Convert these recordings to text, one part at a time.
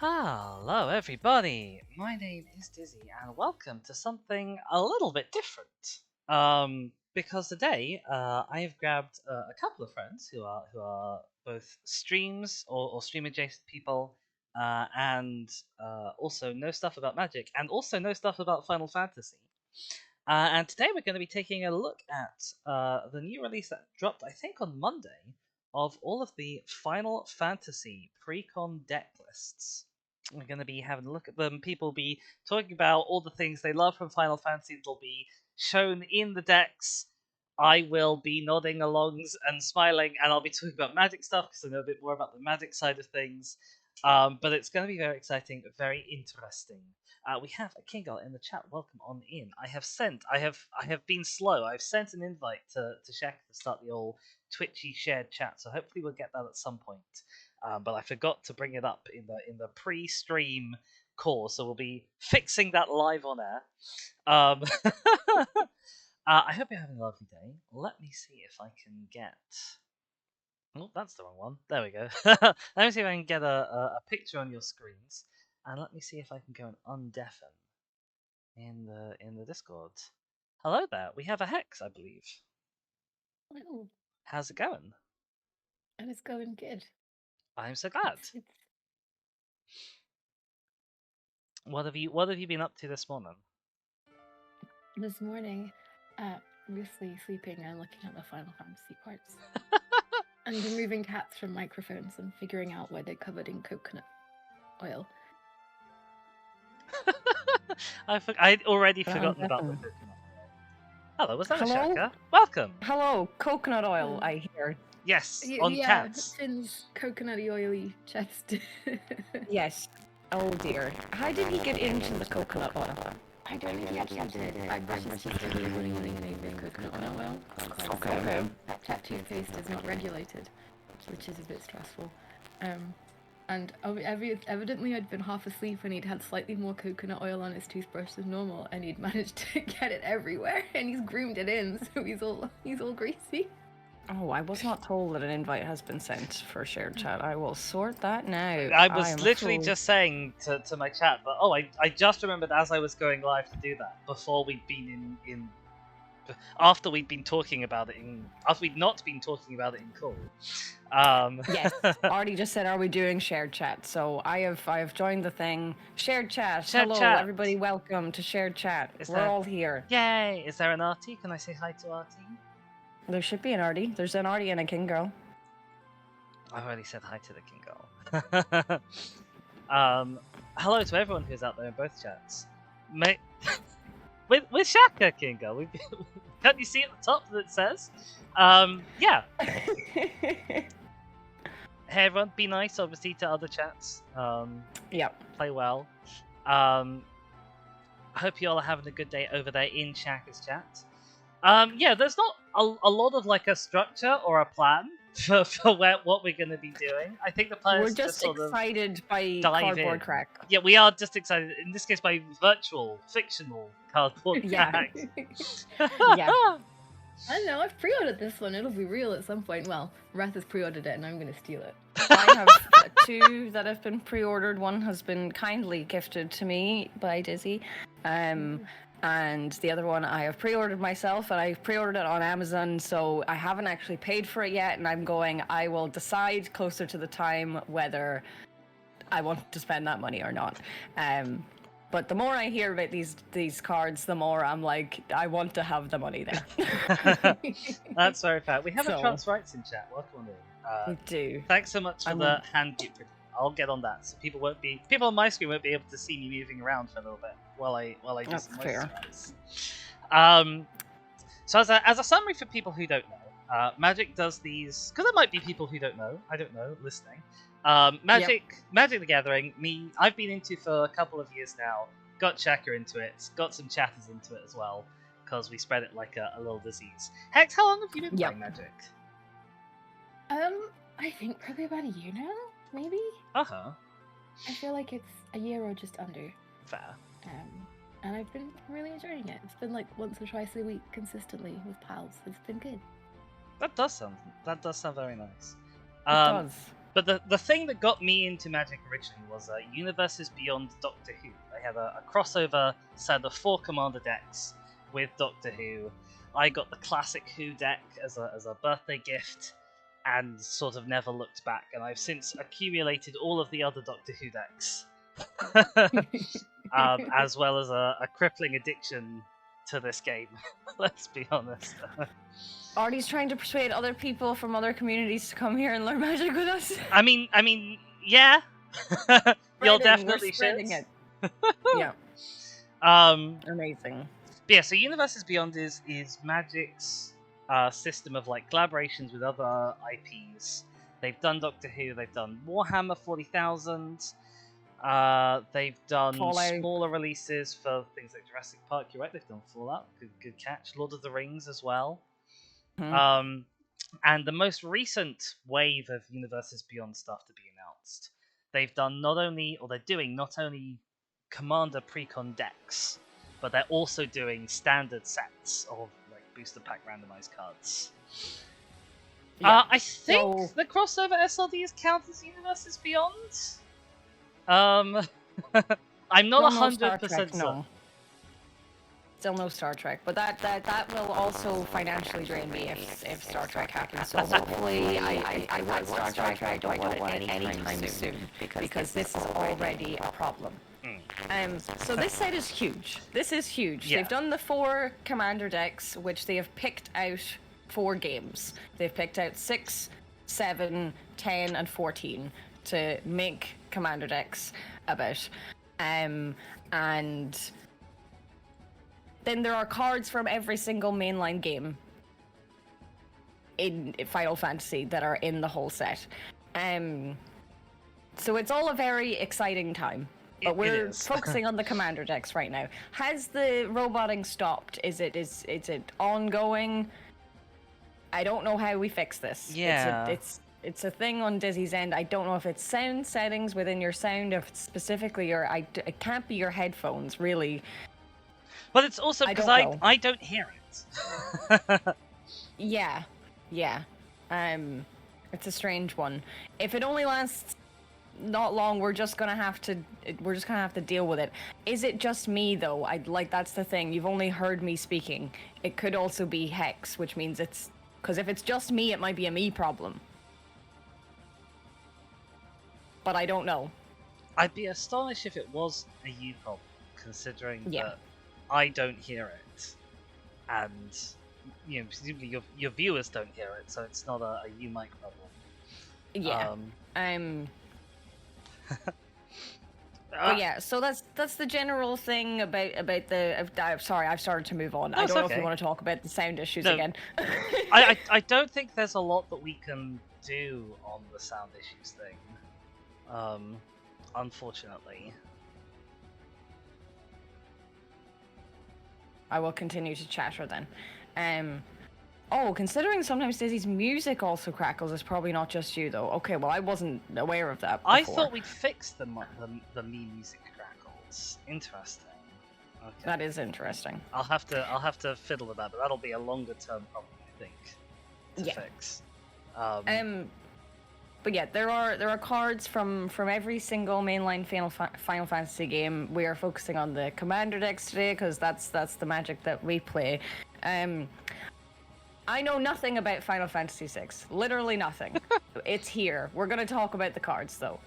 Hello, everybody. My name is Dizzy, and welcome to something a little bit different. Because today I have grabbed a couple of friends who are both streams or stream adjacent people, and also know stuff about Magic, and also know stuff about Final Fantasy. And today we're going to be taking a look at the new release that dropped, I think, on Monday, of all of the Final Fantasy Precon deck lists. We're going to be having a look at them. People will be talking about all the things they love from Final Fantasy that'll be shown in the decks. I will be nodding along and smiling, and I'll be talking about Magic stuff because I know a bit more about the Magic side of things. But it's going to be very exciting, very interesting. We have a Kingo in the chat. Welcome on in. I have been slow. I've sent an invite to Shaq to start the old Twitchy shared chat, so hopefully we'll get that at some point. But I forgot to bring it up in the pre-stream call, so we'll be fixing that live on air. I hope you're having a lovely day. Let me see if I can get. Oh, that's the wrong one. There we go. Let me see if I can get a picture on your screens, and let me see if I can go and undeafen in the Discord. Hello there. We have a Hex, I believe. Well, How's it going? and it's going good. I'm so glad. It's What have you been up to this morning? this morning, mostly sleeping and looking at the Final Fantasy cards. And removing cats from microphones and figuring out why they're covered in coconut oil. I'd already forgotten about the coconut oil. Hello, was that a Hello? Shaka? Welcome. Hello, coconut oil, I hear. Yes, on cats. Finn's coconutty oily chest. Yes. Oh dear. How did he get into the coconut oil? I don't think he actually did. I brushed his teeth really with coconut oil. Okay. Cat toothpaste is not regulated, which is a bit stressful. And evidently I'd been half asleep and he'd had slightly more coconut oil on his toothbrush than normal, and he'd managed to get it everywhere, and he's groomed it in, so he's all greasy. Oh, I was not told that an invite has been sent for shared chat. I will sort that now. I was literally just saying to my chat that I just remembered as I was going live to do that before we'd been in after we'd been talking about it after we'd not been talking about it in call. Yes, Artie just said, "Are we doing shared chat?" So I have joined the thing. Shared chat. Hello, everybody. Welcome to shared chat. We're all here. Yay! Is there an Artie? Can I say hi to Artie? There should be an Artie. There's an Artie and a King Girl. I've already said hi to the King Girl. Hello to everyone who's out there in both chats. With Shaka, King Girl. Can't you see at the top that it says? Yeah. Hey everyone, be nice obviously to other chats. Play well. I hope you all are having a good day over there in Shaka's chat. Yeah, there's not a lot of like a structure or a plan for what we're going to be doing. I think the plan We're is just sort excited by dive cardboard in. crack. Yeah, we are just excited. In this case, by virtual, fictional cardboard crack. Yeah. I don't know, I've pre-ordered this one. It'll be real at some point. Well, Wrath has pre-ordered it and I'm going to steal it. I have two that have been pre-ordered. One has been kindly gifted to me by Dizzy. And the other one I have pre-ordered myself, and I've pre-ordered it on Amazon, so I haven't actually paid for it yet, and I will decide closer to the time whether I want to spend that money or not. But the more I hear about these cards, the more I'm like, I want to have the money there. That's very fair. We have a Trance rights in chat. Welcome on in. We do. Thanks so much for the hand group. I'll get on that, so people on my screen won't be able to see me moving around for a little bit while I do some moisturize. So as a summary for people who don't know, Magic does these because there might be people who don't know. I don't know listening. Magic the Gathering. I've been into for a couple of years now. Got Shaka into it. Got some chatters into it as well because we spread it like a little disease. Hex, how long have you been playing Magic? I think probably about a year now. Maybe? Uh-huh. I feel like it's a year or just under. Fair. And I've been really enjoying it. It's been like once or twice a week consistently with pals. It's been good. That does sound very nice. It does. But the thing that got me into Magic originally was Universes Beyond Doctor Who. They had a crossover set of 4 Commander decks with Doctor Who. I got the classic Who deck as a birthday gift, and sort of never looked back. And I've since accumulated all of the other Doctor Who decks, as well as a crippling addiction to this game. Let's be honest. Artie's trying to persuade other people from other communities to come here and learn Magic with us. I mean, yeah. You'll definitely we're spreading should. it. Yeah. But Amazing. yeah, so Universes Beyond is Magic's system of like collaborations with other IPs. They've done Doctor Who, they've done Warhammer 40,000, they've done Fallout. smaller releases for things like Jurassic Park. You're right, they've done Fallout. Good catch. Lord of the Rings as well. And the most recent wave of Universes Beyond stuff to be announced, they're doing not only Commander Precon decks, but they're also doing standard sets of like booster pack randomized cards. Yeah. I think the crossover SLDs count as Universes Beyond. I'm not 100% certain. No. Still no Star Trek, but that will also financially drain me if Star Trek happens. So hopefully I want Star Trek. I don't want it anytime soon because this is already a problem. So this set is huge. This is huge. Yeah. They've done the 4 commander decks, which they have picked out 4 games. They've picked out 6, 7, 10, and 14 to make commander decks about. And then there are cards from every single mainline game in Final Fantasy that are in the whole set. So it's all a very exciting time. But we're focusing on the commander decks right now. Has the roboting stopped? Is it ongoing? I don't know how we fix this. Yeah. It's a thing on Dizzy's end. I don't know if it's sound settings within your sound, if it's specifically it can't be your headphones, really. But it's also because I don't hear it. Yeah. It's a strange one. If it only lasts not long, we're just gonna have to deal with it. Is it just me though? That's the thing. You've only heard me speaking. It could also be Hex, which means because if it's just me, it might be a me problem. But I don't know. I'd be astonished if it was a you problem, considering that I don't hear it, and presumably your viewers don't hear it, so it's not a you mic problem. Yeah. But yeah, so that's the general thing about the. Sorry, I've started to move on. No, I don't know okay. if you want to talk about the sound issues again. I don't think there's a lot that we can do on the sound issues thing. Unfortunately. I will continue to chatter then. Considering sometimes Dizzy's music also crackles, it's probably not just you though. Okay, well I wasn't aware of that before. I thought we'd fixed the me music crackles. Interesting. Okay. That is interesting. I'll have to fiddle with that, but that'll be a longer term problem, I think, to fix. But yeah, there are cards from every single mainline Final Fantasy game. We are focusing on the commander decks today because that's the Magic that we play. I know nothing about Final Fantasy VI. Literally nothing. It's here. We're gonna talk about the cards though.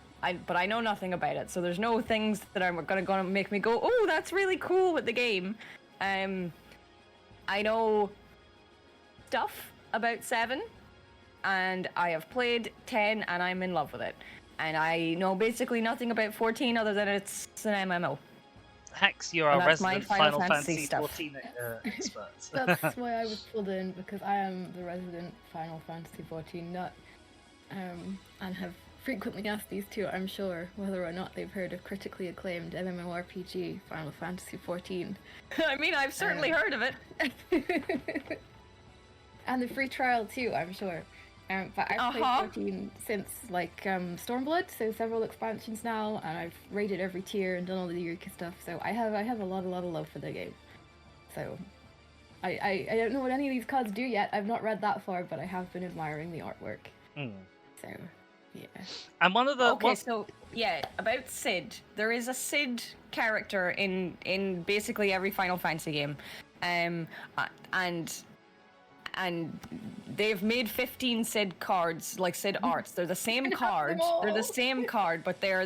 But I know nothing about it, so there's no things that are gonna make me go, oh, that's really cool with the game. I know stuff about 7. And I have played 10 and I'm in love with it. And I know basically nothing about 14 other than it's an MMO. Hex, you're a resident Final Fantasy 14 expert. That's why I was pulled in, because I am the resident Final Fantasy 14 nut. And have frequently asked these two, I'm sure, whether or not they've heard of critically acclaimed MMORPG Final Fantasy 14. I mean, I've certainly heard of it. And the free trial too, I'm sure. But I've played 14 since Stormblood, so several expansions now, and I've raided every tier and done all the Eureka stuff. So I have a lot of love for the game. So I don't know what any of these cards do yet. I've not read that far, but I have been admiring the artwork. So Yeah. And one of the Okay, so yeah, about Sid. There is a Sid character in basically every Final Fantasy game, and they've made 15 Sid cards, like Sid arts. They're the same card. They're the same card, but there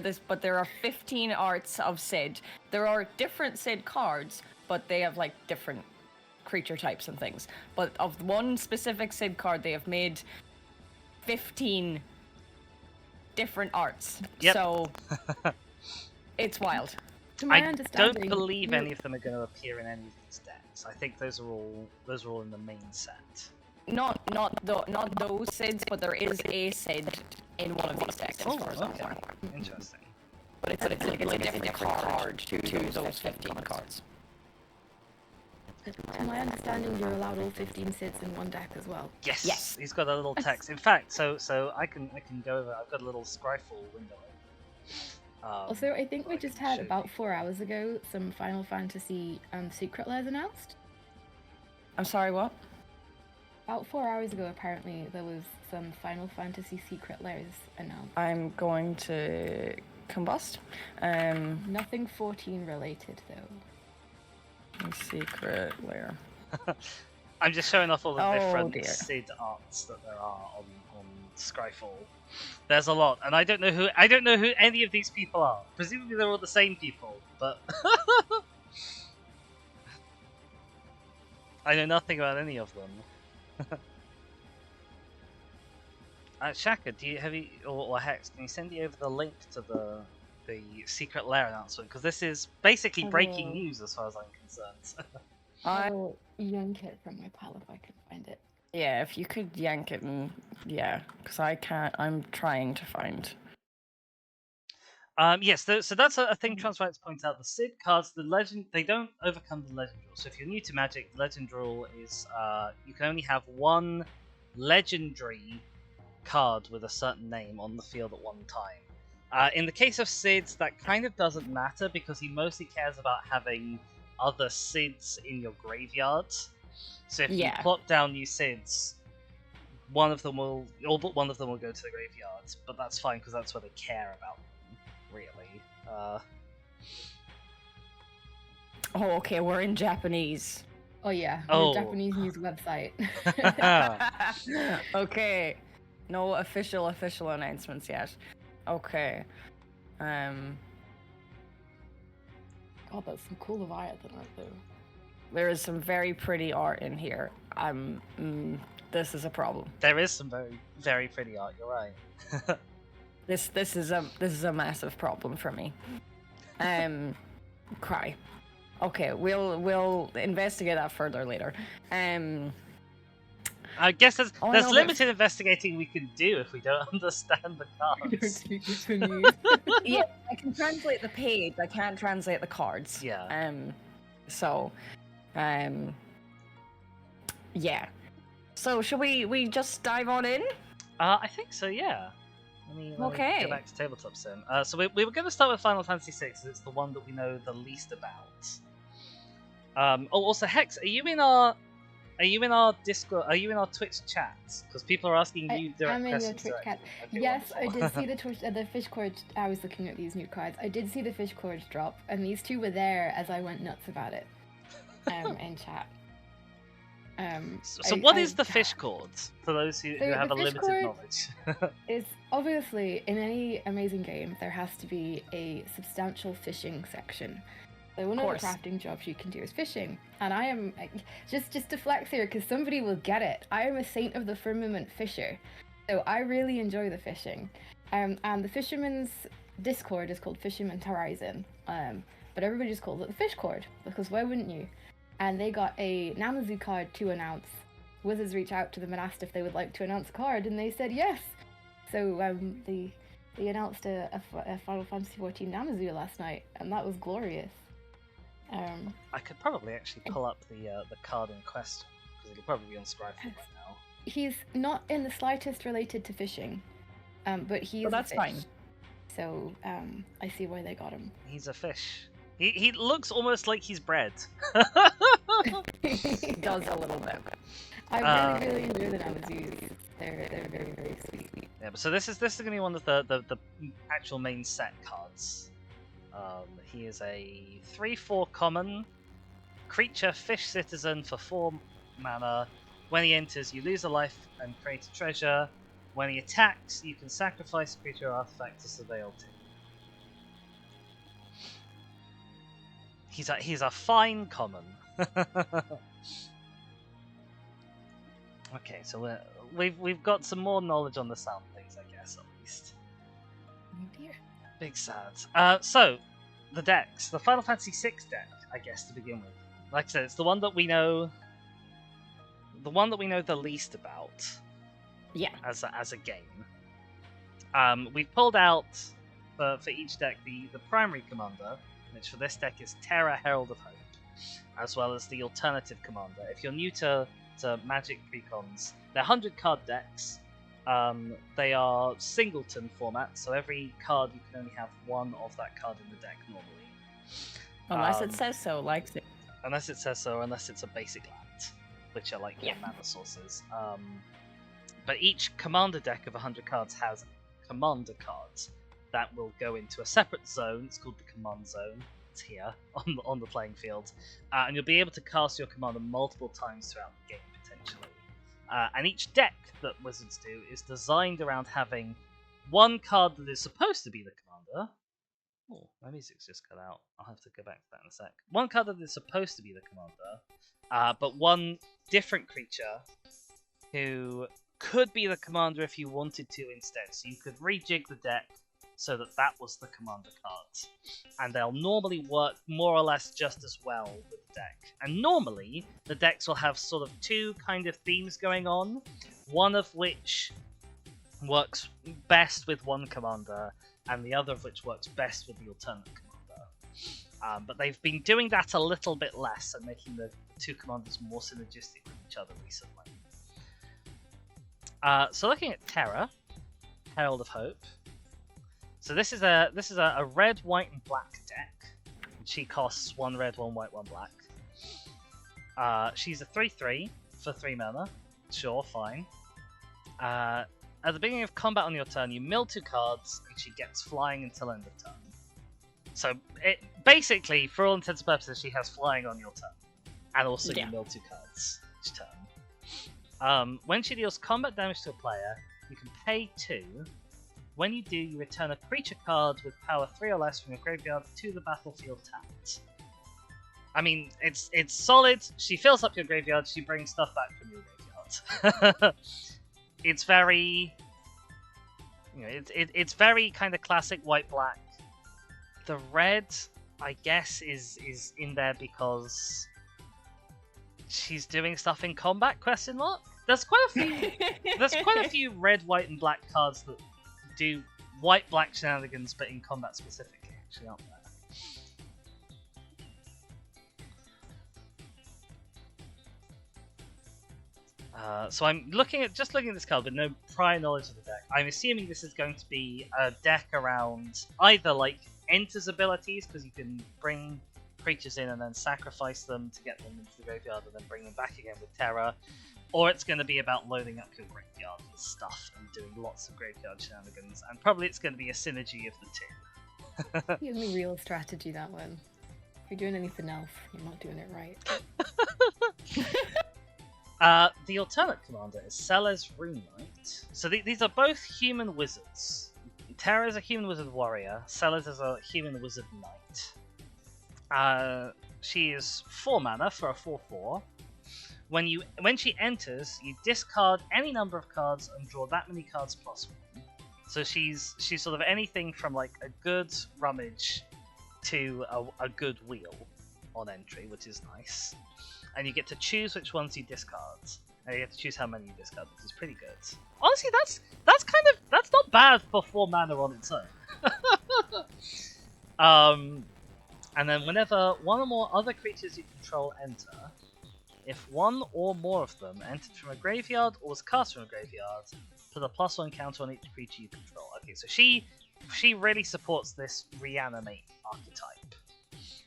are 15 arts of Sid. There are different Sid cards, but they have like different creature types and things. But of one specific Sid card, they have made 15 different arts. Yep. So it's wild. To my I understanding, don't believe you- any of them are going to appear in any of these decks. I think those are all in the main set. Not those Sids, but there is a Sid in one of these decks. As far as I'm aware. Interesting. But it's like a different card to those 15 cards. To my understanding, you're allowed all 15 Sids in one deck as well. Yes. Yes. He's got a little text. In fact, so I can go over. I've got a little Scryfall window. Also, I think we I just can had show about you. 4 hours ago some Final Fantasy secret layers announced. I'm sorry, what? About 4 hours ago, apparently, there was some Final Fantasy secret layers announced. I'm going to combust. Nothing 14 related, though. Secret layer. I'm just showing off all the Oh, different dear. Sid arts that there are on Scryfall. There's a lot, and I don't know who any of these people are. Presumably they're all the same people, but I know nothing about any of them. Shaka, or Hex? Can you send me over the link to the secret lair announcement? Because this is basically breaking will. news as far as I'm concerned. I will yank it from my pal if I can find it. Yeah, if you could yank it and because I can't. I'm trying to find. Yes, so that's a thing Transrights point out. The Sid cards, the legend, they don't overcome the legend rule. So if you're new to Magic, the legend rule is you can only have one legendary card with a certain name on the field at one time. In the case of Sids, that kind of doesn't matter because he mostly cares about having other Sids in your graveyard. So if you plot down new Sids, all but one of them will go to the graveyard. But that's fine because that's where they care about them, really. Oh, okay, we're in Japanese. Oh yeah, Oh. the Japanese news website. Okay, no official announcements yet. Okay. God, that's some cool Leviathan art though. There is some very pretty art in here. This is a problem. There is some very, very pretty art. You're right. This is a massive problem for me. Cry. Okay, we'll investigate that further later. I guess there's Oh, no, but- limited investigating we can do if we don't understand the I don't cards. speak Japanese. Yeah, I can translate the page. I can't translate the cards. Yeah. So, yeah. So should we just dive on in? I think so. Yeah. Let me Okay. go back to tabletop sim. So we were going to start with Final Fantasy VI. It's the one that we know the least about. Also, Hex, are you in our Discord? Are you in our Twitch chat? Because people are asking you direct I'm in your questions. Twitch directly. chat. Okay, Yes, wonderful. I did see the the fish cord. I was looking at these new cards. I did see the fish cord drop, and these two were there as I went nuts about it in chat. So what is the fish cord for those who So have the a fish limited cord- knowledge? It's obviously in any amazing game there has to be a substantial fishing section. So one of the course. crafting jobs you can do is fishing, and I am just to flex here because somebody will get it. I am a saint of the firmament fisher, so I really enjoy the fishing. And the fisherman's Discord is called Fisherman's Horizon, but everybody just calls it the fish cord because why wouldn't you? And they got a Namazu card to announce. Wizards reached out to them and asked if they would like to announce a card, and they said yes. So they announced a Final Fantasy XIV Namazu last night, and that was glorious. I could probably actually pull up the card in question because it'll probably be on Scryfall right now. He's not in the slightest related to fishing, but he's But that's a fish. fine. So I see why they got him. He's a fish. He looks almost like he's bred. It does a little bit. I really enjoy the Namazus. They're very, very sweet. Yeah, but so this is gonna be one of the actual main set cards. He is a 3/4 common creature, fish citizen for 4 mana. When he enters, you lose a life and create a treasure. When he attacks, you can sacrifice a creature or artifact to surveil 2. He's a fine common. Okay, so we've got some more knowledge on the sound things, I guess, at least. Oh dear. Big sad. So the decks, the Final Fantasy VI deck, I guess, to begin with. Like I said, it's the one that we know the least about. Yeah. As a game. We've pulled out for each deck the primary commander, which for this deck is Terra, Herald of Hope, as well as the alternative commander. If you're new to Magic Precons, they're 100 card decks. They are singleton format, so every card you can only have one of that card in the deck normally. Unless it says so, like. Unless it says so, unless it's a basic land, which are like your mana sources. But each commander deck of 100 cards has commander cards that will go into a separate zone. It's called the command zone. It's here on the playing field, and you'll be able to cast your commander multiple times throughout the game potentially. And each deck that Wizards do is designed around having one card that is supposed to be the commander. Oh, my music's just cut out. I'll have to go back to that in a sec. One card that is supposed to be the commander, but one different creature who could be the commander if you wanted to instead. So you could rejig the deck so that was the commander card. And they'll normally work more or less just as well with the deck. And normally, the decks will have sort of two kind of themes going on, one of which works best with one commander, and the other of which works best with the alternate commander. But they've been doing that a little bit less and making the two commanders more synergistic with each other recently. So looking at Terra, Herald of Hope. So this is a red, white, and black deck. She costs 1 red, 1 white, 1 black. She's a 3/3 for 3 mana. Sure, fine. At the beginning of combat on your turn, you mill 2 cards, and she gets flying until end of turn. So, basically, for all intents and purposes, she has flying on your turn. And also you mill 2 cards each turn. When she deals combat damage to a player, you can pay 2. When you do, you return a creature card with power 3 or less from your graveyard to the battlefield tapped. I mean, it's solid. She fills up your graveyard, she brings stuff back from your graveyard. It's very, it's very kind of classic white-black. The red, I guess, is in there because she's doing stuff in combat? ? There's quite a few red, white, and black cards that do white-black shenanigans, but in combat specifically, actually, aren't there? So I'm looking at this card with no prior knowledge of the deck. I'm assuming this is going to be a deck around either like enters abilities, because you can bring creatures in and then sacrifice them to get them into the graveyard and then bring them back again with Terra, or it's going to be about loading up your graveyard with stuff and doing lots of graveyard shenanigans, and probably it's going to be a synergy of the two. The only real strategy, that one. If you're doing anything else, you're not doing it right. The alternate commander is Celes Rune Knight. So these are both human wizards. Terra is a human wizard warrior. Celes is a human wizard knight. She is 4 mana for a 4/4. When she enters, you discard any number of cards and draw that many cards plus 1. So she's sort of anything from like a good rummage to a good wheel on entry, which is nice. And you get to choose which ones you discard, and you get to choose how many you discard, which is pretty good. Honestly, that's not bad for 4 mana on its own. And then whenever one or more other creatures you control enter, if one or more of them entered from a graveyard or was cast from a graveyard, put a +1 counter on each creature you control. Okay, so she really supports this reanimate archetype.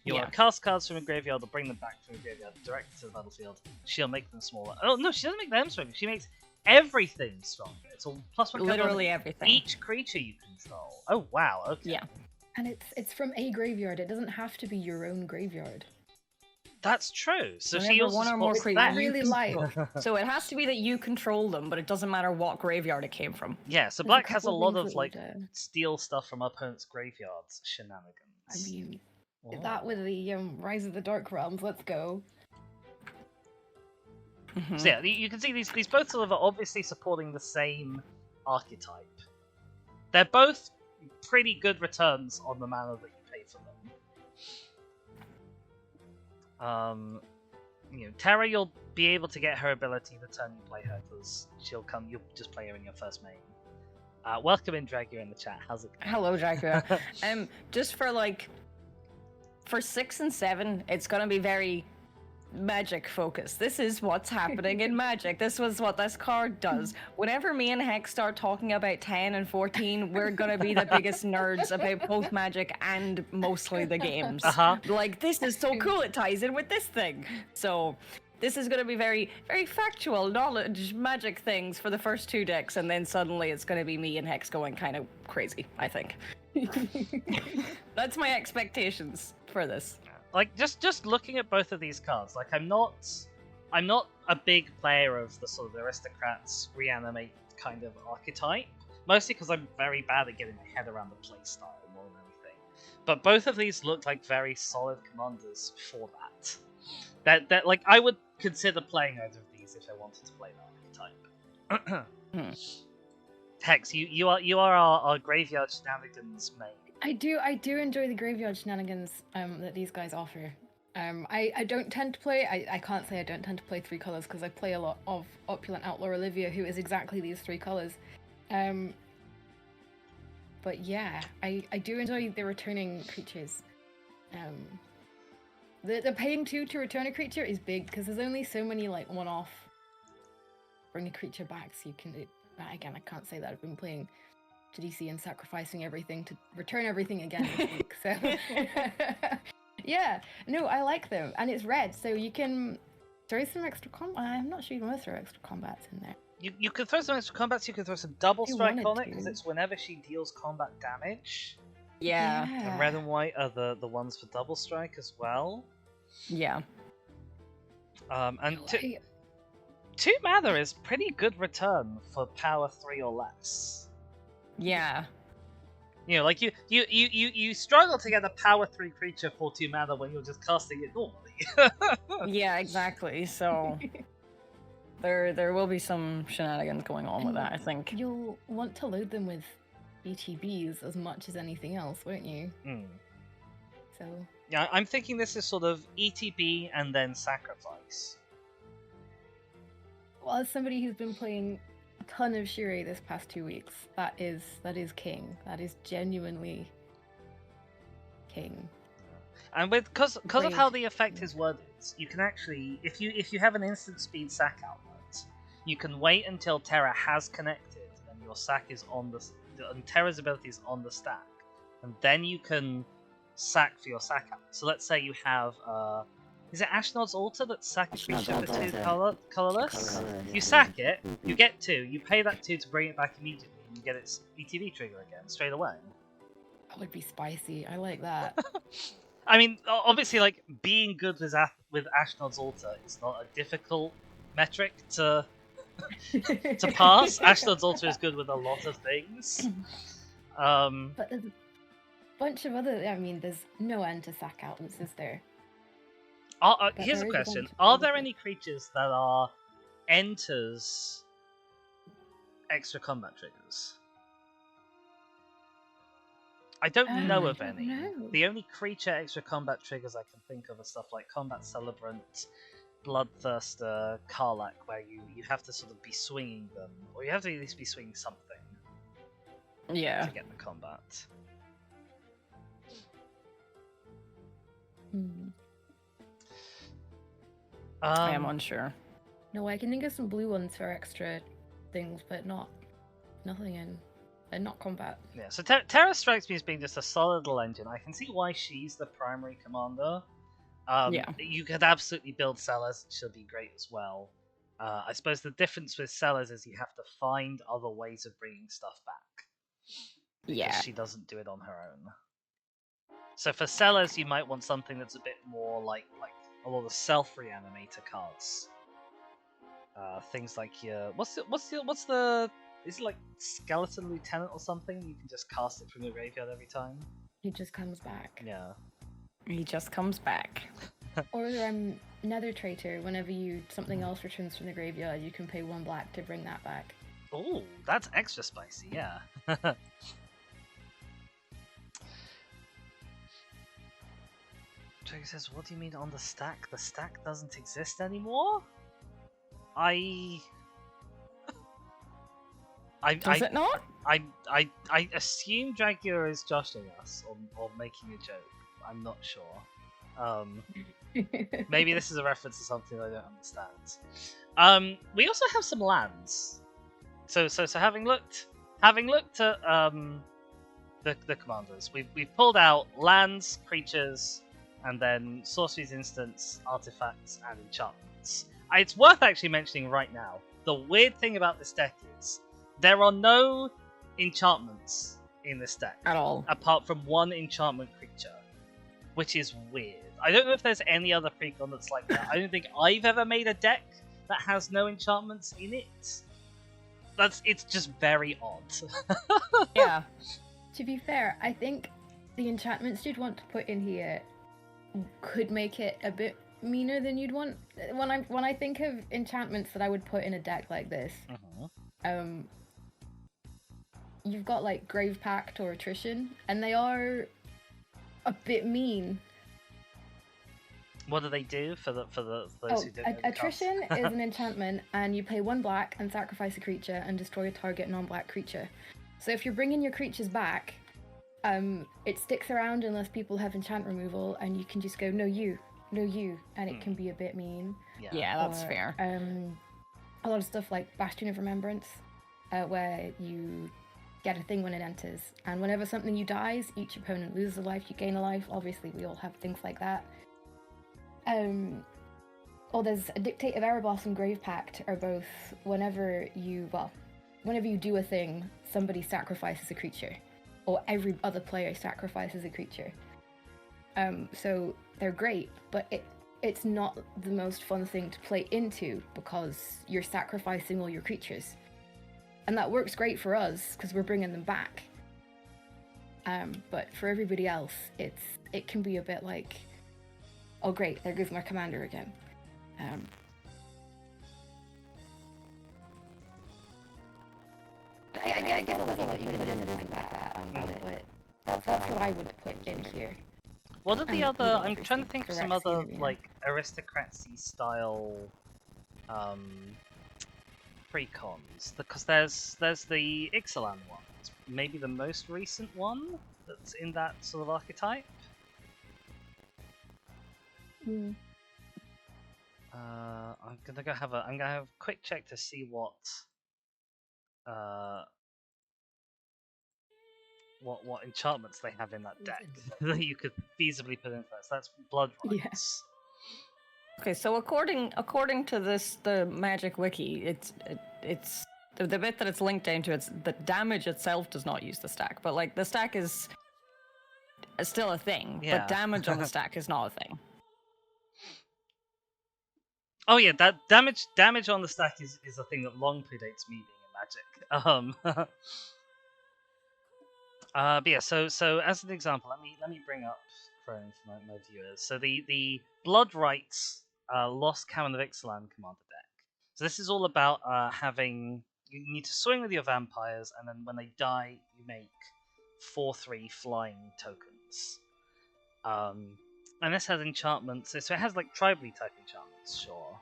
You want to cast cards from a graveyard or bring them back from a graveyard directly to the battlefield. She'll make them smaller. Oh no, she doesn't make them smaller. She makes everything's stronger. It's all +1 counter on Literally everything. each creature you control. Oh wow, okay. Yeah. And it's from a graveyard. It doesn't have to be your own graveyard. That's true. So Whenever she also one or more supports creatures that. I really like. So it has to be that you control them, but it doesn't matter what graveyard it came from. Yeah, so There's a black has a couple lot things of that like would, steal stuff from opponents' graveyards shenanigans. I mean, Oh. that with the Rise of the Dark Realms. Let's go. So yeah, you can see these both sort of are obviously supporting the same archetype. They're both pretty good returns on the mana that you pay for them. Terra, you'll be able to get her ability the turn you play her, because you'll just play her in your first main. Welcome in, Dragua, in the chat. How's it going? Hello, Dragua. Just for 6 and 7, it's gonna be very Magic focused. This is what's happening in Magic. This was what this card does. Whenever me and Hex start talking about 10 and 14, we're gonna be the biggest nerds about both Magic and mostly the games. Like, this is so cool, it ties in with this thing. So this is gonna be very, very factual knowledge Magic things for the first 2 decks, and then suddenly it's gonna be me and Hex going kind of crazy, I think. That's my expectations for this. Like, just looking at both of these cards, like, I'm not a big player of the sort of aristocrats reanimate kind of archetype, mostly because I'm very bad at getting my head around the playstyle more than anything. But both of these look like very solid commanders for that. That like, I would consider playing either of these if I wanted to play that archetype. Hex, you are our graveyard shenanigans main. I do enjoy the graveyard shenanigans that these guys offer. I don't tend to play. I can't say I don't tend to play 3 colors because I play a lot of Opulent Outlaw Olivia, who is exactly these 3 colors. But yeah, I do enjoy the returning creatures. The paying 2 to return a creature is big because there's only so many like one-off bring a creature back, so you can. Again, I can't say that I've been playing DC and sacrificing everything to return everything again this week. So yeah, no, I like them, and it's red, so you can throw some extra combat. I'm not sure you want to throw extra combats in there. You can throw some extra combats. You can throw some double strike on it because to. it's whenever she deals combat damage. Yeah. And red and white are the ones for double strike as well. Yeah. And 2 mana is pretty good return for power 3 or less. Yeah. You know, like you struggle to get a power 3 creature for 2 mana when you're just casting it normally. Yeah, exactly. So there will be some shenanigans going on with that, I think. You'll want to load them with ETBs as much as anything else, won't you? So yeah, I'm thinking this is sort of ETB and then sacrifice. Well, as somebody who's been playing a ton of Shirei this past 2 weeks, that is king. That is genuinely king. And because of how the effect is worded, you can actually, if you have an instant speed sack outlet, you can wait until Terra has connected and your sack is and Terra's ability is on the stack, and then you can sack for your sack outlet. So let's say you have is it Ashnod's Altar that sack a creature for 2 colorless? You sack it, you get 2, you pay that 2 to bring it back immediately, and you get its ETV trigger again straight away. That would be spicy. I like that. I mean, obviously, like, being good with Ashnod's Altar is not a difficult metric to pass. Ashnod's Altar is good with a lot of things. But there's a bunch of other. I mean, there's no end to sack outlets, is there? Here's a there is a question: bunch of are other there things. any creatures that are enters extra combat triggers? I don't know of I don't any. know. The only creature extra combat triggers I can think of are stuff like Combat Celebrant, Bloodthirster, Karlach, where you have to sort of be swinging them, or you have to at least be swinging something Yeah. to get the combat. I am unsure. No, I can think of some blue ones for extra things, but nothing in. Not combat. Yeah, so Terra strikes me as being just a solid little engine. I can see why she's the primary commander. Yeah. You could absolutely build Celes, she'll be great as well. I suppose the difference with Sellers is you have to find other ways of bringing stuff back. Because Yeah. she doesn't do it on her own. So for Sellers, you might want something that's a bit more like a lot of self-reanimator cards. Things like your what's the is it like Skeleton Lieutenant or something? You can just cast it from your graveyard every time. He just comes back. Yeah. He just comes back. Or Nether Traitor. Whenever something else returns from the graveyard, you can pay 1 black to bring that back. Oh, that's extra spicy. Yeah. Trigger says, "What do you mean on the stack? The stack doesn't exist anymore?" Does it not? I assume Dragula is joshing us or making a joke. I'm not sure. Maybe this is a reference to something I don't understand. We also have some lands. So having looked at the commanders, we've pulled out lands, creatures, and then sorceries, instants, artifacts, and enchantments. It's worth actually mentioning right now. The weird thing about this deck is there are no enchantments in this deck At all. apart from 1 enchantment creature, which is weird. I don't know if there's any other Precon that's like that. I don't think I've ever made a deck that has no enchantments in it. It's just very odd. Yeah. To be fair, I think the enchantments you'd want to put in here could make it a bit meaner than you'd want. When I think of enchantments that I would put in a deck like this, you've got like Grave Pact or Attrition, and they are a bit mean. What do they do for those who don't know the Attrition cards? is an enchantment, and you pay 1 black and sacrifice a creature and destroy a target non-black creature. So if you're bringing your creatures back, it sticks around unless people have enchant removal, and you can just go no you, and it can be a bit mean. Yeah, that's fair. A lot of stuff like Bastion of Remembrance, where you get a thing when it enters, and whenever something you dies, each opponent loses a life, you gain a life. Obviously, we all have things like that. Or there's a Dictate of Erebos and Grave Pact are both whenever you do a thing, somebody sacrifices a creature, or every other player sacrifices a creature. So they're great, but it's not the most fun thing to play into because you're sacrificing all your creatures. And that works great for us because we're bringing them back. But for everybody else, it can be a bit like, oh great, there goes my commander again. I get a little bit you put in it like that, but that's what I would put in here. What are the And other? we I'm don't trying to obviously think of some correct other you, yeah. like aristocracy style precons, because there's the Ixalan one. It's maybe the most recent one that's in that sort of archetype. I'm gonna have a quick check to see what enchantments they have in that deck that you could feasibly put in first. That's Blood Rights. Okay, so according to the Magic Wiki, it's the bit that it's linked down to. It's the damage itself does not use the stack, but like the stack is still a thing. Yeah. But damage on the stack is not a thing. Oh yeah, that damage on the stack is a thing that long predates me being in Magic. But yeah, so as an example, let me bring up Chrome for my viewers. So the Blood Rights Lost Canon of Ixalan commander deck. So this is all about you need to swing with your vampires, and then when they die, you make 4/3 flying tokens. And this has enchantments. So it has like tribally type enchantments, sure.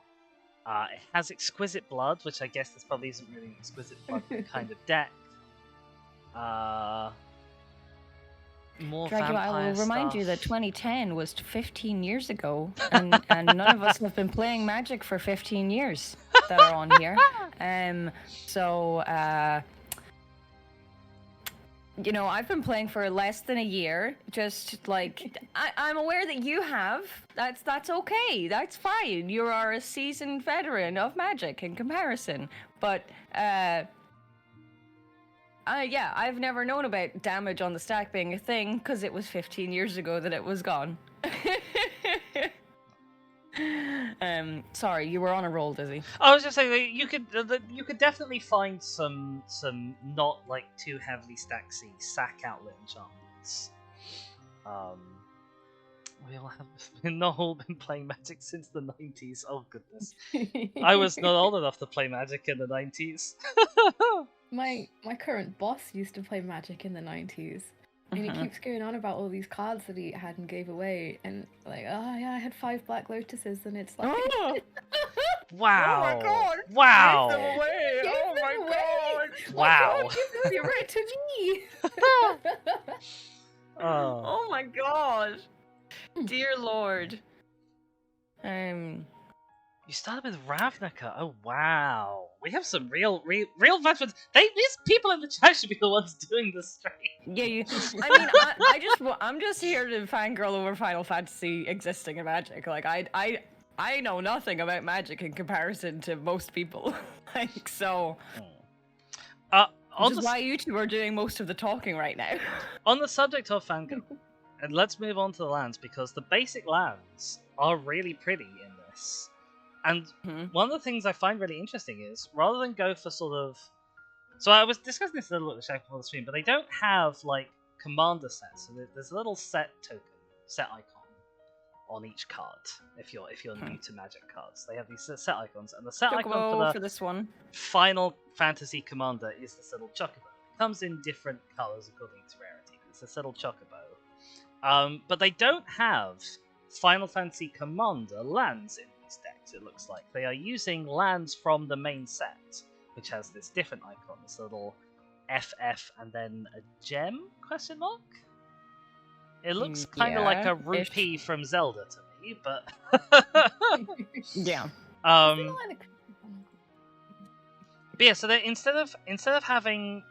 It has Exquisite Blood, which I guess this probably isn't really an Exquisite Blood kind of deck. More Dragula, I vampire will remind you stuff. that 2010 was 15 years ago, and none of us have been playing Magic for 15 years that are on here. So you know, I've been playing for less than a year. Just like I'm aware that you have. That's okay. That's fine. You are a seasoned veteran of Magic in comparison. But yeah, I've never known about damage on the stack being a thing because it was 15 years ago that it was gone. Sorry, you were on a roll, Dizzy. I was just saying that you could definitely find some not like too heavily stacksy sack outlet enchantments. We all have not all been playing Magic since the 90s. Oh goodness, I was not old enough to play Magic in the 90s. My current boss used to play Magic in the 90s. And he keeps going on about all these cards that he had and gave away, and like, oh yeah, I had 5 Black Lotuses, and it's like, Oh! Wow! Oh my god! Wow! Give them away! Give Oh them my away! god! Wow! Oh, give them your right to me! Oh. Oh my god! Dear lord. You started with Ravnica. Oh wow, we have some real veterans. These people in the chat should be the ones doing the stream. Yeah, you. I mean, I'm just here to fangirl over Final Fantasy existing in Magic. Like, I know nothing about Magic in comparison to most people. Like, so. Which is why you two are doing most of the talking right now. On the subject of fangirl, and let's move on to the lands because the basic lands are really pretty in this. And one of the things I find really interesting is, rather than go for sort of... So I was discussing this a little bit with Shaq before the stream, but they don't have, like, commander sets. So there's a little set token, set icon, on each card, if you're new to Magic cards. They have these set icons, and the set icon for this one. Final Fantasy commander is this little chocobo. It comes in different colors according to rarity. It's this little chocobo. But they don't have Final Fantasy commander lands in decks, it looks like. They are using lands from the main set, which has this different icon, this little FF and then a gem, question mark? It looks kind of like a rupee from Zelda to me, but... Yeah. But yeah, so instead of having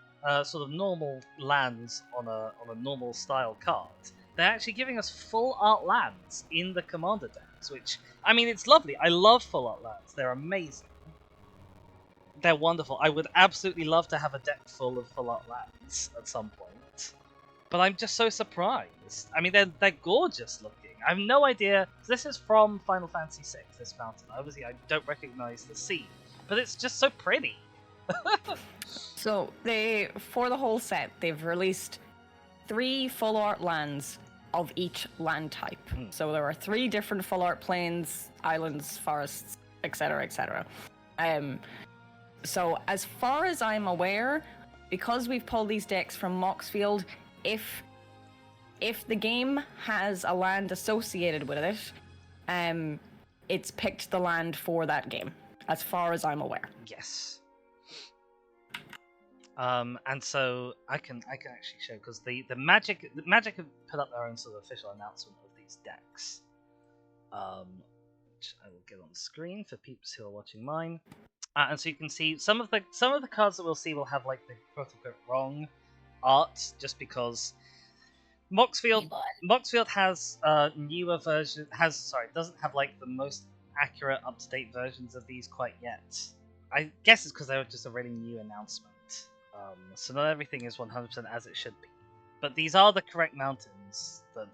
sort of normal lands on a normal style card, they're actually giving us full art lands in the commander decks, which, I mean, it's lovely. I love full art lands. They're amazing. They're wonderful. I would absolutely love to have a deck full of full art lands at some point. But I'm just so surprised. I mean, they're gorgeous looking. I have no idea. This is from Final Fantasy VI, this fountain. Obviously, I don't recognize the scene, but it's just so pretty. So, for the whole set, they've released 3 full art lands of each land type. So there are 3 different full art plains, islands, forests, etc., etc. So as far as I'm aware, because we've pulled these decks from Moxfield, if the game has a land associated with it, it's picked the land for that game, as far as I'm aware. Yes. And so I can actually show, because the Magic have put up their own sort of official announcement of these decks, which I will get on the screen for peeps who are watching mine. And so you can see some of the cards that we'll see will have like the quote unquote wrong art, just because Moxfield has newer version doesn't have like the most accurate up to date versions of these quite yet. I guess it's because they were just a really new announcement. So not everything is 100% as it should be. But these are the correct mountains that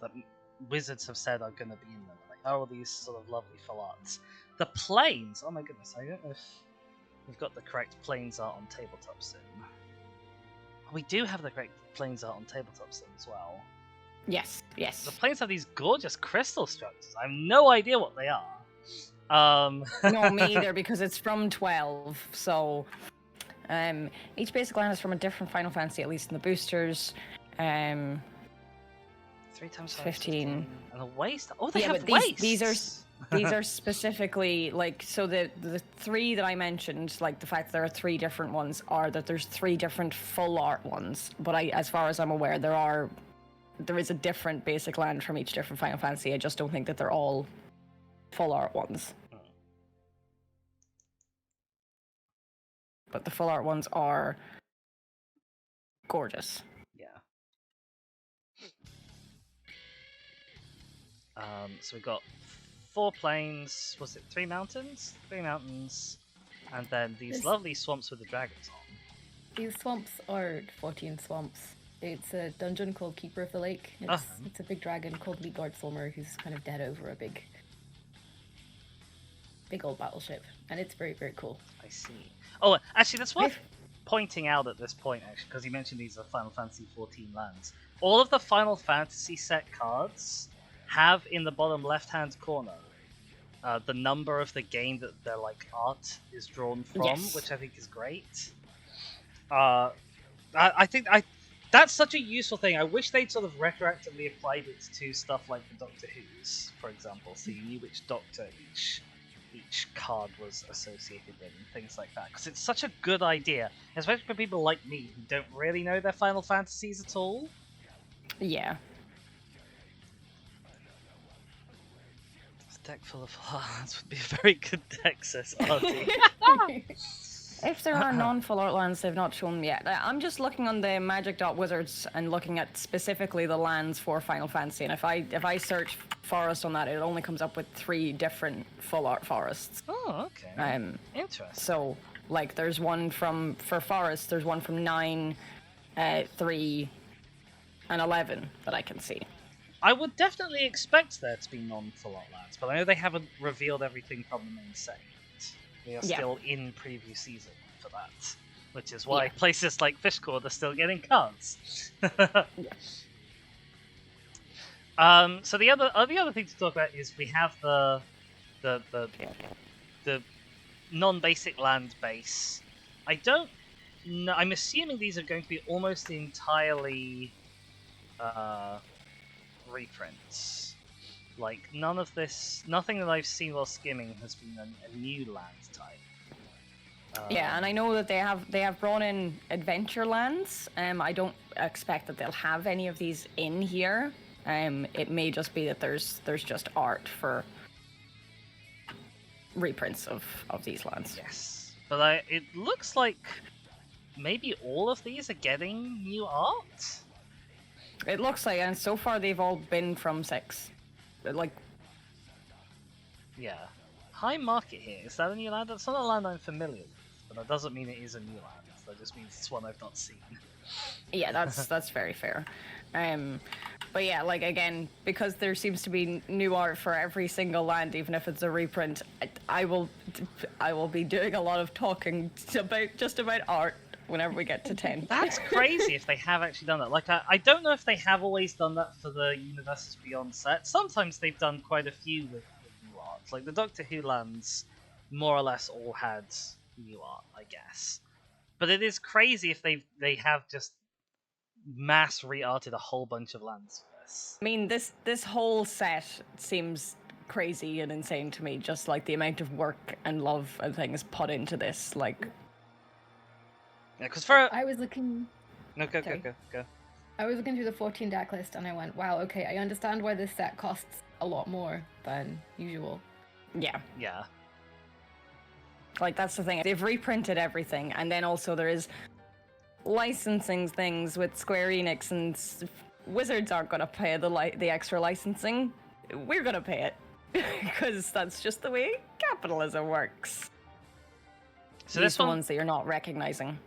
Wizards have said are going to be in them. Like, all these sort of lovely full arts. The plains! Oh my goodness, I don't know if we've got the correct plains art on Tabletop Sim. We do have the correct plains art on Tabletop Sim as well. Yes. The plains have these gorgeous crystal structures. I have no idea what they are. No, me either, because it's from 12, so... each basic land is from a different Final Fantasy, at least in the boosters. 3 times 15. And a waste. Oh, they have but wastes. These are specifically like, so the 3 that I mentioned, like the fact there are 3 different ones, are that there's 3 different full art ones. But as far as I'm aware, there is a different basic land from each different Final Fantasy. I just don't think that they're all full art ones. But the full art ones are gorgeous. Yeah. So we got 4 plains. Was it 3 mountains? 3 mountains, and then these This- lovely swamps with the dragons on. These swamps are 14 swamps. It's a dungeon called Keeper of the Lake. It's a big dragon called Leagard Solmer who's kind of dead over a big old battleship, and it's very, very cool. I see. Oh, actually, that's worth pointing out at this point, actually, because you mentioned these are Final Fantasy XIV lands. All of the Final Fantasy set cards have in the bottom left-hand corner the number of the game that their like art is drawn from, Yes. which I think is great. I think that's such a useful thing. I wish they'd sort of retroactively applied it to stuff like the Doctor Who's, for example, so you knew which Doctor each card was associated with and things like that. Because it's such a good idea, especially for people like me who don't really know their Final Fantasies at all. Yeah. A deck full of lands would be a very good deck, says Artie. If there are non-full art lands they've not shown yet, I'm just looking on the magic.wizards and looking at specifically the lands for Final Fantasy, and if I search forest on that, it only comes up with 3 different full art forests. Oh, okay. Interesting. So, like, there's one for forest, there's one from 9, 3, and 11 that I can see. I would definitely expect there to be non-full art lands, but I know they haven't revealed everything from the main set yet. We are still in preview season for that, which is why places like Fishcord are still getting cards. So the other thing to talk about is we have the non-basic land base. I don't know. I'm assuming these are going to be almost entirely reprints. Like nothing that I've seen while skimming has been a new land type. Yeah, and I know that they have brought in adventure lands. I don't expect that they'll have any of these in here. It may just be that there's just art for reprints of these lands. Yes, but it looks like maybe all of these are getting new art. It looks like, and so far they've all been from 6. Like, yeah, High Market here. Is that a new land? That's not a land I'm familiar with, but that doesn't mean it is a new land. That just means it's one I've not seen. yeah, that's very fair. But yeah, like, again, because there seems to be new art for every single land, even if it's a reprint, I will be doing a lot of talking about art whenever we get to 10. That's crazy if they have actually done that. Like, I don't know if they have always done that for the Universes Beyond set. Sometimes they've done quite a few with new art. Like, the Doctor Who lands more or less all had new art, I guess. But it is crazy if they have just mass re-arted a whole bunch of lands for this. I mean, this whole set seems crazy and insane to me, just like the amount of work and love and things put into this, like... Yeah, because for... I was looking... No, go. I was looking through the 14 deck list and I went, wow, okay, I understand why this set costs a lot more than usual. Yeah. Yeah. Like, that's the thing. They've reprinted everything, and then also there is licensing things with Square Enix, and Wizards aren't going to pay the extra licensing. We're going to pay it, because that's just the way capitalism works. So These this one, ones that you're not recognizing.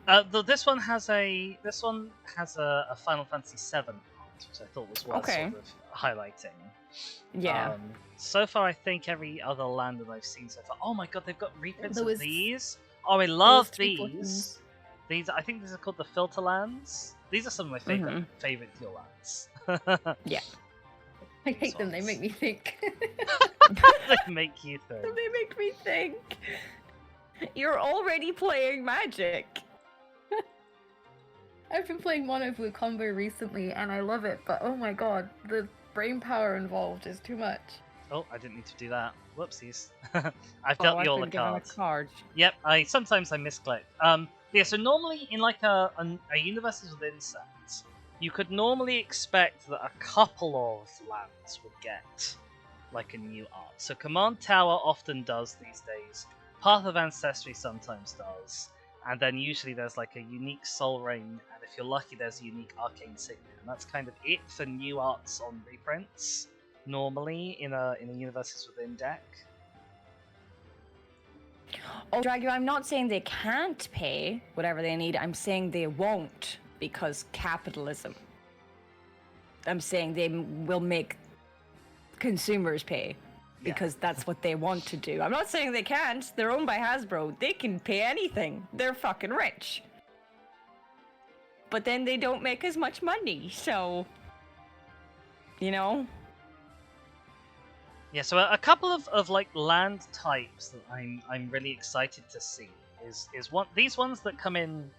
this one has a Final Fantasy VII art, which I thought was worth sort of highlighting. Yeah. So far, I think every other land that I've seen so far. Oh my god, they've got reprints of Those- these. Oh, I love three these. These, I think these are called the filter lands. These are some of my favorite Fuel lands. Yeah. I hate them, they make me think. They make you think. They make me think. You're already playing Magic. I've been playing Mono Blue Combo recently and I love it, but oh my god, the brain power involved is too much. Oh, I didn't need to do that. Whoopsies. I've dealt you all the cards. Card. Yep, sometimes I misclick. Yeah, so normally in like a Universes Within set, you could normally expect that a couple of lands would get like a new art. So Command Tower often does these days. Path of Ancestry sometimes does. And then usually there's like a unique Soul Ring, and if you're lucky there's a unique Arcane Signet. And that's kind of it for new arts on reprints. normally in a Universes Within deck. Oh, Dragula, I'm not saying they can't pay whatever they need. I'm saying they won't because capitalism. I'm saying they will make consumers pay because that's what they want to do. I'm not saying they can't. They're owned by Hasbro. They can pay anything. They're fucking rich. But then they don't make as much money, so... You know? Yeah, so a couple of like land types that I'm really excited to see is these ones that come in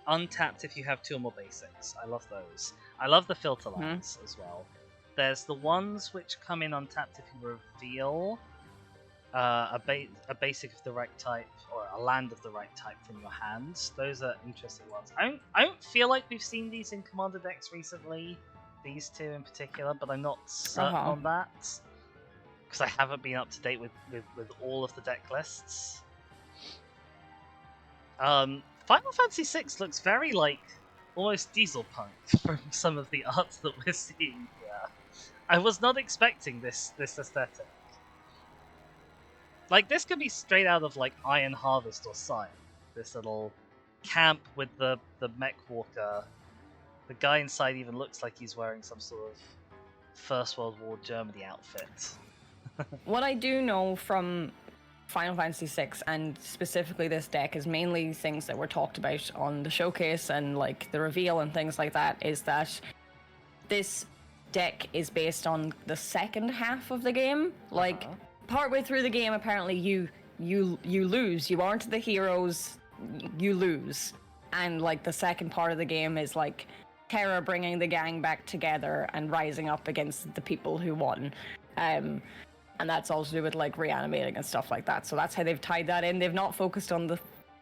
untapped if you have 2 or more basics. I love those. I love the filter lands as well. There's the ones which come in untapped if you reveal a basic of the right type or a land of the right type from your hands. Those are interesting ones. I don't feel like we've seen these in Commander decks recently, these 2 in particular, but I'm not certain on that. Because I haven't been up to date with all of the deck lists. Final Fantasy VI looks very like almost diesel punk from some of the art that we're seeing here. I was not expecting this aesthetic. Like this could be straight out of like Iron Harvest or Scion. This little camp with the mech walker. The guy inside even looks like he's wearing some sort of First World War Germany outfit. What I do know from Final Fantasy VI and specifically this deck is mainly things that were talked about on the showcase and like the reveal and things like that, is that this deck is based on the second half of the game. Like partway through the game, apparently you lose. You aren't the heroes. You lose, and like the second part of the game is like Terra bringing the gang back together and rising up against the people who won. And that's all to do with like reanimating and stuff like that. So that's how they've tied that in. They've not focused on the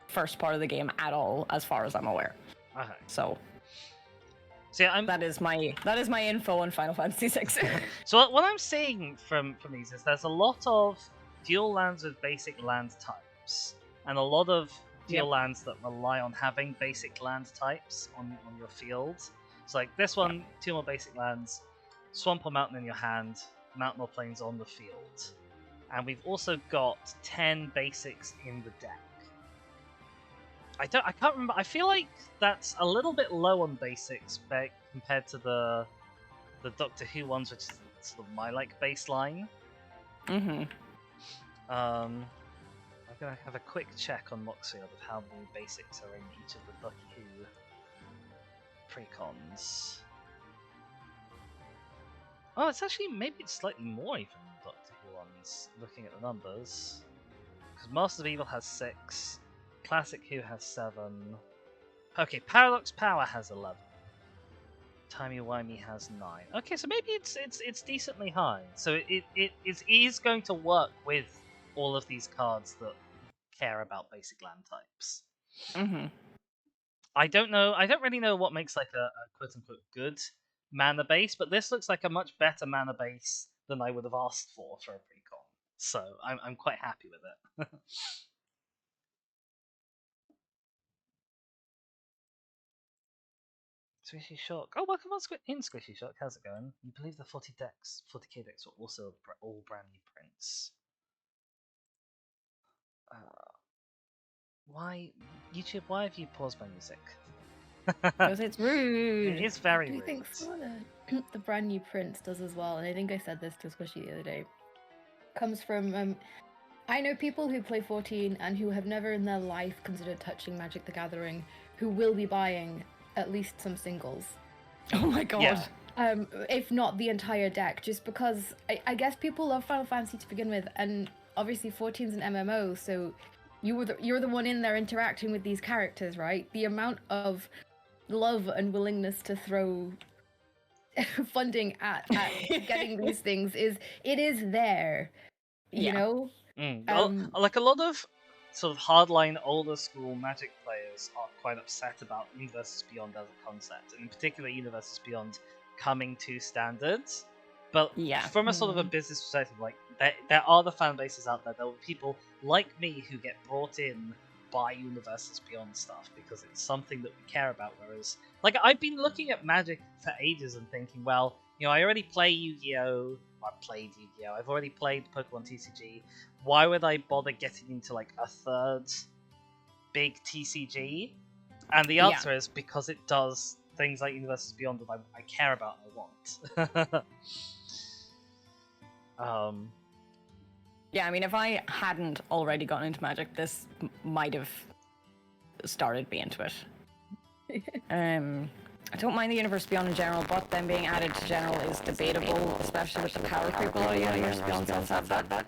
first part of the game at all, as far as I'm aware. Okay. So yeah, that is my info on Final Fantasy VI. So what I'm seeing from these is there's a lot of dual lands with basic land types, and a lot of dual lands that rely on having basic land types on your field. So like this one, 2 more basic lands, swamp or mountain in your hand, mountain or plains on the field. And we've also got 10 basics in the deck. I can't remember. I feel like that's a little bit low on basics compared to the Doctor Who ones, which is sort of my like baseline. I'm gonna have a quick check on Moxfield of how many basics are in each of the Doctor Who precons. Oh, it's actually, maybe it's slightly more even than Doctor Who ones, looking at the numbers. Because Masters of Evil has 6, Classic Who has 7, okay, Paradox Power has 11, Timey-Wimey has 9. Okay, so maybe it's decently high. So it is going to work with all of these cards that care about basic land types. I don't really know what makes like a quote-unquote good mana base, but this looks like a much better mana base than I would have asked for a Precon. So I'm quite happy with it. Squishy Shock. Oh, welcome on in Squishy Shock. How's it going? You believe the 40k decks were also all brand new prints? Why, YouTube? Why have you paused my music? Because it's rude. It is very rude. I think the brand new Prince does as well, and I think I said this to Squishy the other day. Comes from I know people who play 14 and who have never in their life considered touching Magic the Gathering, who will be buying at least some singles. Oh my god. Yeah. If not the entire deck, just because I guess people love Final Fantasy to begin with, and obviously 14's an MMO, so you're the one in there interacting with these characters, right? The amount of love and willingness to throw funding at getting these things is there, you know. Like a lot of sort of hardline older school Magic players are quite upset about Universes Beyond as a concept, and in particular Universes Beyond coming to standards. But from a sort of a business perspective, like there are the fan bases out there. There will be people like me who get brought in by Universes Beyond stuff because it's something that we care about. Whereas, like, I've been looking at Magic for ages and thinking, well, you know, I already play Yu-Gi-Oh! played Yu-Gi-Oh. I've already played Pokemon TCG. Why would I bother getting into like a third big TCG? And the answer is because it does things like Universes Beyond that I care about and I want. Yeah, I mean, if I hadn't already gotten into Magic, this might have started me into it. I don't mind the Universe Beyond in general, but them being added to general is debatable, especially with the power creep a lot of Universe Beyond stuff have that.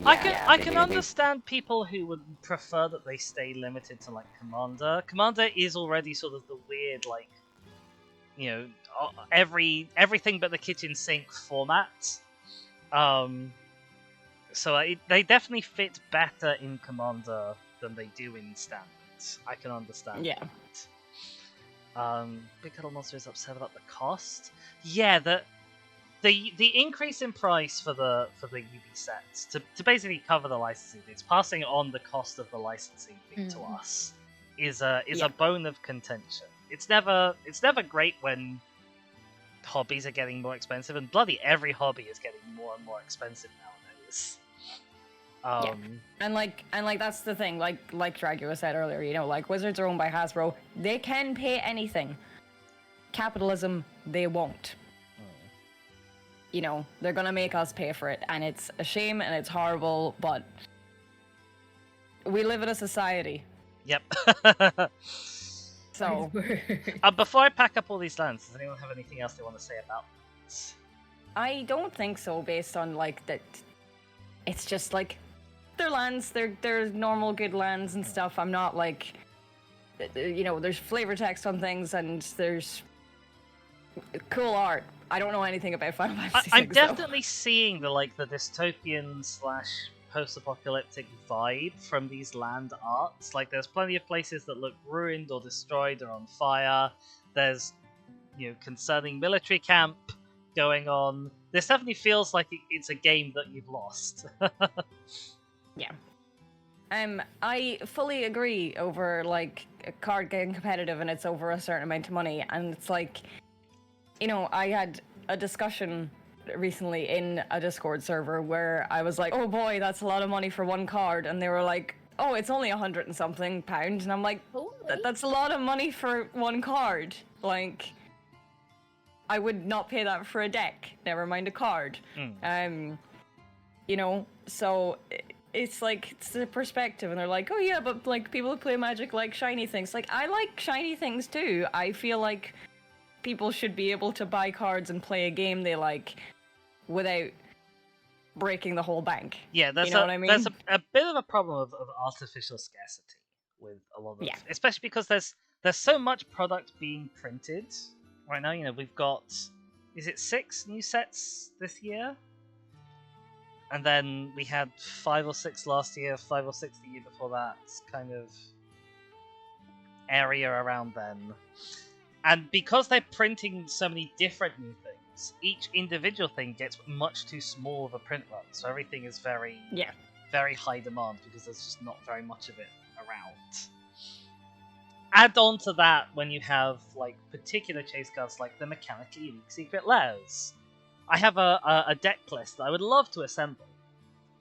I can understand people who would prefer that they stay limited to like Commander. Commander is already sort of the weird like, you know, everything but the kitchen sink format. So they definitely fit better in Commander than they do in Standard. I can understand. Yeah. That. Big Cuddle Monster is upset about the cost. Yeah, the increase in price for the UB sets to basically cover the licensing, it's passing on the cost of the licensing fee to us is a bone of contention. It's never great when hobbies are getting more expensive, and bloody every hobby is getting more and more expensive nowadays. And that's the thing. Like Dragula said earlier, you know, like Wizards are owned by Hasbro. They can pay anything. Capitalism, they won't. You know, they're gonna make us pay for it, and it's a shame and it's horrible, but we live in a society. Yep. So, before I pack up all these lands, does anyone have anything else they want to say about this? I don't think so, based on like that. It's just like they're lands, they're normal good lands and stuff. I'm not like, you know, there's flavor text on things and there's cool art. I don't know anything about Final Fantasy VI, I'm definitely seeing the dystopian / post-apocalyptic vibe from these land arts. Like, there's plenty of places that look ruined or destroyed or on fire. There's, you know, concerning military camp going on. This definitely feels like it's a game that you've lost. Yeah. I fully agree over like a card getting competitive and it's over a certain amount of money, and it's like, you know, I had a discussion recently in a Discord server where I was like, oh boy, that's a lot of money for one card, and they were like, oh, it's only £100 and something, and I'm like, that's a lot of money for one card. Like, I would not pay that for a deck, never mind a card. You know, so it's like, it's the perspective, and they're like, oh yeah, but like people who play Magic like shiny things. Like, I like shiny things too. I feel like people should be able to buy cards and play a game they like without breaking the whole bank. Yeah, you know what I mean? There's a bit of a problem of artificial scarcity with a lot of, especially because there's so much product being printed right now. You know, we've got, is it 6 new sets this year? And then we had 5 or 6 last year, 5 or 6 the year before that, kind of area around then. And because they're printing so many different new things, each individual thing gets much too small of a print run. So everything is very high demand because there's just not very much of it around. Add on to that when you have like particular chase cards like the mechanically unique secret lairs. I have a deck list that I would love to assemble.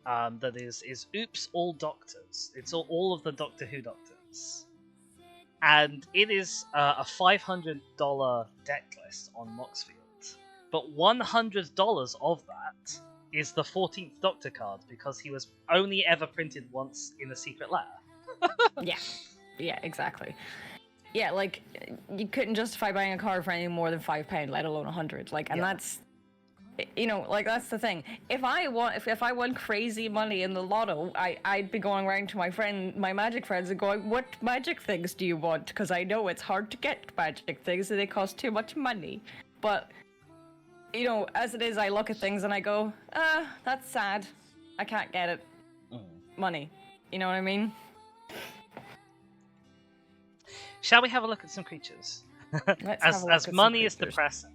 That is Oops All Doctors. It's all of the Doctor Who Doctors. And it is a $500 deck list on Moxfield. But $100 of that is the 14th Doctor card, because he was only ever printed once in a secret lair. Yeah, exactly. Yeah, like, you couldn't justify buying a card for anything more than £5, let alone 100. Like, and that's, you know, like, that's the thing. If I won crazy money in the lotto, I'd be going around to my Magic friends and going, what Magic things do you want? Because I know it's hard to get Magic things and they cost too much money. But, you know, as it is, I look at things and I go, that's sad. I can't get it. Money. You know what I mean? Shall we have a look at some creatures? As money is depressing.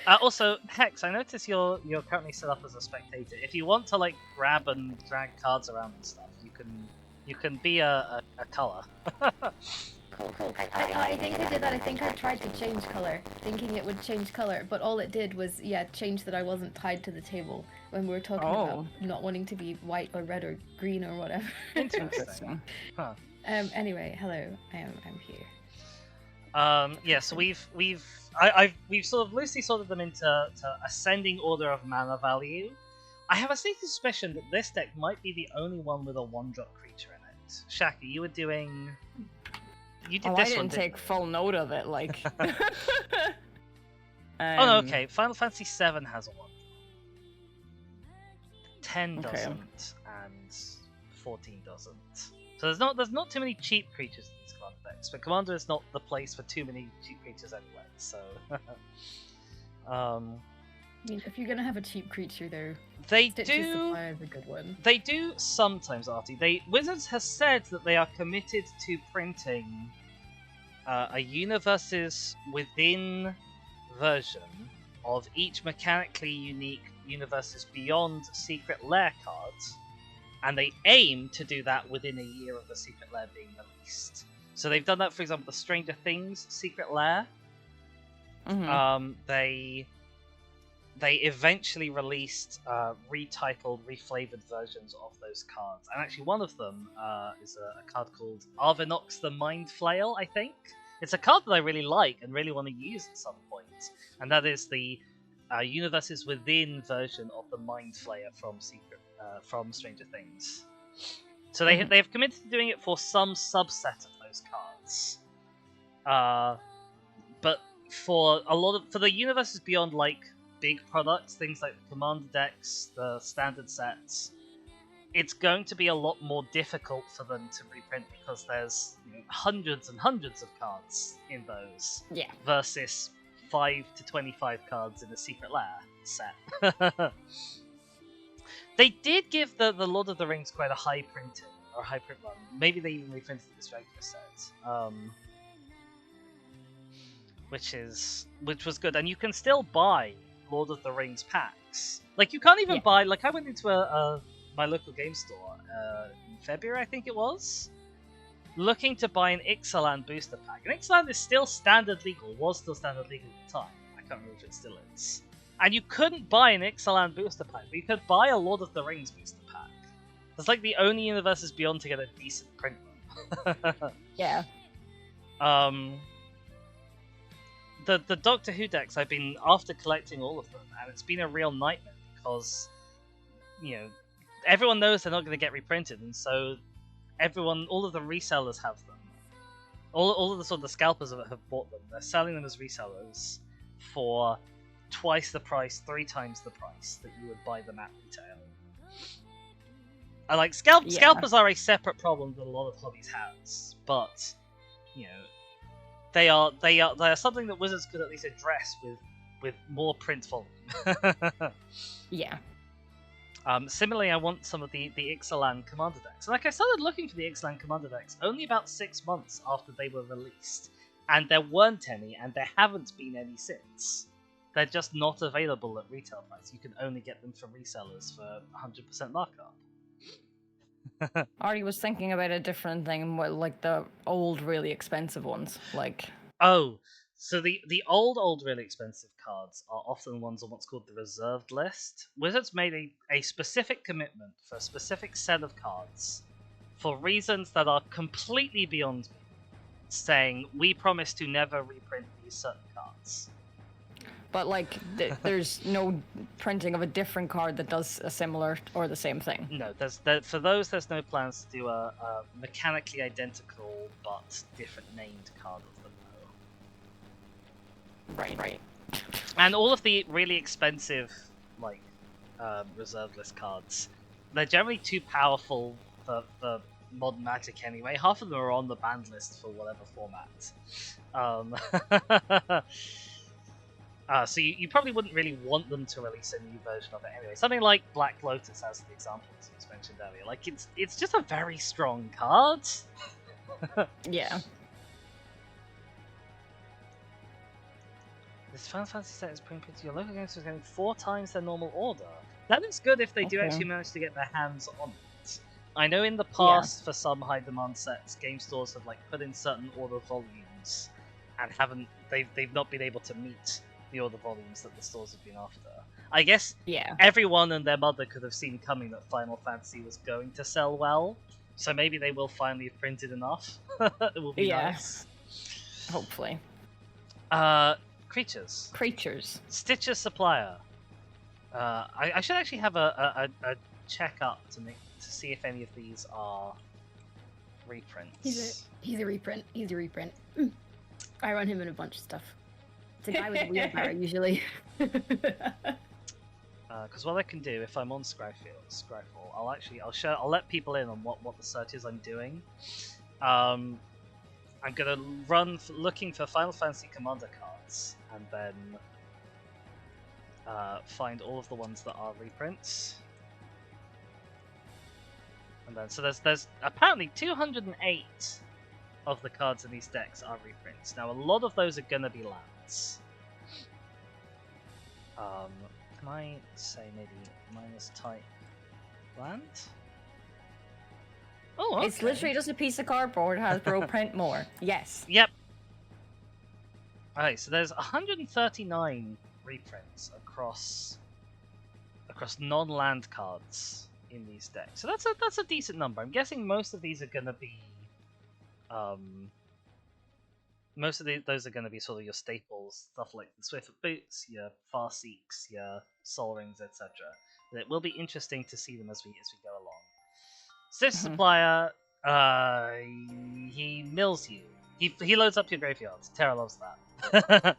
Also, Hex, I notice you're currently set up as a spectator. If you want to like grab and drag cards around and stuff, you can be a color. Cool. I think I did that. I think I tried to change color, thinking it would change color, but all it did was, change that I wasn't tied to the table when we were talking about not wanting to be white or red or green or whatever. Interesting. Huh. Anyway, hello. I'm here. Yeah, so we've sort of loosely sorted them into ascending order of mana value. I have a sneaky suspicion that this deck might be the only one with a 1-drop creature in it. Shaki, you were doing. You did this I one. didn't take full note of it, like. Oh no, okay. Final Fantasy VII has a 1. 10 doesn't, and 14 doesn't. So there's not too many cheap creatures in these Commander decks, but Commander is not the place for too many cheap creatures anyway. So, I mean, if you're gonna have a cheap creature, though, they Stitch's do. Supply is a good one. They do sometimes, Artie. Wizards has said that they are committed to printing a universes within version of each mechanically unique universes beyond Secret Lair cards, and they aim to do that within a year of the Secret Lair being released. So they've done that, for example, the Stranger Things Secret Lair. Mm-hmm. They eventually released retitled, reflavored versions of those cards, and actually one of them is a card called Arvinox the Mind Flail. I think it's a card that I really like and really want to use at some point, and that is the universes within version of the Mind Flayer from Stranger Things. So they have committed to doing it for some subset of those cards, but for the universes beyond, like, big products, things like the Commander decks, the standard sets, it's going to be a lot more difficult for them to reprint because there's hundreds and hundreds of cards in those. Yeah. Versus 5 to 25 cards in a Secret Lair set. They did give the Lord of the Rings quite a high printing, or high print run. Maybe they even reprinted this regular set. Which was good. And you can still buy Lord of the Rings packs. Like, you can't even buy... Like, I went into my local game store in February, I think it was, looking to buy an Ixalan booster pack. And Ixalan is still standard legal, was still standard legal at the time. I can't remember if it still is. And you couldn't buy an Ixalan booster pack, but you could buy a Lord of the Rings booster pack. It's like the only universes beyond to get a decent print run. Yeah. The Doctor Who decks, I've been after collecting all of them, and it's been a real nightmare because, everyone knows they're not going to get reprinted, and so all of the resellers have them. All of the sort of the scalpers of it have bought them. They're selling them as resellers for twice the price, 3 times the price that you would buy them at retail. I like scalpers are a separate problem that a lot of hobbies has, but they are something that Wizards could at least address with more print volume. Yeah. Similarly, I want some of the Ixalan Commander decks. And I started looking for the Ixalan Commander decks only about 6 months after they were released. And there weren't any, and there haven't been any since. They're just not available at retail price. You can only get them from resellers for 100% markup. Artie was thinking about a different thing, like the old, really expensive ones. Like, oh, so the old, really expensive cards are often ones on what's called the reserved list. Wizards made a specific commitment for a specific set of cards for reasons that are completely beyond me, saying we promise to never reprint these certain cards. But, like, there's no printing of a different card that does a similar or the same thing. No, for those, there's no plans to do a mechanically identical but different named card of them. Right. And all of the really expensive, like, reserved list cards, they're generally too powerful for modern Magic anyway. Half of them are on the banned list for whatever format. So you probably wouldn't really want them to release a new version of it anyway. Something like Black Lotus, as the example that was mentioned earlier. Like, it's just a very strong card. Yeah. This Final Fantasy set is printed to your local game store getting 4 times their normal order. That is good if they do actually manage to get their hands on it. I know in the past for some high demand sets, game stores have like put in certain order volumes, and they've not been able to meet the order volumes that the stores have been after. I guess everyone and their mother could have seen coming that Final Fantasy was going to sell well, so maybe they will finally have printed enough. It will be nice. Hopefully. Creatures. Stitcher Supplier. I should actually have a check up to see if any of these are reprints. He's a reprint. I run him in a bunch of stuff. It's a guy with a wheelbarrow usually. Because what I can do if I'm on Scryfall, I'll let people in on what the search is I'm doing. I'm gonna run looking for Final Fantasy Commander cards, and then find all of the ones that are reprints. And then, so there's apparently 208 of the cards in these decks are reprints. Now, a lot of those are gonna be lands. Can I say maybe minus type land? Oh, okay. It's literally just a piece of cardboard. Hasbro print more. Yes. Yep. Alright, so there's 139 reprints across non-land cards in these decks. So that's a decent number. I'm guessing most of these are going to be those are going to be sort of your staples, stuff like the Swiftfoot Boots, your Farseeks, your Sol Rings, etc. But it will be interesting to see them as we go along. Stitch Supplier, he mills you. He loads up your graveyards. Terra loves that.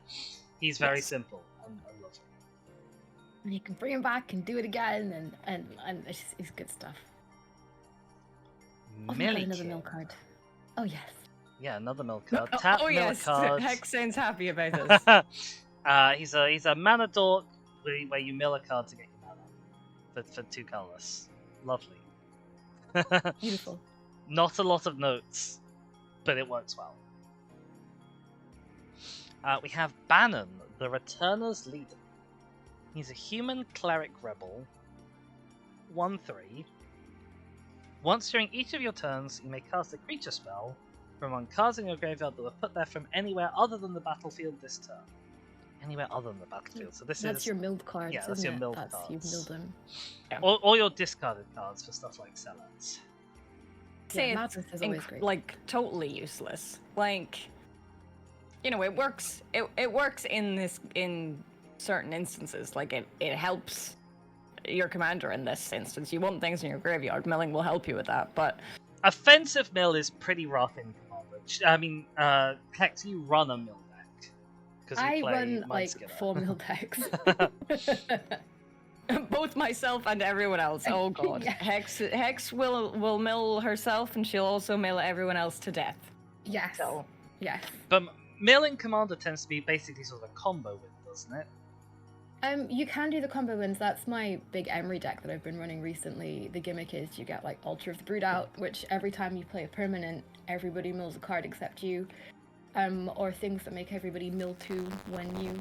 He's very simple and lovely. And you can bring him back and do it again, and it's good stuff. Another mill card. Oh yes. Yeah, another mill card. Tap mill yes. cards. Hex sounds happy about this. He's a mana dork where you mill a card to get your mana for 2 colorless. Lovely. Beautiful. Not a lot of notes, but it works well. We have Bannon, the Returner's Leader. He's a human cleric rebel. 1/3. Once during each of your turns, you may cast a creature spell from among cards in your graveyard that were put there from anywhere other than the battlefield this turn. Anywhere other than the battlefield. So that's your milled cards. Yeah, that's your milled cards. You've milled them. Yeah. Or your discarded cards for stuff like sellouts. It's like totally useless. Like, you know, it works. It works in certain instances. Like it helps your commander in this instance. You want things in your graveyard. Milling will help you with that. But offensive mill is pretty rough in Commander. I mean, Hex, you run a mill deck. I run like 4 mill decks. Both myself and everyone else. Oh god. Yeah. Hex will mill herself, and she'll also mill everyone else to death. Yes. So yes. But milling Commander tends to be basically sort of a combo win, doesn't it? You can do the combo wins. That's my big Emery deck that I've been running recently. The gimmick is you get like Altar of the Brood out, which every time you play a permanent, everybody mills a card except you. Or things that make everybody mill 2 when you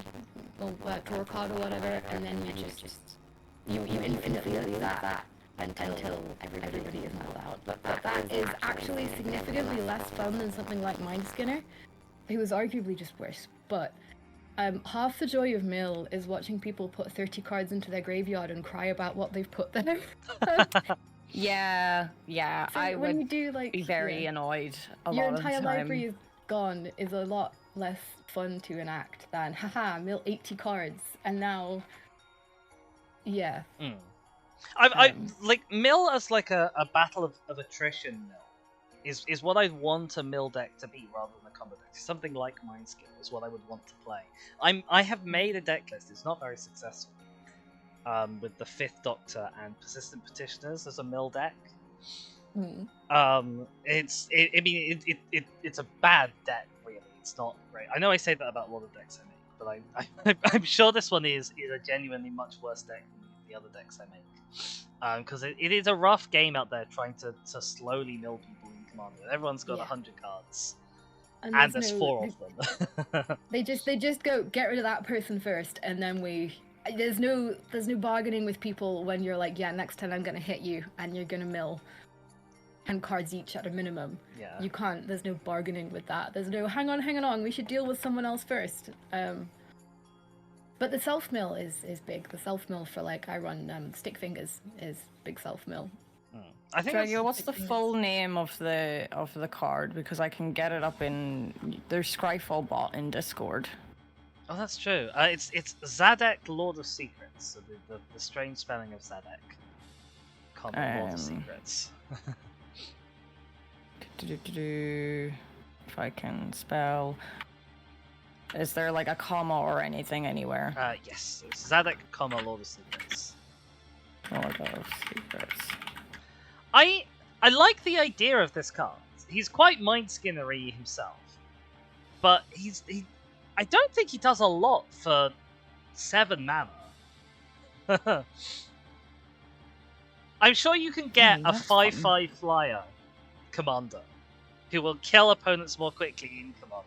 draw a card or whatever, and then you just you infinitely do that until everybody is milled out. But that is actually significantly less fun than something like Mindskinner, who is arguably just worse. But half the joy of mill is watching people put 30 cards into their graveyard and cry about what they've put there. Yeah. So I would be very annoyed a lot of the time. Your entire library is gone is a lot less fun to enact than haha mill 80 cards and now I like mill as like a battle of attrition mill is what I'd want a mill deck to be rather than a combo deck. Something like Mindskin is what I would want to play. I have made a deck list. It's not very successful. With the 5th Doctor and Persistent Petitioners as a mill deck. It's a bad deck, really. It's not great. I know I say that about a lot of decks I make, but I'm sure this one is a genuinely much worse deck than the other decks I make. Because it is a rough game out there trying to slowly mill people in Commander. Everyone's got 100 cards, and there's 4 of them. they just go get rid of that person first, and then there's no bargaining with people when you're like, yeah, next time I'm gonna hit you, and you're gonna mill. 10 cards each at a minimum. Yeah. You can't, there's no bargaining with that. There's no, hang on, we should deal with someone else first. But the self-mill is big. The self-mill for, like, I run Stick Fingers is big self-mill. I think Dragio, what's the full name of the card? Because I can get it up in... There's Scryfall bot in Discord. Oh, that's true. It's Zadek, Lord of Secrets. So the strange spelling of Zadek. Lord of Secrets. If I can spell... Is there like a comma or anything anywhere? Yes. It's Zadek, Lord of Secrets. Lord of Secrets. I like the idea of this card. He's quite mind-skinnery himself. But I don't think he does a lot for 7 mana. I'm sure you can get a 5/5 flyer commander who will kill opponents more quickly in commander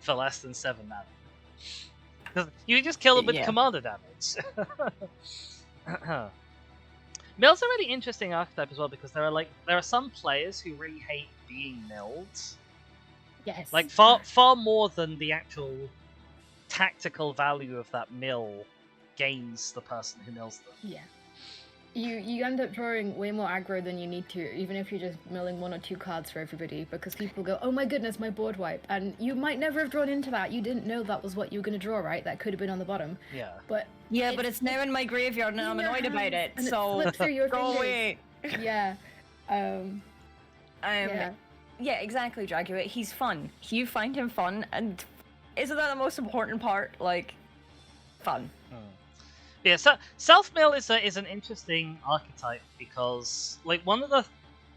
for less than 7 mana. You can just kill them with commander damage. Mill's a really interesting archetype as well because there are some players who really hate being milled. Yes. Like far more than the actual tactical value of that mill gains the person who mills them. Yeah. You end up drawing way more aggro than you need to, even if you're just milling 1 or 2 cards for everybody, because people go, oh my goodness, my board wipe. And you might never have drawn into that. You didn't know that was what you were going to draw, right? That could have been on the bottom. Yeah. But it's now in my graveyard and I'm annoyed about it, and so it slips through your go fingers. away. Yeah. Yeah, exactly, Dragua. He's fun. You find him fun, and isn't that the most important part? Like, fun. Yeah, so self-mill is an interesting archetype because, like, one of the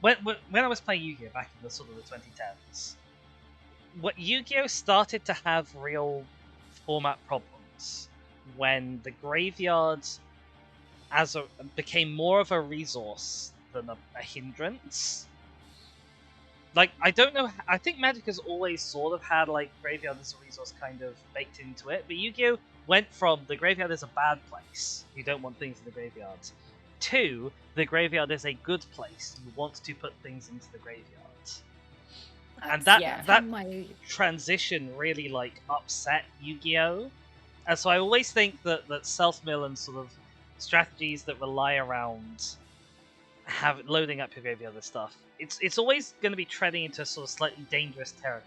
when I was playing Yu-Gi-Oh back in the sort of the 2010s, what Yu-Gi-Oh started to have real format problems when the graveyard became more of a resource than a hindrance. Like, I don't know. I think Magic has always sort of had like graveyard as a resource kind of baked into it, but Yu-Gi-Oh went from the graveyard is a bad place, you don't want things in the graveyard, to the graveyard is a good place, you want to put things into the graveyard. And that transition really like upset Yu-Gi-Oh! And so I always think that self-mill and sort of strategies that rely around loading up your graveyard and stuff, it's always going to be treading into sort of slightly dangerous territory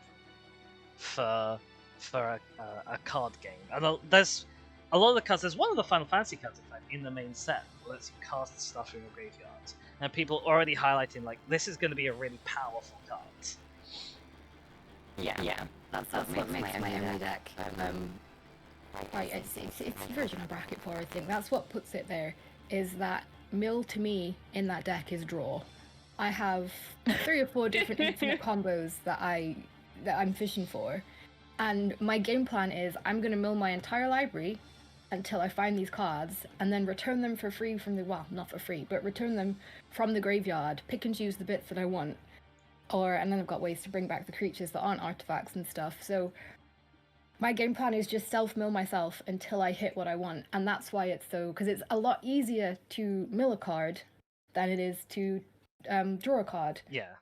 for a card game. And there's a lot of the cards. There's one of the Final Fantasy cards, in fact, in the main set that lets you cast stuff in your graveyard, and people already highlighting like this is going to be a really powerful card. Yeah. That's what makes my enemy deck. It's version of bracket power. I think that's what puts it there. Is that mill to me in that deck is draw. I have 3 or 4 different infinite combos that I'm fishing for. And my game plan is I'm going to mill my entire library until I find these cards and then return them for free from not for free, but return them from the graveyard, pick and choose the bits that I want. And then I've got ways to bring back the creatures that aren't artifacts and stuff. So my game plan is just self-mill myself until I hit what I want. And that's why because it's a lot easier to mill a card than it is to draw a card. Yeah.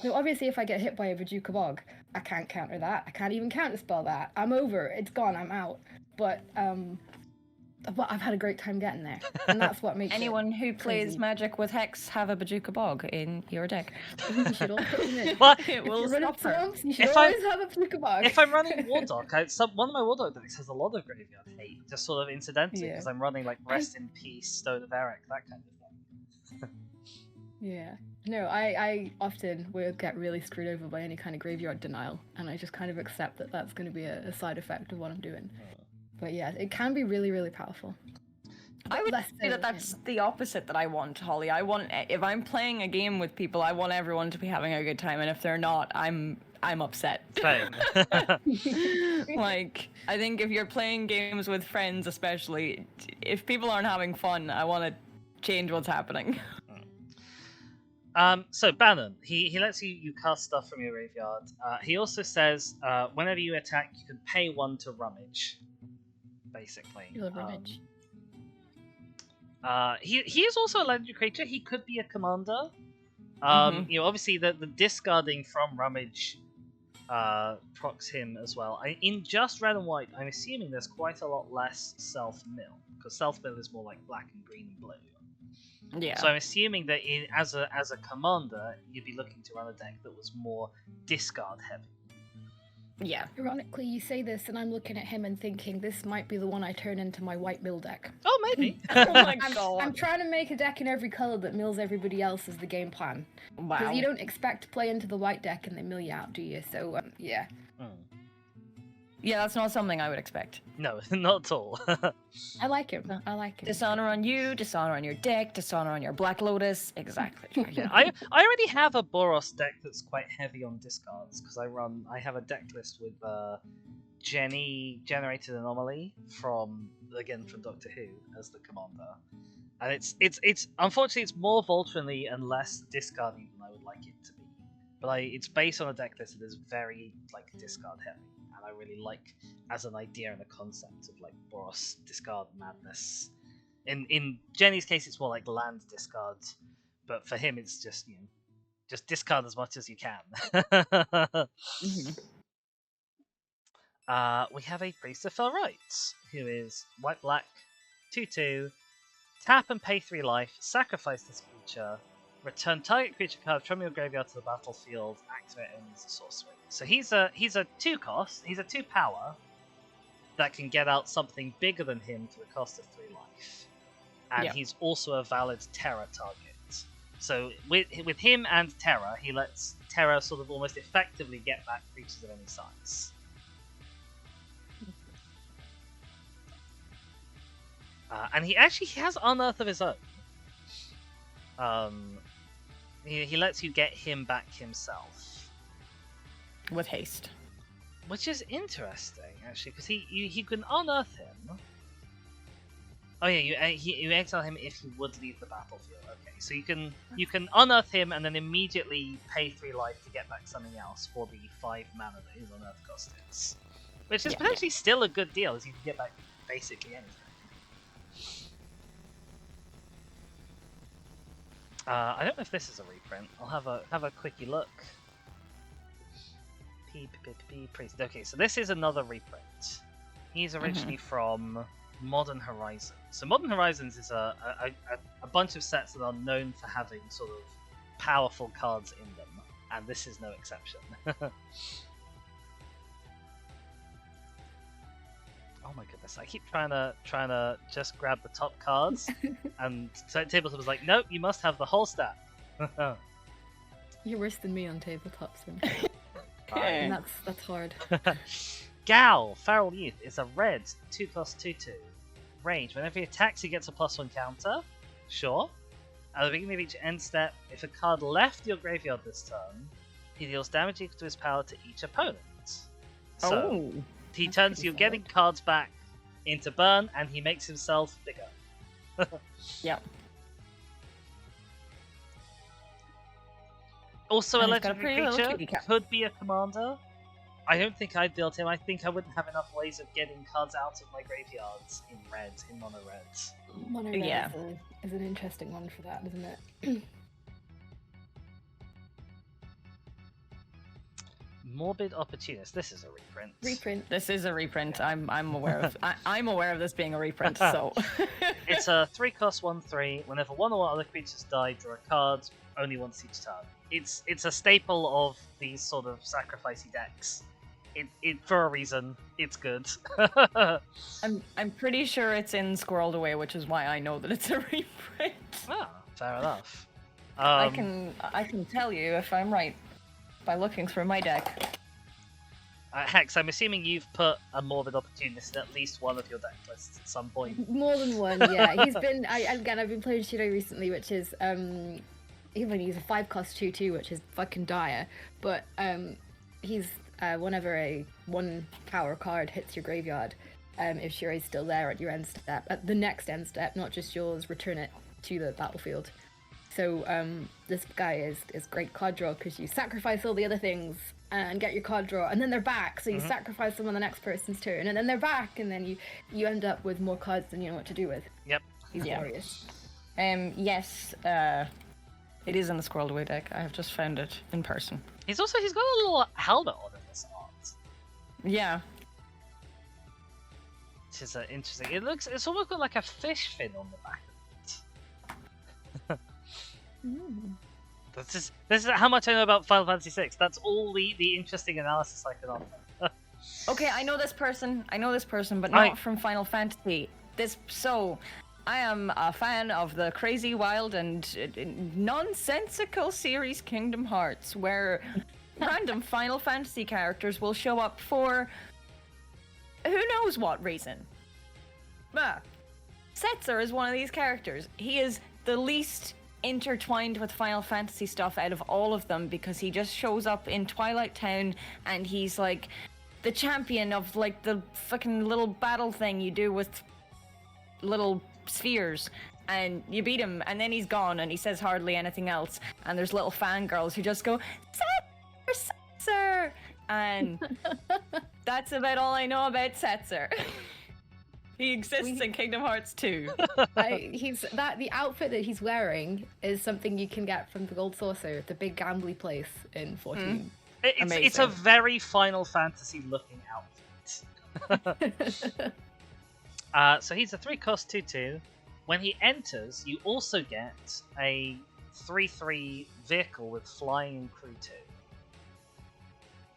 So obviously if I get hit by a Vajuka Bog, I can't counter that. I can't even counterspell that. I'm over. It's gone. I'm out. But I've had a great time getting there. And that's what makes anyone who plays Magic with Hex have a Bajuka Bog in your deck. You should all put them in. Well, it will stop her. You should always have a Bajuka Bog. If I'm running Warlock, one of my Warlock decks has a lot of graveyard hate, just sort of incidentally, because I'm running like Rest in Peace, Stone of Eric, that kind of thing. Yeah. No, I often will get really screwed over by any kind of graveyard denial, and I just kind of accept that that's going to be a side effect of what I'm doing. But yeah, it can be really, really powerful. I would say that that's the opposite that I want, Holly. If I'm playing a game with people, I want everyone to be having a good time, and if they're not, I'm upset. Same. Like, I think if you're playing games with friends, especially, if people aren't having fun, I want to change what's happening. So Bannon, he lets you cast stuff from your graveyard. He also says whenever you attack, you can pay 1 to rummage. Basically. You love rummage. He is also a legendary creature. He could be a commander. Obviously the discarding from Rummage procs him as well. In just red and white, I'm assuming there's quite a lot less self-mill, because self-mill is more like black and green and blue. Yeah. So I'm assuming that as a commander, you'd be looking to run a deck that was more discard heavy. Yeah. Ironically, you say this, and I'm looking at him and thinking this might be the one I turn into my white mill deck. Oh, maybe. Oh my god. I'm trying to make a deck in every color that mills everybody else as the game plan. Wow. Because you don't expect to play into the white deck and they mill you out, do you? So, yeah. Yeah, that's not something I would expect. No, not at all. I like him. I like him. Dishonor on you, dishonor on your deck, dishonor on your Black Lotus. Exactly. Yeah, I already have a Boros deck that's quite heavy on discards, because I have a deck list with Jenny Generated Anomaly from Doctor Who as the commander. And it's unfortunately it's more Voltronly and less discardy than I would like it to be. But it's based on a deck list that is very discard heavy. And I really like as an idea and a concept of Boros discard madness. In Jenny's case, it's more like land discard, but for him, it's just just discard as much as you can. We have a Priest of Fell Rights, who is white black, 2/2, tap and pay 3 life, sacrifice this creature, return target creature card from your graveyard to the battlefield, activate it as a sorcery. So he's a 2 cost, he's a 2 power that can get out something bigger than him for the cost of 3 life. And he's also a valid Terra target. So with him and Terra, he lets Terra sort of almost effectively get back creatures of any size. And he has Unearth of his own. He lets you get him back himself. With haste. Which is interesting, actually, because you can unearth him. Oh yeah, you exile him if he would leave the battlefield. Okay, so you can unearth him and then immediately pay 3 life to get back something else for the 5 mana that his unearth cost is. Which is potentially still a good deal, as you can get back basically anything. I don't know if this is a reprint. I'll have a quickie look. Priest. Okay, so this is another reprint. He's originally from Modern Horizons. So Modern Horizons is a bunch of sets that are known for having sort of powerful cards in them, and this is no exception. Oh my goodness! I keep trying to just grab the top cards, and Tabletop was like, "Nope, you must have the whole stack." You're worse than me on tabletops, then. Okay. And that's hard. Gal, Feral Youth, is a red 2 cost 2/2. Range. Whenever he attacks, he gets a +1 counter. Sure. At the beginning of each end step, if a card left your graveyard this turn, he deals damage equal to his power to each opponent. So he turns you getting cards back into burn, and he makes himself bigger. Yep. Also, a And he's got a legendary pretty little creature kitty cat. could be a commander. I don't think I'd build him. I think I wouldn't have enough ways of getting cards out of my graveyards in mono red. Mono Yeah. red is an interesting one for that, isn't it? Morbid Opportunist. This is a reprint. Reprint. This is a reprint. I'm aware of. I'm aware of this being a reprint. So. It's a 3 cost 1/3. Whenever one or more other creatures die, draw a card. Only once each turn. It's a staple of these sort of sacrificey decks. It for a reason. It's good. I'm pretty sure it's in Squirreled Away, which is why I know that it's a reprint. Ah, fair enough. I can tell you if I'm right by looking through my deck. Hex, I'm assuming you've put a Morbid Opportunist in at least one of your deck lists at some point. More than one, yeah. He's been I've been playing Shido recently, which is he's a 5 cost 2/2, which is fucking dire. But he's whenever a 1 power card hits your graveyard, if Shiro's still there at your end step, at the next end step, not just yours, return it to the battlefield. So this guy is great card draw because you sacrifice all the other things and get your card draw, and then they're back. So you sacrifice them on the next person's turn, and then they're back, and then you end up with more cards than you know what to do with. Yep. He's glorious. Yes. It is in the Squirreled Away deck. I have just found it in person. He's got a little helmet on in this art, Yeah. which is interesting. It's almost got like a fish fin on the back of it. This is how much I know about Final Fantasy VI. That's all the interesting analysis I can offer. Okay, I know this person, but not from Final Fantasy. I am a fan of the crazy, wild, and nonsensical series Kingdom Hearts, where random Final Fantasy characters will show up for who knows what reason. Setzer is one of these characters. He is the least intertwined with Final Fantasy stuff out of all of them because he just shows up in Twilight Town and he's like the champion of like the fucking little battle thing you do with little spheres, and you beat him and then he's gone and he says hardly anything else, and there's little fangirls who just go Setzer, and that's about all I know about Setzer. He exists in Kingdom Hearts 2. The outfit that he's wearing is something you can get from the Gold Saucer, the big gambly place in 14. It's a very Final Fantasy looking outfit. So he's a 3-cost 2/2. When he enters, you also get a 3/3 vehicle with flying crew 2.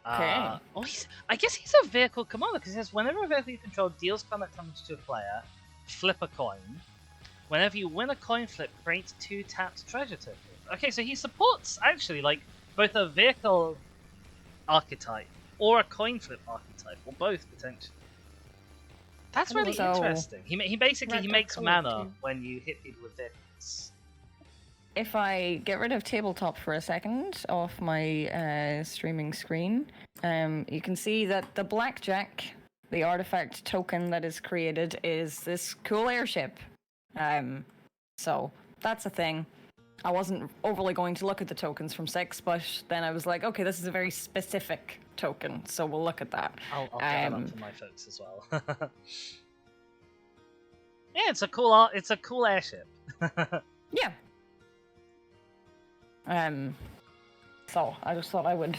Okay. I guess he's a vehicle commander because he says whenever a vehicle you control deals combat damage to a player, flip a coin. Whenever you win a coin flip, create 2 tapped treasure tokens. Okay, so he supports actually like both a vehicle archetype or a coin flip archetype, or both potentially. That's really interesting. He basically makes mana when you hit people with vehicles. If I get rid of tabletop for a second off my streaming screen, you can see that the blackjack, the artifact token that is created, is this cool airship. So that's a thing. I wasn't overly going to look at the tokens from 6, but then I was like, okay, this is a very specific token, so we'll look at that. I'll get that up for my folks as well. Yeah, it's a cool airship. Yeah. So I just thought I would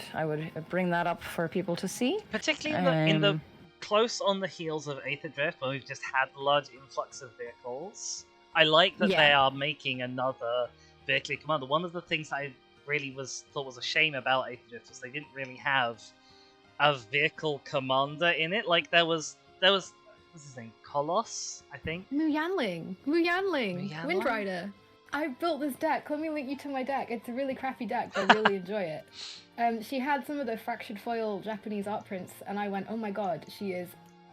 bring that up for people to see. Particularly in the close on the heels of Aether Drift, where we've just had a large influx of vehicles. I like that they are making another vehicle commander. One of the things I really thought was a shame about Aether Drift was they didn't really have a vehicle commander in it. Like there was what's his name? Coloss, I think. Mu Yanling, Wind Rider. I built this deck. Let me link you to my deck. It's a really crappy deck, but I really enjoy it. She had some of the fractured foil Japanese art prints, and I went, oh my god, she is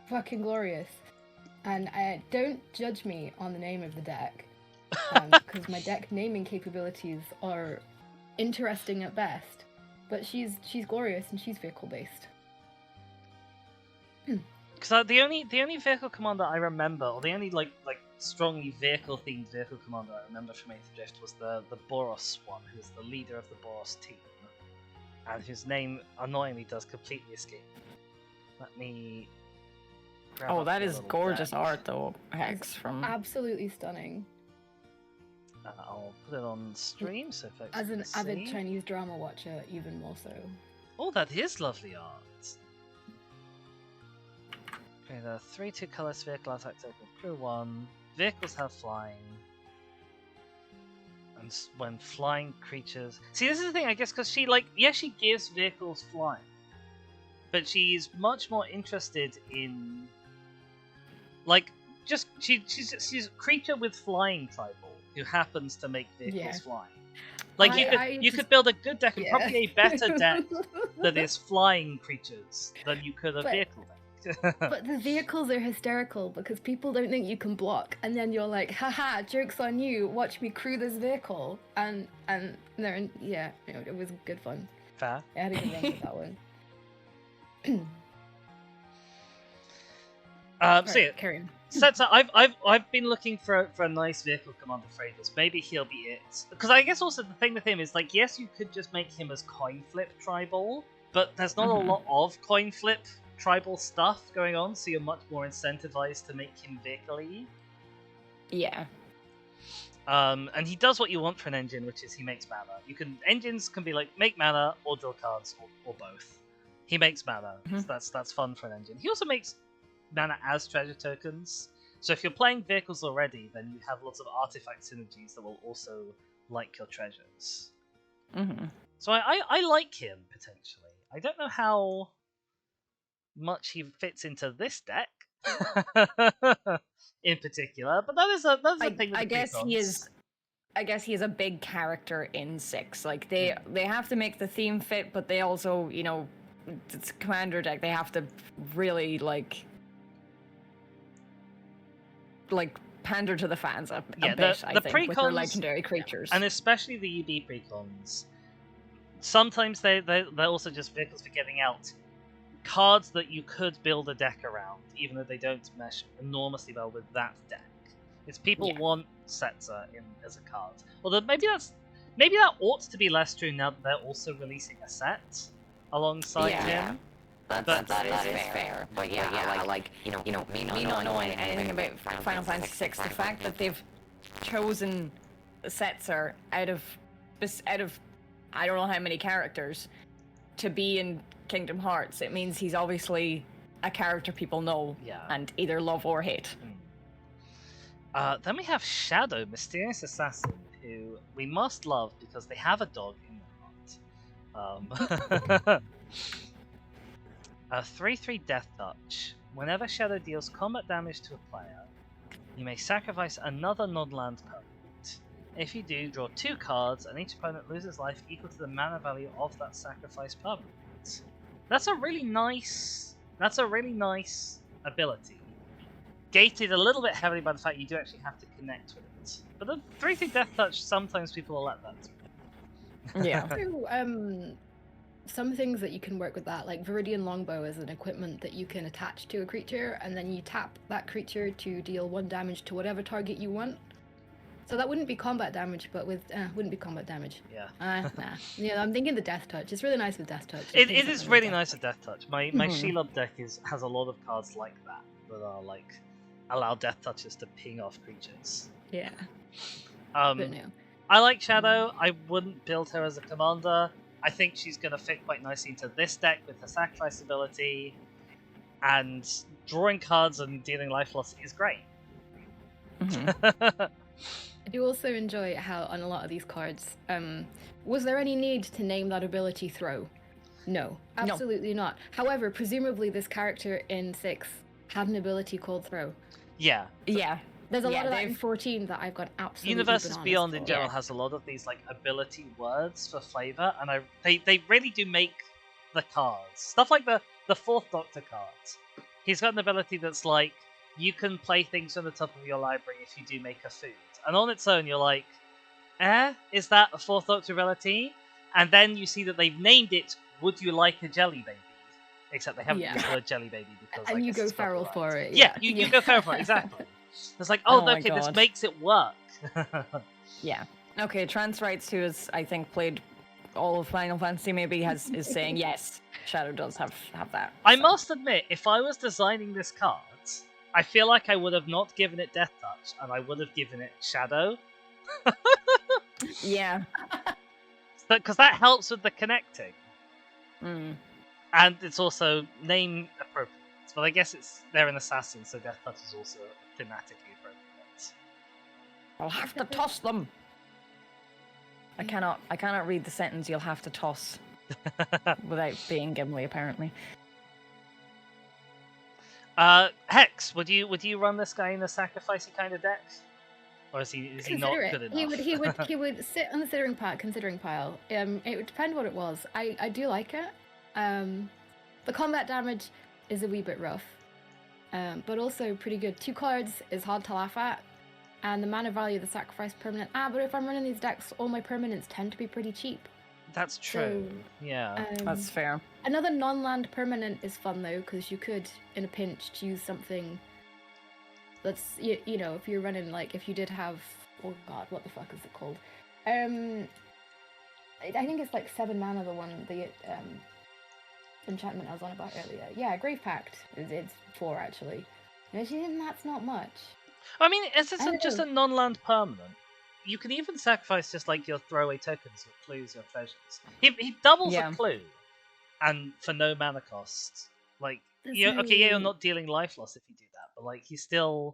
fucking glorious. And don't judge me on the name of the deck, because my deck naming capabilities are interesting at best. But she's glorious, and she's vehicle based. Because the only vehicle commander I remember, or the only like strongly vehicle themed vehicle commander I remember from Aether Drift was the Boros one, who's the leader of the Boros team, and whose name annoyingly does completely escape me. Let me. Oh, that is gorgeous art, though. Hex from absolutely stunning. I'll put it on stream so folks as an can avid see. Chinese drama watcher, even more so. Oh, that is lovely art. Okay, the 3/2 colorless vehicle attack token, crew 1. Vehicles have flying. And when flying creatures... See, this is the thing, I guess, because she, she gives vehicles flying. But she's much more interested in... she's a creature with flying tribal who happens to make vehicles flying. You could build a good deck, and probably a better deck that is flying creatures than you could a vehicle deck. But the vehicles are hysterical because people don't think you can block, and then you're like, haha, joke's on you, watch me crew this vehicle, and they're in, it was good fun. Fair. I had a good run with that one. Carry on. Setzer, I've been looking for a nice vehicle commander for ages. Maybe he'll be it. Because I guess also the thing with him is yes, you could just make him as coin flip tribal, but there's not a lot of coin flip tribal stuff going on, so you're much more incentivized to make him vehicle-y. Yeah. And he does what you want for an engine, which is he makes mana. Engines can be like make mana or draw cards or both. He makes mana. So that's fun for an engine. He also makes mana as treasure tokens. So if you're playing vehicles already, then you have lots of artifact synergies that will also like your treasures. So I like him potentially. I don't know how much he fits into this deck in particular, but that's a thing with I the guess he Precons. is. I guess he is a big character in 6. Like they have to make the theme fit, but they also, you know, it's a commander deck. They have to really like pander to the fans a bit. I think with their legendary creatures, and especially the UB Precons. Sometimes they're also just vehicles for getting out cards that you could build a deck around, even though they don't mesh enormously well with that deck. It's people want Setzer in as a card. Although maybe that ought to be less true now that they're also releasing a set alongside him. That is fair. But me not knowing anything about Final Fantasy VI, the fact that they've chosen Setzer out of I don't know how many characters to be in Kingdom Hearts, it means he's obviously a character people know and either love or hate. Then we have Shadow, Mysterious Assassin, who we must love because they have a dog in their heart. A 3/3 Death Touch. Whenever Shadow deals combat damage to a player, you may sacrifice another non-land permanent. If you do, draw 2 cards, and each opponent loses life equal to the mana value of that sacrifice permanent. That's a really nice ability. Gated a little bit heavily by the fact you do actually have to connect with it. But the 3/3 Death Touch, sometimes people will let that through. Yeah. So, some things that you can work with that, like Viridian Longbow is an equipment that you can attach to a creature, and then you tap that creature to deal 1 damage to whatever target you want. So that wouldn't be combat damage, but wouldn't be combat damage. Yeah. Nah. Yeah, I'm thinking the Death Touch. It's really nice with Death Touch. It is really nice with Death Touch. My Shelob deck has a lot of cards like that are like allow Death Touches to ping off creatures. Yeah. But no. I like Shadow. I wouldn't build her as a commander. I think she's going to fit quite nicely into this deck with her sacrifice ability, and drawing cards and dealing life loss is great. I do also enjoy how on a lot of these cards, was there any need to name that ability Throw? No, absolutely not. However, presumably this character in 6 had an ability called Throw. Yeah. There's a lot of that in 14 that I've got absolutely Universes Beyond in general has a lot of these like ability words for flavor, and they really do make the cards. Stuff like the 4th Doctor cards. He's got an ability that's like, you can play things from the top of your library if you do make a food. And on its own, you're like, is that a 4th Doctor ability? And then you see that they've named it, Would You Like a Jelly Baby? Except they haven't used the word Jelly Baby because and you go feral for it. Yeah, you go feral for it, exactly. It's like, okay, this makes it work. Yeah. Okay, Trance Rights, who has, I think, played all of Final Fantasy, maybe is saying yes, Shadow does have that. I must admit, if I was designing this card, I feel like I would have not given it Death Touch, and I would have given it Shadow. Yeah. Because that helps with the connecting. Mm. And it's also name appropriate. But I guess they're an assassin, so Death Touch is also thematically appropriate. I'll have to toss them. I cannot read the sentence you'll have to toss without being Gimli, apparently. Hex, would you run this guy in a sacrificey kind of deck? Or is he not good enough? He would sit on the considering pile. It would depend what it was. I do like it. The combat damage is a wee bit rough, but also pretty good. 2 cards is hard to laugh at, and the mana value of the sacrifice permanent. But if I'm running these decks, all my permanents tend to be pretty cheap. That's true. So, yeah, that's fair. Another non-land permanent is fun though, because you could, in a pinch, choose something. That's you know, if you're running like if you did have, oh god, what the fuck is it called? I think it's like 7 mana. The enchantment I was on about earlier. Yeah, Grave Pact. It's 4 actually. And that's not much. I mean, is this just a non-land permanent? you can even sacrifice just like your throwaway tokens, your clues, your treasures. He doubles Yeah. a clue, and for no mana cost. Like, That's yeah, okay, yeah, you're very- not dealing life loss if you do that, but like he's very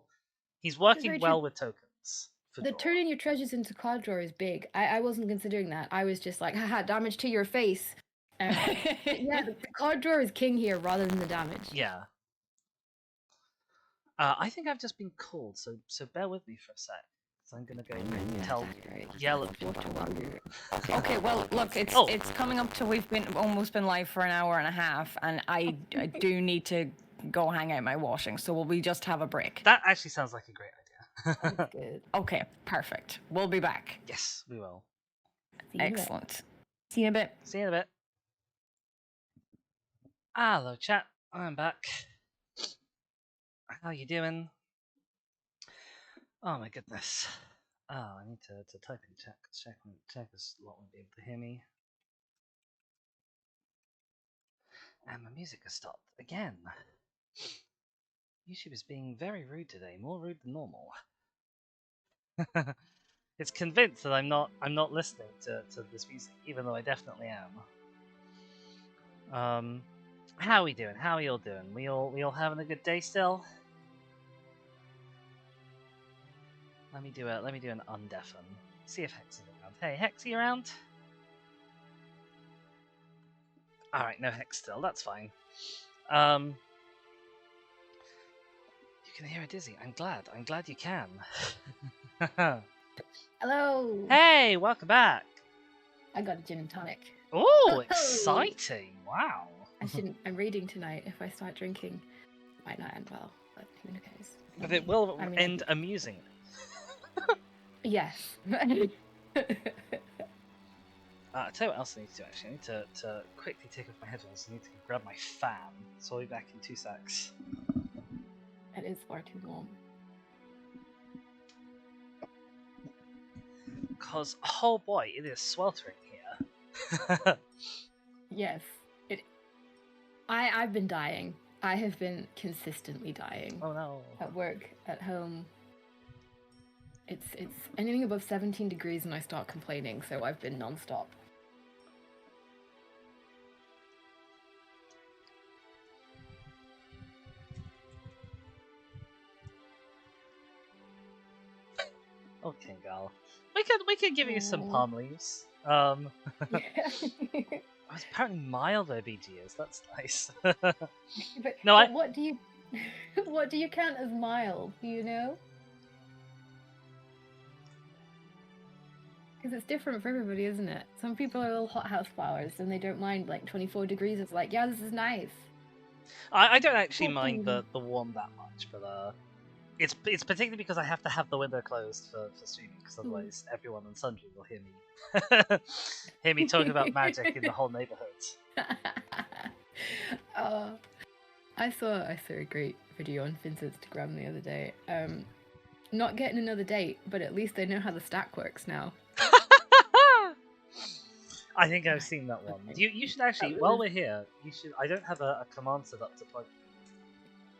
working true. well with tokens for The draw. turning your treasures into card draw is big. I wasn't considering that. I was just like, haha, damage to your face. But yeah, the card draw is king here rather than the damage. Yeah. I think I've just been called, so bear with me for a sec. So I'm gonna go yell at people. Okay, well, look, it's Oh. it's coming up to we've been almost been live for an hour and a half, and I do need to go hang out my washing, so will we just have a break? That actually sounds like a great idea. That's good. Okay, perfect. We'll be back. Yes, we will. See you in a bit. Excellent. See you in a bit. See you in a bit. Hello, chat. I'm back. How you doing? Oh my goodness. Oh, I need to type in chat. Check this lot won't be able to hear me. And my music has stopped again. YouTube is being very rude today, more rude than normal. It's convinced that I'm not listening to this music, even though I definitely am. How are we doing? How are you all doing? We all having a good day still? Let me do an undeafen. See if Hex is around. Hey, Hex, you around? Alright, no Hex still, that's fine. You can hear it, Dizzy. I'm glad you can. Hello. Hey, welcome back. I got a gin and tonic. Oh, exciting! Wow. I shouldn't. I'm reading tonight. If I start drinking, it might not end well. But who knows? But it will I mean, end amusingly. Yes. I'll tell you what else I need to do actually. I need to quickly take off my headphones. I need to grab my fan. So I'll be back in 2 secs. It is far too warm. Because, oh boy, it is sweltering here. Yes. I've been dying. I have been consistently dying. Oh no. At work, at home. It's anything above 17 degrees and I start complaining, so I've been non-stop. Okay, gal. We could give you some palm leaves. Oh, it's apparently mild OBG is. That's nice. But, No, but what do you what do you count as mild? Do you know? Because it's different for everybody, isn't it? Some people are little hothouse flowers and they don't mind like 24 degrees. It's like, yeah, this is nice. I don't actually What mind do the warm that much, but it's particularly because I have to have the window closed for streaming, because otherwise everyone and sundry will hear me hear me talking about magic in the whole neighborhood. I saw a great video on Finn's Instagram the other day. Not getting another date, but at least I know how the stack works now. I think I've seen that one. You should actually, while we're here, you should. I don't have a command set up to plug,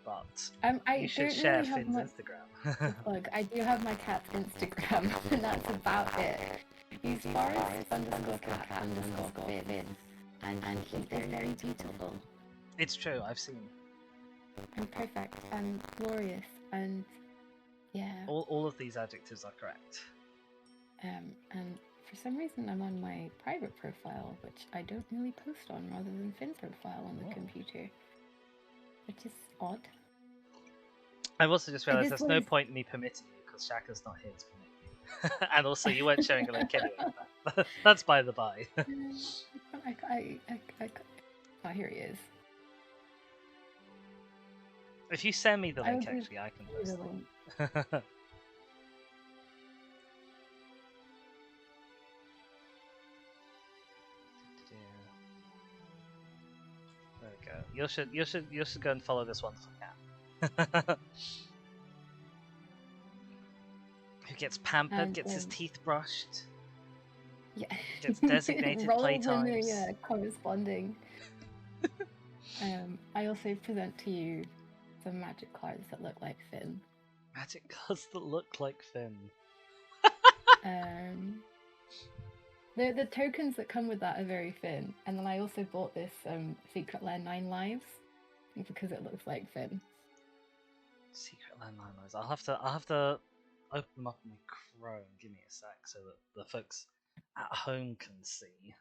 but I you should don't share really have Finn's much Instagram. plug. I do have my cat's Instagram, and that's about it. He's Forest_cat_Finn, and he's very beautiful It's true. I've seen and perfect and glorious and yeah. all of these adjectives are correct. And for some reason I'm on my private profile, which I don't really post on, rather than Finn's profile on the computer, which is odd. I've also just realised this there's no was- point in me permitting you because Shaka's not here to permit you, and also you weren't showing a link anyway. That's by the by. Oh, here he is. If you send me the I link, will do- actually, I can Here's post a link. it. There we go. You should go and follow this wonderful cat. Who gets pampered, And, gets his teeth brushed, Yeah. gets designated Roles playtimes. in the corresponding. I also present to you some magic cards that look like Finn. Magic cards that look like Finn. The tokens that come with that are very thin, and then I also bought this Secret Lair 9 Lives because it looks like Finn. Secret landline noise. I'll have to open them up in my Chrome. Give me a sec so that the folks at home can see.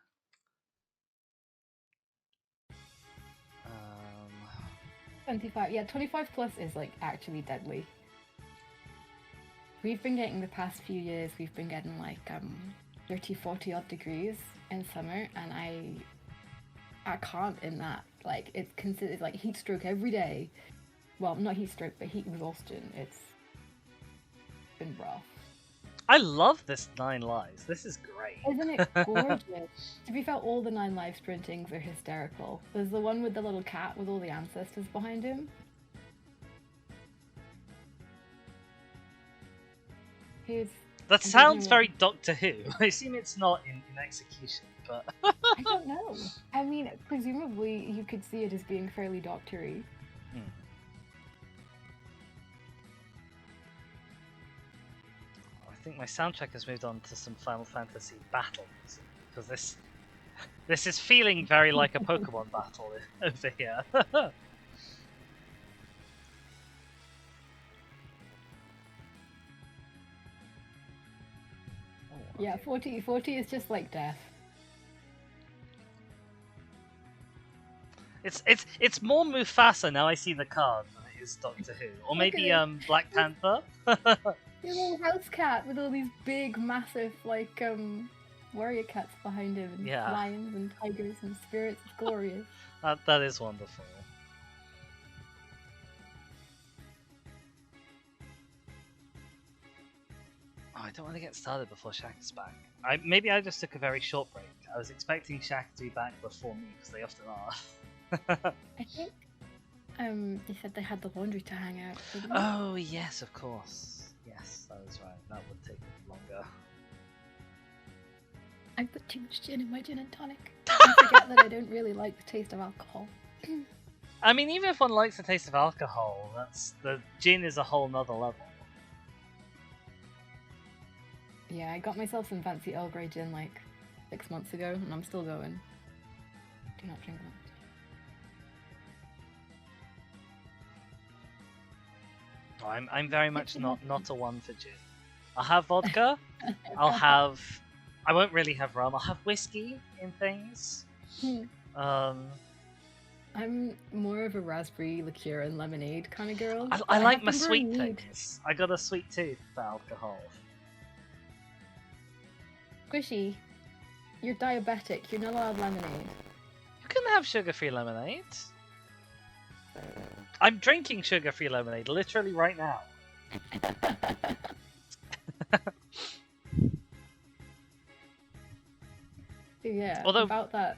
25, yeah, 25 plus is like actually deadly. We've been getting the past few years, we've been getting like 30, 40 odd degrees in summer, and I can't in that. Like, it's considered like heat stroke every day. Well, not heat stroke, but heat exhaustion. It's been rough. I love this 9 Lives. This is great. Isn't it gorgeous? To be fair, all the 9 Lives printings are hysterical. There's the one with the little cat with all the ancestors behind him. That sounds very Doctor Who. I assume it's not in execution, but... I don't know. I mean, presumably you could see it as being fairly doctory. I think my soundtrack has moved on to some Final Fantasy battle music, because this is feeling very like a Pokemon battle over here. Yeah, 40 is just like death. It's more Mufasa now I see the card than it is Doctor Who. Or maybe Black Panther. Your little house cat with all these big, massive, like, warrior cats behind him, and lions and tigers and spirits. It's glorious. That is wonderful. Oh, I don't want to get started before Shaq is back. Maybe I just took a very short break. I was expecting Shaq to be back before me, because they often are. I think they said they had the laundry to hang out. Oh, yes, of course. Yes, that is right. That would take longer. I put too much gin in my gin and tonic. I forget that I don't really like the taste of alcohol. I mean, even if one likes the taste of alcohol, the gin is a whole nother level. Yeah, I got myself some fancy Earl Grey gin like 6 months ago, and I'm still going. Do not drink that. Oh, I'm very much not a one for gin. I'll have vodka. I won't really have rum. I'll have whiskey in things. I'm more of a raspberry liqueur and lemonade kind of girl. I like my sweet things. I got a sweet tooth for alcohol. Squishy, you're diabetic. You're not allowed lemonade. You can have sugar-free lemonade. I'm drinking sugar-free lemonade literally right now. Yeah. Although, about that.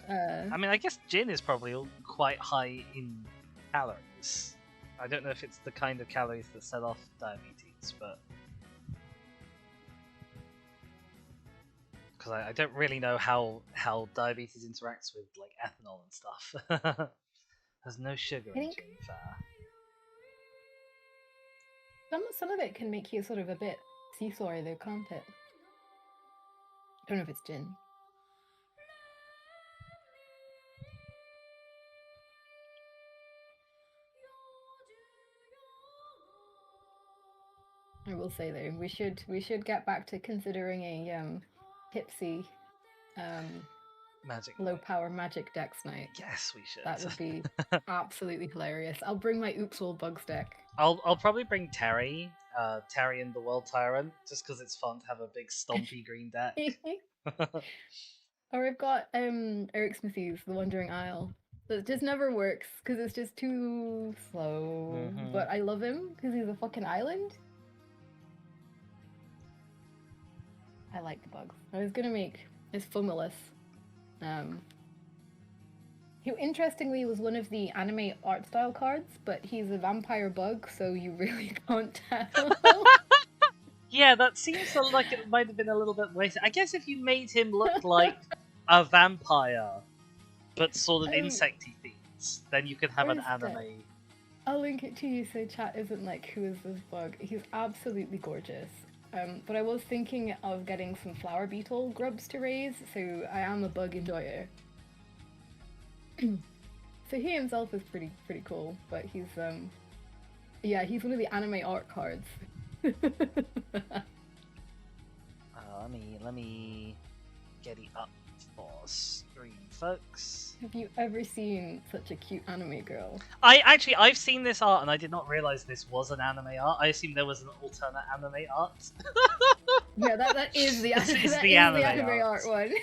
I mean, I guess gin is probably quite high in calories. I don't know if it's the kind of calories that set off diabetes, but because I don't really know how diabetes interacts with like ethanol and stuff. There's no sugar in gin, fair. Some of it can make you sort of a bit seesawy though, can't it? I don't know if it's gin. I will say though, we should get back to considering a tipsy magic low power magic dex night. Yes, we should. That would be absolutely hilarious. I'll bring my Oops All Bugs deck. I'll probably bring Terry and the World Tyrant, just because it's fun to have a big stompy green deck. Or I've got Eric Smithy's The Wandering Isle. That just never works because it's just too slow. Mm-hmm. But I love him because he's a fucking island. I like the bugs. I was gonna make this Fumulus, who interestingly was one of the anime art style cards, but he's a vampire bug, so you really can't tell. Yeah, that seems like it might have been a little bit wasted. I guess if you made him look like a vampire, but sort of insecty themes, then you could have an anime. I'll link it to you so chat isn't like, who is this bug? He's absolutely gorgeous. But I was thinking of getting some flower beetle grubs to raise, so I am a bug enjoyer. So he himself is pretty cool, but he's yeah, he's one of the anime art cards. Let me get it up for stream, folks. Have you ever seen such a cute anime girl? I've seen this art and I did not realize this was an anime art. I assumed there was an alternate anime art. Yeah, that is the, This is that the is anime the anime art. art one.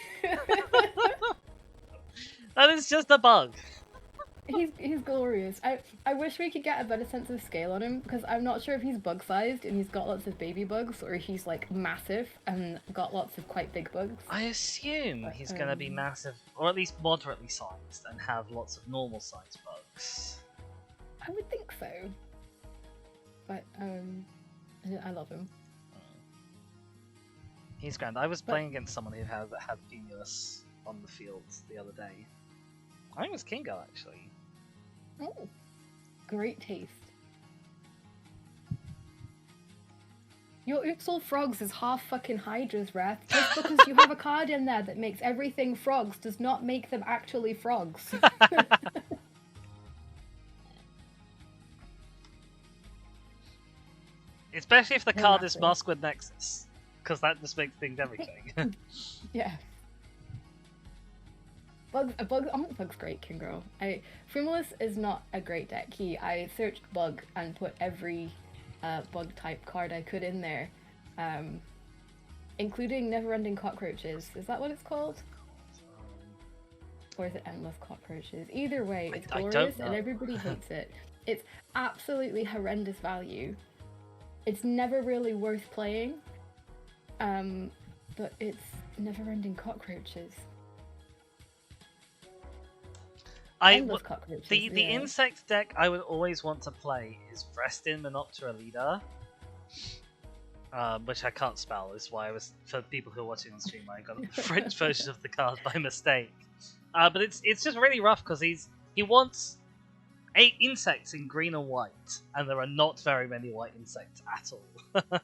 That is just a bug. He's glorious. I wish we could get a better sense of scale on him, because I'm not sure if he's bug sized and he's got lots of baby bugs, or he's like massive and got lots of quite big bugs. I assume But, he's gonna be massive, or at least moderately sized, and have lots of normal sized bugs. I would think so. But I love him. He's grand. I was playing against someone who had Venus on the field the other day. I think it was Kingo actually. Oh, great taste. Your Uxal Frogs is half fucking Hydra's Wrath. Just because you have a card in there that makes everything frogs does not make them actually frogs. Especially if the They're card is massive. Maskwood Nexus, because that just makes things everything. Yeah. Bug's great, King Girl. Frumulus is not a great deck. I searched Bug and put every Bug type card I could in there, including Never-Ending Cockroaches. Is that what it's called? Or is it Endless Cockroaches? Either way, it's I don't glorious know. and everybody hates it. It's absolutely horrendous value. It's never really worth playing, but it's Never-Ending Cockroaches. Endless cockroaches. The yeah. insect deck I would always want to play is Vrestin Menoptera Leader, which I can't spell. Is why I was, for people who are watching on stream, I got the French version of the card by mistake. But it's just really rough because he wants 8 insects in green and white, and there are not very many white insects at all. I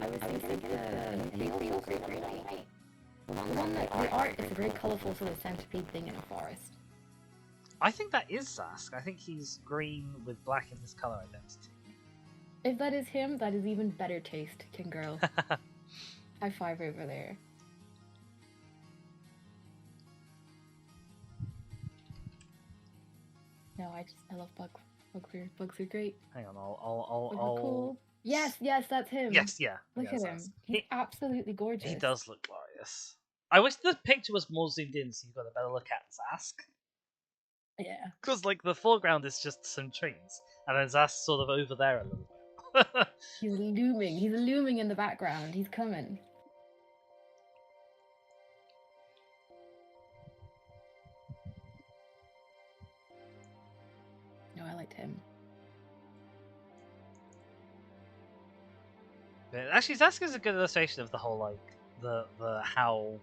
was thinking green. The art is a very colourful sort of centipede thing in a forest. I think that is Zask. I think he's green with black in his color identity. If that is him, that is even better taste, King Girl. High five over there. No, I love bugs. Bugs are great. Hang on, Bugs are I'll... cool. Yes, that's him. Yes, yeah. Look yeah, at him. Zask. He's absolutely gorgeous. He does look glorious. I wish the picture was more zoomed in so you got a better look at Zask. Yeah. Because, like, the foreground is just some trees, and then Zask's sort of over there a little bit. He's looming. He's looming in the background. He's coming. No, I liked him. But actually, Zask is a good illustration of the whole, like, the how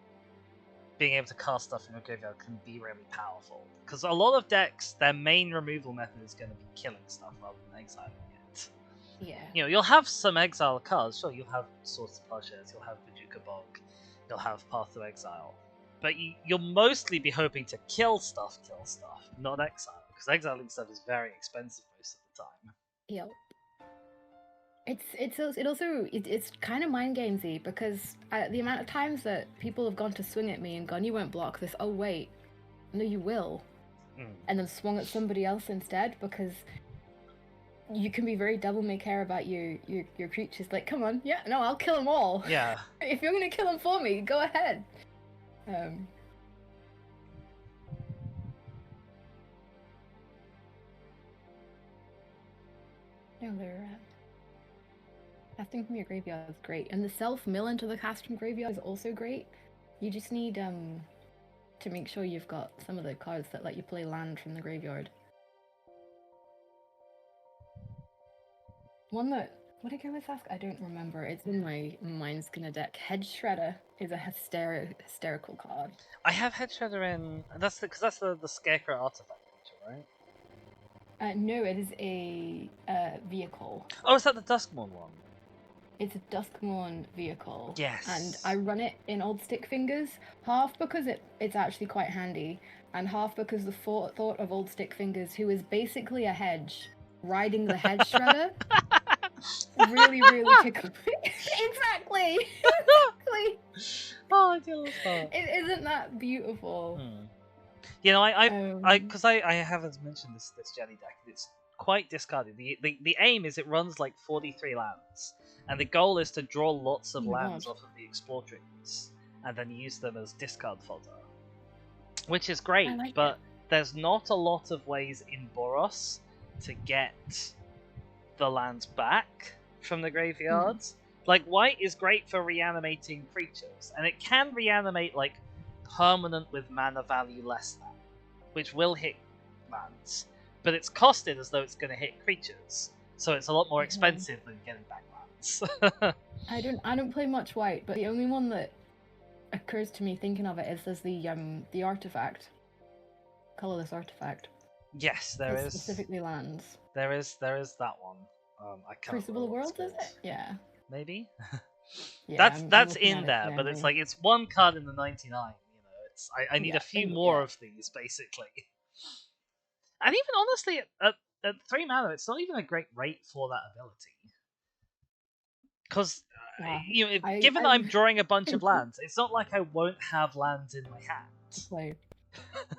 being able to cast stuff in your graveyard can be really powerful. Because a lot of decks, their main removal method is going to be killing stuff rather than exiling it. Yeah. You know, you'll have some exile cards. Sure, you'll have Swords of Plowshares, you'll have Bajuka Bog, you'll have Path to Exile. But you'll mostly be hoping to kill stuff, not exile. Because exiling stuff is very expensive most of the time. Yep. It's kind of mind gamesy, because the amount of times that people have gone to swing at me and gone, you won't block this. Oh wait, no, you will, and then swung at somebody else instead, because you can be very devil may care about your creatures. Like, come on, yeah, no, I'll kill them all. Yeah. If you're gonna kill them for me, go ahead. No, they're. Casting from your graveyard is great, and the self-mill into the cast from graveyard is also great. You just need to make sure you've got some of the cards that let you play land from the graveyard. One that, what did I go with Ask? I don't remember. It's in my Mindskinner deck. Head Shredder is a hysterical card. I have Head Shredder in. That's because that's the Scarecrow artifact feature, right? No, it is a vehicle. Oh, is that the Duskmourn one? It's a Duskmourn vehicle. Yes. And I run it in old stick fingers, half because it's actually quite handy, and half because the thought of old stick fingers, who is basically a hedge, riding the hedge shredder, really, really tickles me. Exactly! Exactly! Oh, I do love that. Isn't that beautiful? You know, because I haven't mentioned this jelly deck. It's quite discarded. The aim is it runs like 43 lands, and the goal is to draw lots of Oh my lands God. off of the Exploratrix, and then use them as discard fodder, which is great. I like but there's not a lot of ways in Boros to get the lands back from the graveyards. Like, white is great for reanimating creatures, and it can reanimate like permanent with mana value less than, which will hit lands, but it's costed as though it's going to hit creatures, so it's a lot more expensive than getting back lands. I don't play much white, but the only one that occurs to me thinking of it is there's the artifact, colorless artifact. Yes, there It's is. specifically lands. There is that one. I can't Crucible of remember what Worlds, it's is it? Yeah. Maybe. Yeah, that's looking in at it there, from but it's memory. like it's one card in the 99. You know, it's I need Yeah, a few and- more yeah. of these basically. And even honestly, at 3 mana, it's not even a great rate for that ability. Because Yeah. you know, given that I- I'm drawing a bunch of lands, it's not like I won't have lands in my hand. Play.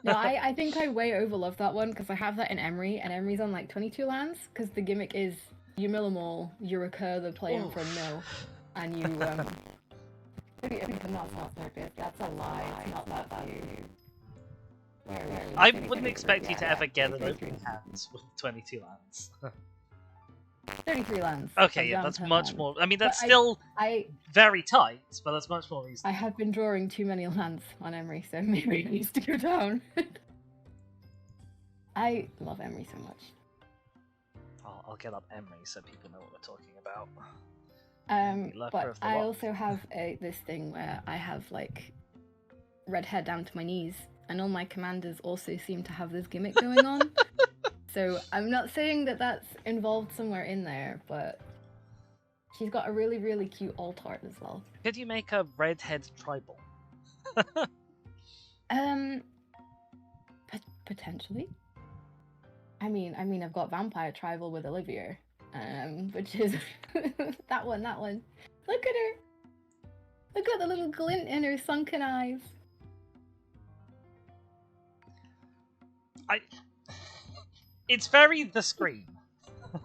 No, I think I way overlove that one because I have that in Emery, and Emery's on like 22 lands because the gimmick is you mill them all, you recur the play in for a mill, and you That's a lie. It's not that value. I wouldn't expect you to ever get an opening hand with 22 lands. 33 lands. Okay, I'm yeah, down that's 10 much lands. more. I mean, that's But still I very tight, but that's much more I reasonable. have been drawing too many lands on Emery, so maybe it needs to go down. I love Emery so much. I'll get up Emery so people know what we're talking about. Lurker But of the I Loch. also have this thing where I have like red hair down to my knees, and all my commanders also seem to have this gimmick going on. So I'm not saying that that's involved somewhere in there, but she's got a really, really cute alt art as well. Could you make a redhead tribal? Potentially. I mean, I've got vampire tribal with Olivia, which is that one. Look at her. Look at the little glint in her sunken eyes. It's very The Scream.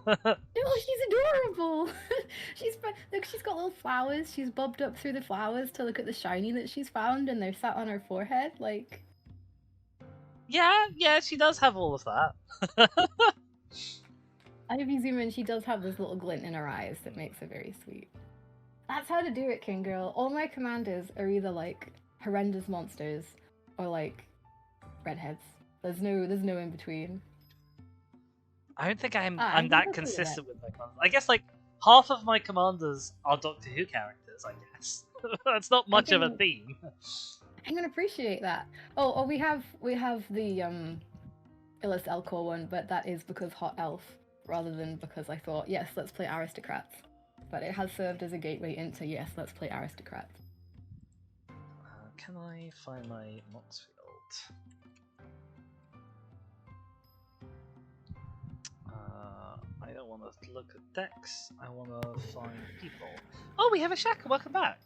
No, she's adorable. Look, she's got little flowers. She's bobbed up through the flowers to look at the shiny that she's found, and they're sat on her forehead. Like, Yeah, she does have all of that. if you zoom in, she does have this little glint in her eyes that makes her very sweet. That's how to do it, King Girl. All my commanders are either like horrendous monsters or like redheads. There's no in between. I don't think I'm I think that that's what consistent with my commanders. I guess like half of my commanders are Doctor Who characters. I guess that's not much of a think- theme. I can appreciate that. Oh, we have the Illis Elcor one, but that is because Hot Elf, rather than because I thought, yes, let's play Aristocrats. But it has served as a gateway into, yes, let's play Aristocrats. Can I find my Moxfield? I don't want to look at decks. I want to find people. Oh, we have a Shaka. Welcome back.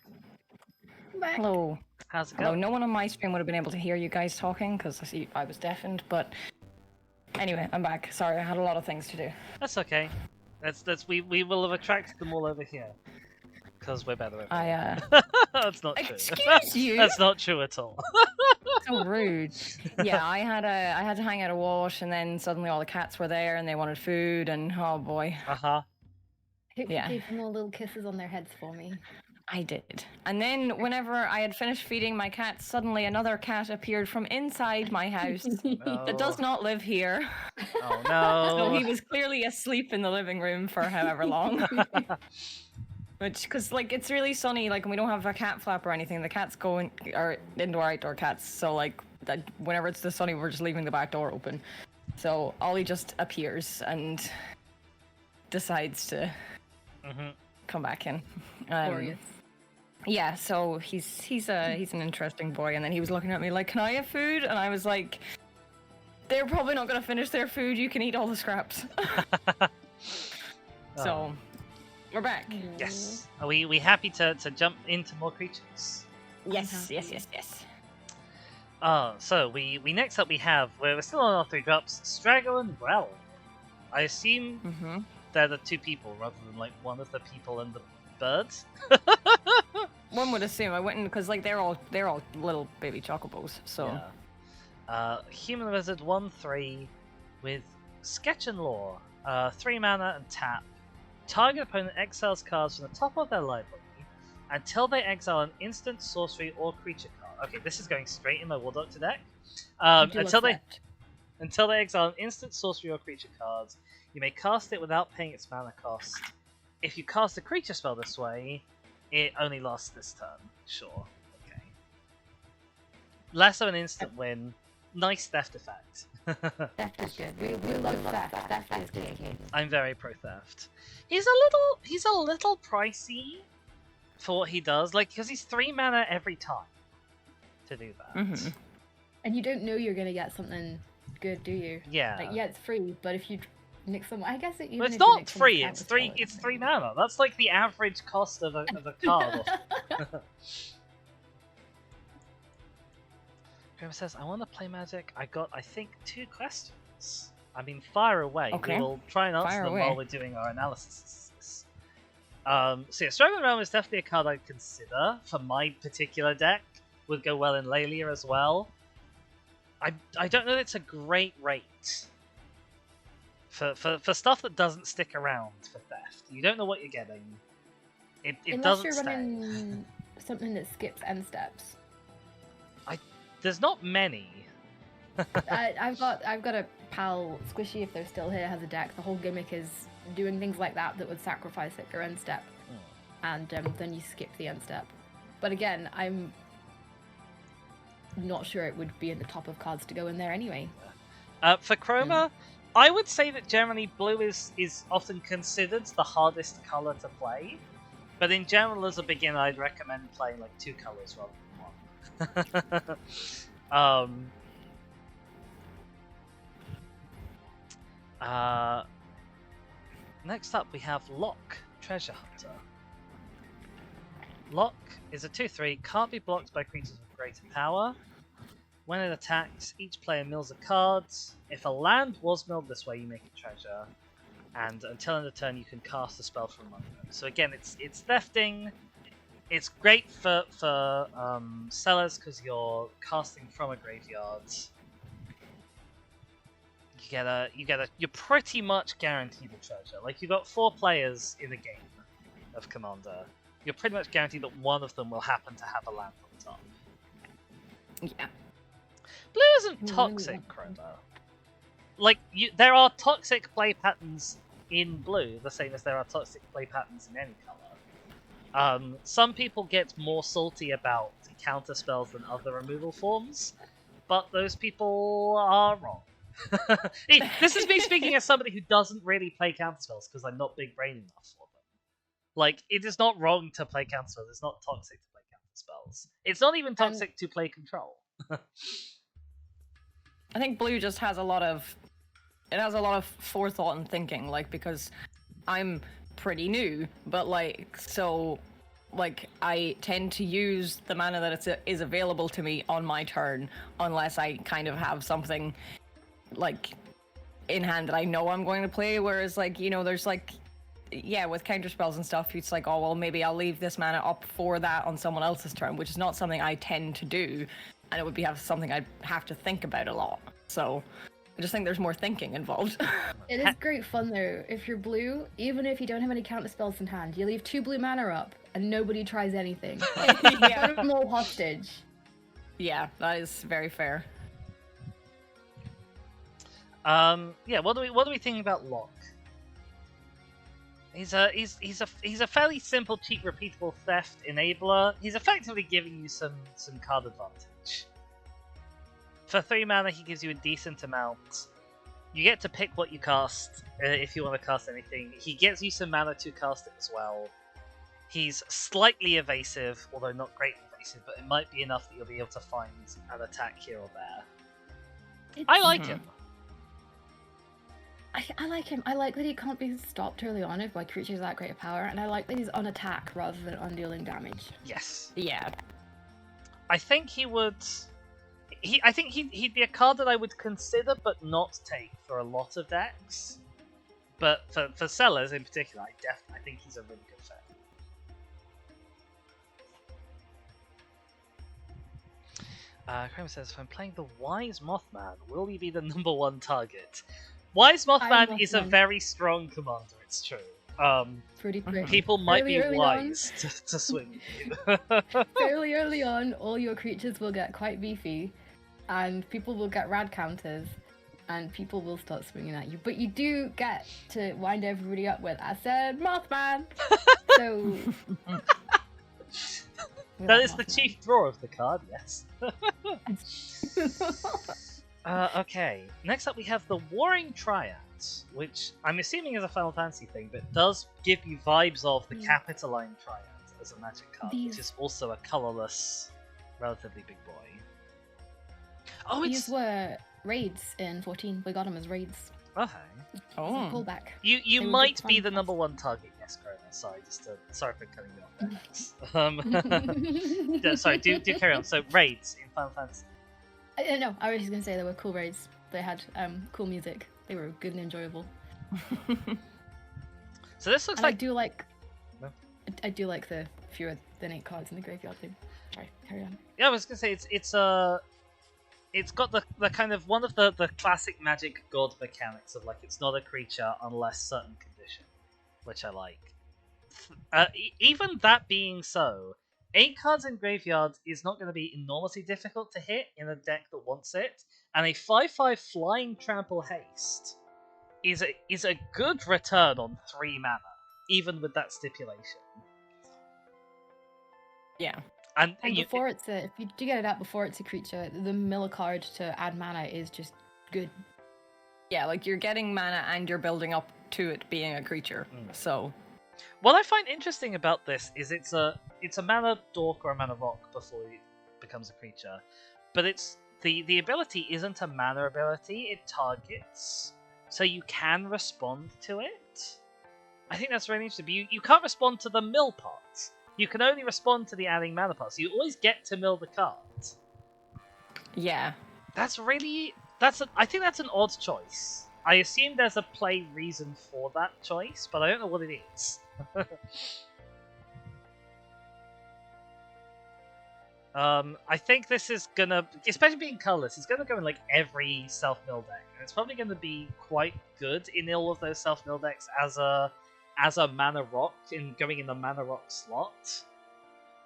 Back. Hello. How's it Hello. going? No one on my stream would have been able to hear you guys talking because I was deafened. But anyway, I'm back. Sorry, I had a lot of things to do. That's okay. We will have attracted them all over here because we're better at it. That's not true. Excuse you. That's not true at all. So rude. Yeah, I had to hang out a wash, and then suddenly all the cats were there, and they wanted food, and oh boy. Uh-huh. Yeah. Gave them all little kisses on their heads for me. I did. And then whenever I had finished feeding my cat, suddenly another cat appeared from inside my house that does not live here. Oh no. So he was clearly asleep in the living room for however long. Which, because like it's really sunny, like, and we don't have a cat flap or anything. The cats are indoor, outdoor cats. So like, that whenever it's the sunny, we're just leaving the back door open. So Ollie just appears and decides to come back in. Glorious. Yeah, so he's an interesting boy, and then he was looking at me like, "Can I have food?" And I was like, "They're probably not gonna finish their food. You can eat all the scraps." So we're back. Yes. Are we happy to jump into more creatures? Yes. So we next up we have, we're still on our 3 drops, Straggle and Growl. I assume they're the 2 people rather than like one of the people and the birds. One would assume. I went in because like they're all little baby chocobos. So Human Wizard 1/3 with Sketch and Lore, 3 mana and tap. Target opponent exiles cards from the top of their library until they exile an instant, sorcery, or creature card. Okay, this is going straight in my War Doctor deck. Until they exile an instant, sorcery, or creature cards, you may cast it without paying its mana cost. If you cast a creature spell this way, it only lasts this turn. Sure. Okay. Less of an instant win. Nice theft effect. Theft is good. We love theft. Theft is good. I'm very pro theft. He's a little pricey for what he does, like, because he's 3 mana every time to do that. And you don't know you're gonna get something good, do you? Yeah. Like, yeah, it's free, but if you nick some, I guess it. Even But it's if you not nick free. someone's It's counterspell, it's 3 mana. That's like the average cost of a card. Grim says, "I want to play Magic. I think 2 questions. I mean, fire away. Okay. We will try and answer Fire them away. while we're doing our analysis. So yeah, Struggle Realm is definitely a card I'd consider for my particular deck. Would go well in Lelia as well. I don't know that it's a great rate for stuff that doesn't stick around for theft. You don't know what you're getting. It Unless doesn't you're stay. running something that skips end steps. There's not many. I've got a pal, Squishy, if they're still here, has a deck. The whole gimmick is doing things like that would sacrifice it for end step, and then you skip the end step. But again, I'm not sure it would be in the top of cards to go in there anyway. For Chroma, I would say that generally blue is often considered the hardest color to play. But in general, as a beginner, I'd recommend playing like 2 colors rather than 1. Next up, we have Lock, Treasure Hunter. Lock is a 2/3, can't be blocked by creatures with greater power. When it attacks, each player mills a card. If a land was milled this way, you make a treasure. And until end of turn, you can cast a spell from among them. So again, it's thefting. It's great for sellers because you're casting from a graveyard. You're pretty much guaranteed a treasure. Like, you got 4 players in a game of Commander. You're pretty much guaranteed that one of them will happen to have a land on top. Yeah. Blue isn't toxic, Chroma. Like, there are toxic play patterns in blue, the same as there are toxic play patterns in any color. Some people get more salty about counter spells than other removal forms, but those people are wrong. This is me speaking as somebody who doesn't really play counter spells because I'm not big brain enough for them. Like, it is not wrong to play counter spells. It's not toxic to play counter spells. It's not even toxic to play control. I think blue just has a lot of forethought and thinking, like, because I'm pretty new, but I tend to use the mana that is available to me on my turn, unless I kind of have something like in hand that I know I'm going to play. Whereas, like, you know, there's like, yeah, with counter spells and stuff, it's like, oh well, maybe I'll leave this mana up for that on someone else's turn, which is not something I tend to do, and it would be something I'd have to think about a lot. So I just think there's more thinking involved. It is great fun though. If you're blue, even if you don't have any counter spells in hand, you leave 2 blue mana up and nobody tries anything. Yeah. Put them all hostage. Yeah, that is very fair. Yeah, what do we think about Lock? He's a fairly simple, cheap, repeatable theft enabler. He's effectively giving you some card advantage. For 3 mana, he gives you a decent amount. You get to pick what you cast if you want to cast anything. He gets you some mana to cast it as well. He's slightly evasive, although not great evasive, but it might be enough that you'll be able to find an attack here or there. I like him. I like him. I like that he can't be stopped early on by creatures that great power, and I like that he's on attack rather than on dealing damage. Yes. Yeah. I think he would. I think he'd be a card that I would consider but not take for a lot of decks. But for sellers in particular, I think he's a really good fit. Kramer says, if I'm playing the Wise Mothman, will he be the #1 target? Wise Mothman is a very strong commander, it's true. Pretty quick. People might be early wise to swing with you. Fairly early on, all your creatures will get quite beefy, and people will get rad counters, and people will start swinging at you. But you do get to wind everybody up with, I said Mothman! So... That is the chief draw of the card, yes. Okay, next up we have the Warring Triads, which I'm assuming is a Final Fantasy thing, but does give you vibes of the Capitoline Triad as a magic card, which is also a colourless, relatively big boy. Oh, These were raids in 14. We got them as raids. Okay. Oh. Callback. You might be the #1 target, yes, Corona. Sorry, sorry for cutting you off there. Sorry, do carry on. So raids in Final Fantasy. No, I was just gonna say they were cool raids. They had cool music. They were good and enjoyable. So this looks and like I do like the fewer than 8 cards in the graveyard thing. Sorry, carry on. Yeah, I was gonna say it's got the kind of one of the classic Magic God mechanics of like it's not a creature unless certain condition, which I like. Even that being so, 8 cards in graveyard is not going to be enormously difficult to hit in a deck that wants it, and a 5/5 flying trample haste is a good return on 3 mana, even with that stipulation. Yeah. And before if you do get it out before it's a creature, the mill a card to add mana is just good. Yeah, like you're getting mana and you're building up to it being a creature. So what I find interesting about this is it's a mana dork or a mana rock before it becomes a creature, but it's the ability isn't a mana ability, it targets, so you can respond to it. I think that's really interesting, but you can't respond to the mill part. You can only respond to the adding mana part, so you always get to mill the card. Yeah. I think that's an odd choice. I assume there's a play reason for that choice, but I don't know what it is. I think this is gonna, especially being colorless, it's gonna go in like every self-mill deck, and it's probably gonna be quite good in all of those self-mill decks as a mana rock in going in the mana rock slot.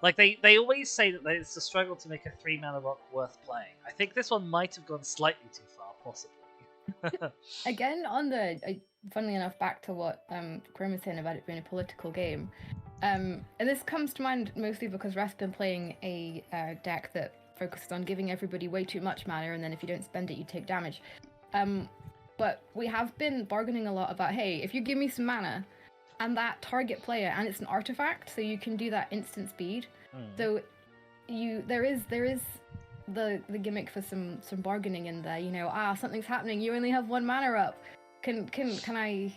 Like they always say that it's a struggle to make a 3 mana rock worth playing. I think this one might have gone slightly too far, possibly. Again, on funnily enough, back to what Chrome was saying about it being a political game. And this comes to mind mostly because Raf's been playing a deck that focuses on giving everybody way too much mana, and then if you don't spend it, you take damage. But we have been bargaining a lot about, hey, if you give me some mana, and that target player, and it's an artifact, so you can do that instant speed. So there is the gimmick for some bargaining in there. You know, something's happening. You only have 1 mana up. Can I?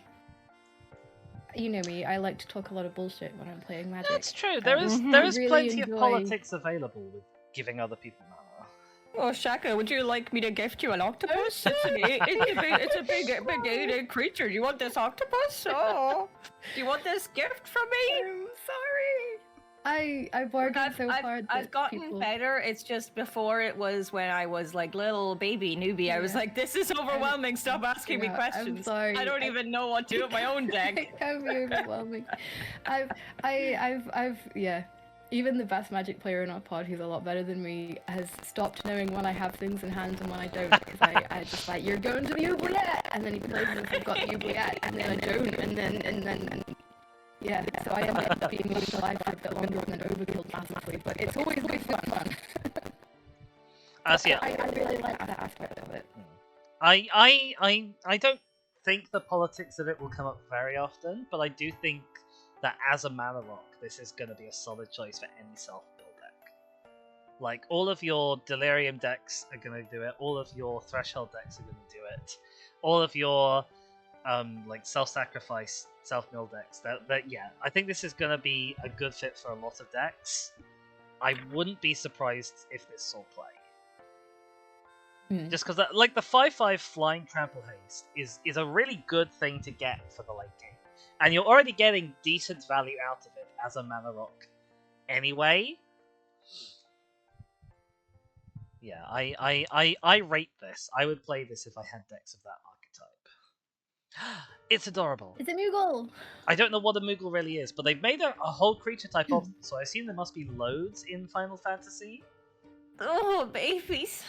You know me. I like to talk a lot of bullshit when I'm playing Magic. That's true. There is really plenty of politics available with giving other people mana. Oh, Shaka, would you like me to gift you an octopus? It's a big creature. Do you want this octopus? Oh, do you want this gift from me? I'm sorry. I bargained so hard. I've gotten better. It's just before it was when I was like little baby newbie. I was like, this is overwhelming. Stop asking me questions. I'm sorry. I don't even know what to do with my own deck. It can be overwhelming. I've even the best Magic player in our pod, who's a lot better than me, has stopped knowing when I have things in hand and when I don't, because I just like, you're going to the oubliette, and then he plays as if I've got the oubliette, and then I don't, and then yeah, so I end up being alive for a bit longer and then overkilled massively, but it's always fun. So yeah, I really like that aspect of it. I don't think the politics of it will come up very often, but I do think that as a mana rock, this is going to be a solid choice for any self-build deck. Like, all of your Delirium decks are going to do it, all of your Threshold decks are going to do it, all of your like self-sacrifice, self-mill decks. Yeah, I think this is going to be a good fit for a lot of decks. I wouldn't be surprised if this saw play. Just because, like, the 5/5 Flying Trample Haste is a really good thing to get for the late game. And you're already getting decent value out of it as a mana rock anyway. Yeah, I rate this. I would play this if I had decks of that archetype. It's adorable. It's a Moogle! I don't know what a Moogle really is, but they've made a whole creature type of them, so I assume there must be loads in Final Fantasy. Oh, babies.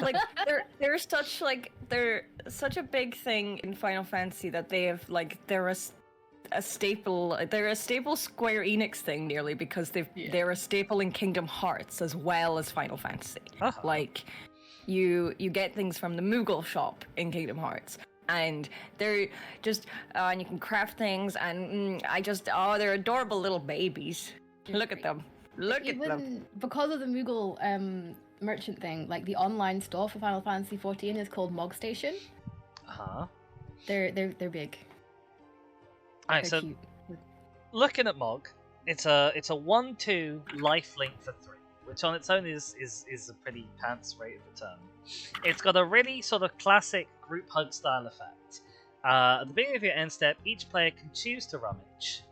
Like they're such a big thing in Final Fantasy that they have they're a staple. They're a staple Square Enix thing nearly because they're a staple in Kingdom Hearts as well as Final Fantasy. Uh-huh. Like you get things from the Moogle shop in Kingdom Hearts. And they're just, and you can craft things, and they're adorable little babies. Look at them. Look at them. Because of the Moogle merchant thing, like the online store for Final Fantasy XIV is called Mog Station. Uh-huh. They're big. Alright, so cute. looking at Mog, it's a 1/2 lifelink for 3, which on its own is a pretty pants rate of return. It's got a really sort of classic group hug style effect. At the beginning of your end step, each player can choose to rummage,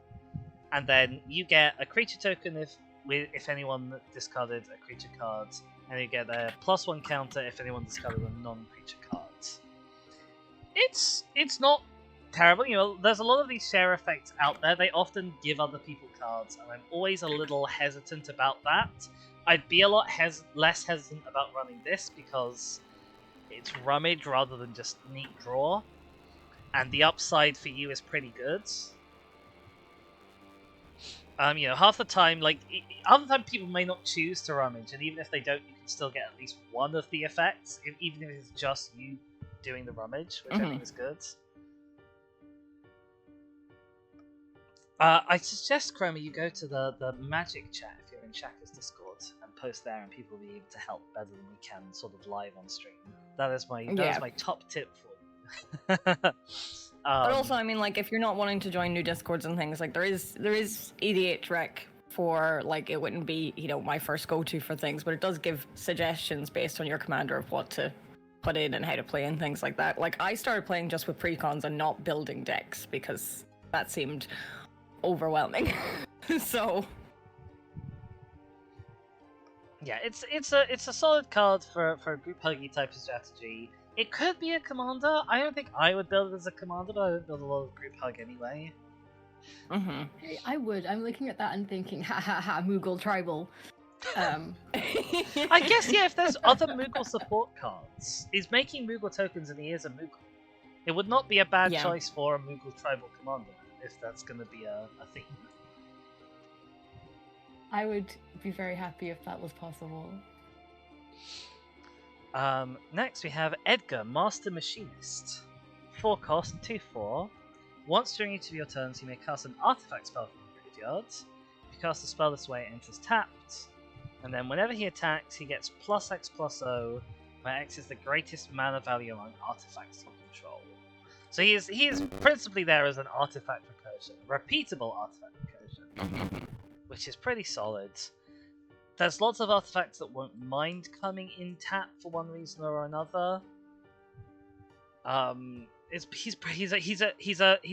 and then you get a creature token if anyone discarded a creature card, and you get a +1 counter if anyone discarded a non-creature card. It's not terrible. You know, there's a lot of these share effects out there. They often give other people cards, and I'm always a little hesitant about that. I'd be a lot less hesitant about running this because it's rummage rather than just neat draw, and the upside for you is pretty good. You know, half the time people may not choose to rummage, and even if they don't, you can still get at least one of the effects, even if it's just you doing the rummage, which I think is good. I suggest, Chroma, you go to the Magic chat if you're in Shaka's Discord and post there, and people will be able to help better than we can sort of live on stream. That is my top tip for you. But also, I mean, like, if you're not wanting to join new Discords and things, like, there is EDH Rec for, like, it wouldn't be, you know, my first go-to for things, but it does give suggestions based on your commander of what to put in and how to play and things like that. Like, I started playing just with precons and not building decks because that seemed overwhelming. So yeah, it's a solid card for a group huggy type of strategy. It could be a commander. I don't think I would build it as a commander, but I would build a lot of group hug anyway. I would. I'm looking at that and thinking, ha ha ha, Moogle tribal. I guess, yeah, if there's other Moogle support cards, he's making Moogle tokens and he is a Moogle. It would not be a bad choice for a Moogle tribal commander if that's going to be a theme. I would be very happy if that was possible. Next we have Edgar, Master Machinist. 4 cost, 2/4. Once during each of your turns, you may cast an artifact spell from the graveyard. If you cast a spell this way, it enters tapped. And then whenever he attacks, he gets +X/+0, where X is the greatest mana value among artifacts you control. So he is principally there as an artifact recursion, repeatable artifact recursion, which is pretty solid. There's lots of artifacts that won't mind coming in tap for one reason or another. He's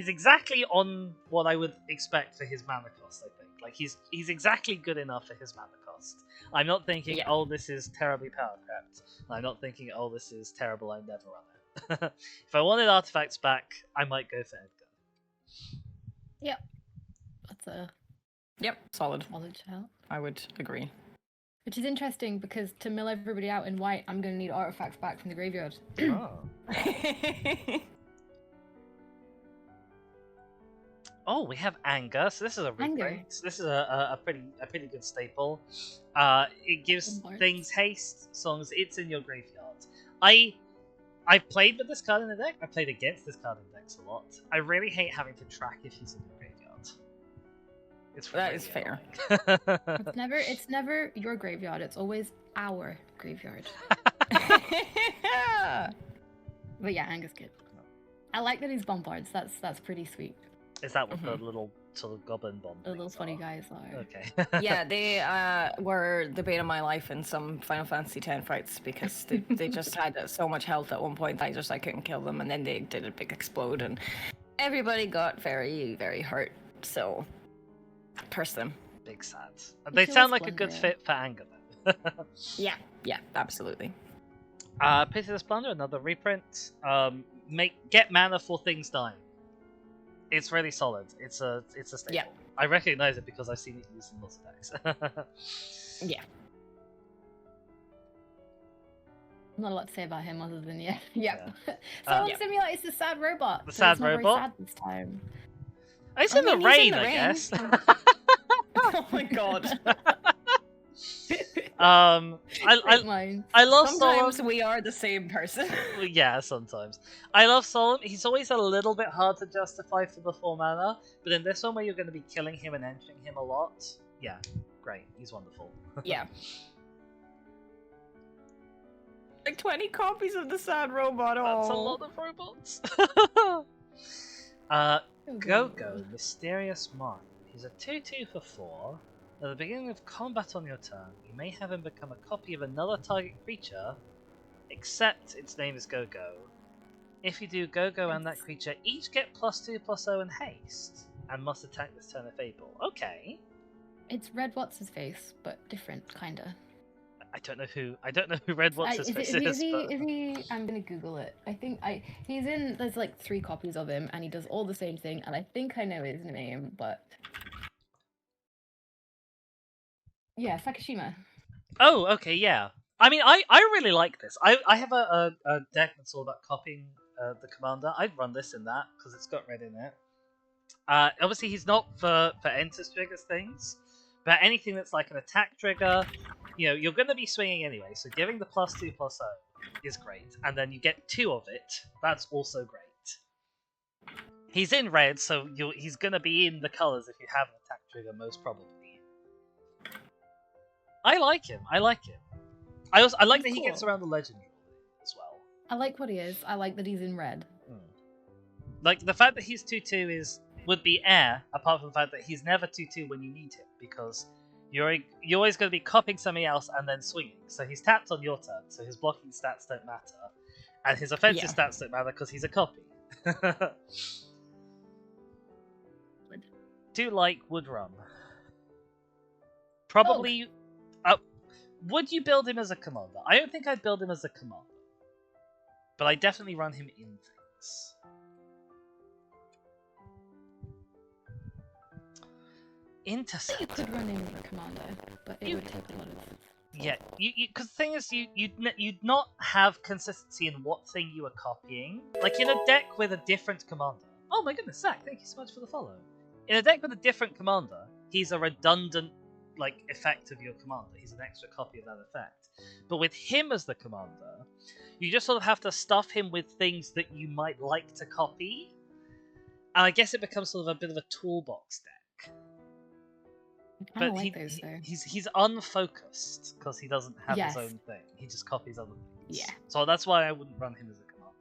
exactly on what I would expect for his mana cost. I think he's exactly good enough for his mana cost. I'm not thinking, oh, this is terribly power crept. I'm not thinking, oh, this is terrible. I never run it. If I wanted artifacts back, I might go for Edgar. Yep, that's a solid shout. I would agree. Which is interesting because to mill everybody out in white, I'm going to need artifacts back from the graveyard. Oh. Oh, we have Anger. So this is a reprint. This is a pretty good staple. It gives things haste as long as it's in your graveyard. I've played with this card in the deck. I played against this card in decks a lot. I really hate having to track if he's in your graveyard. It's That really is fair. annoying. It's never your graveyard. It's always our graveyard. But yeah, Angus kid. I like that he's bombards. That's pretty sweet. Is that what the little sort of goblin bomb The little things funny are? guys are. Okay. Yeah, they were the bane of my life in some Final Fantasy X fights because they just had so much health at one point. I couldn't kill them, and then they did a big explode, and everybody got very, very hurt. So, curse them. Big sad. They It's sound always like a good Splendor. fit for Anger though. Yeah, absolutely. Pity the Splendor, another reprint. Get mana for things dying. It's really solid. It's a staple. Yeah. I recognize it because I've seen it used in lots of decks. Yeah. I'm not a lot to say about him other than yeah. Yeah. Someone Yeah. simulates the sad robot. The so sad it's not robot? Very sad this time. It's I in the mean, he's in rain, the I rain. guess. Oh my god. Great minds. I love Sometimes Solemn. we are the same person. Yeah, sometimes. I love Solemn. He's always a little bit hard to justify for the 4 mana, but in this one where you're going to be killing him and entering him a lot, yeah, great. He's wonderful. Yeah. Like 20 copies of the sad robot. That's a Oh. lot of robots. Go-Go, Mysterious Mark. He's a 2/2 for 4. At the beginning of combat on your turn, you may have him become a copy of another target creature, except its name is Go-Go. If you do, Go-Go and that creature each get +2/+0 and haste, and must attack this turn if able. Okay. It's Red What's his face, but different, kinda. I don't know who Red What's his face is. Is he? I'm gonna Google it. I think he's in. There's like 3 copies of him, and he does all the same thing. And I think I know his name, but yeah, Sakashima. Oh, okay, yeah. I mean, I really like this. I have a deck that's all about copying the commander. I'd run this in that because it's got red in it. Obviously, he's not for enters triggers things, but anything that's like an attack trigger, you're going to be swinging anyway. So giving the +2/+0 is great, and then you get 2 of it. That's also great. He's in red, so he's going to be in the colors if you have an attack trigger, most probably. I like him. I like He's that he cool. gets around the legendary as well. I like what he is. I like that he's in red. Like the fact that he's 2/2 would be air, apart from the fact that he's never 2/2 when you need him, because you're always going to be copying something else and then swinging. So he's tapped on your turn, so his blocking stats don't matter, and his offensive stats don't matter because he's a copy. Do like would run. Probably. Would you build him as a commander? I don't think I'd build him as a commander, but I definitely run him in things. You Interceptor. could run in commander, but it would take a lot of. Yeah, because the thing is, you'd not have consistency in what thing you are copying. Like in a deck with a different commander. Oh my goodness, Zach! Thank you so much for the follow. In a deck with a different commander, he's a redundant effect of your commander. He's an extra copy of that effect. But with him as the commander, you just sort of have to stuff him with things that you might like to copy. And I guess it becomes sort of a bit of a toolbox deck. I But don't like those though. he's unfocused because he doesn't have Yes. his own thing. He just copies other things. Yeah. So that's why I wouldn't run him as a commander.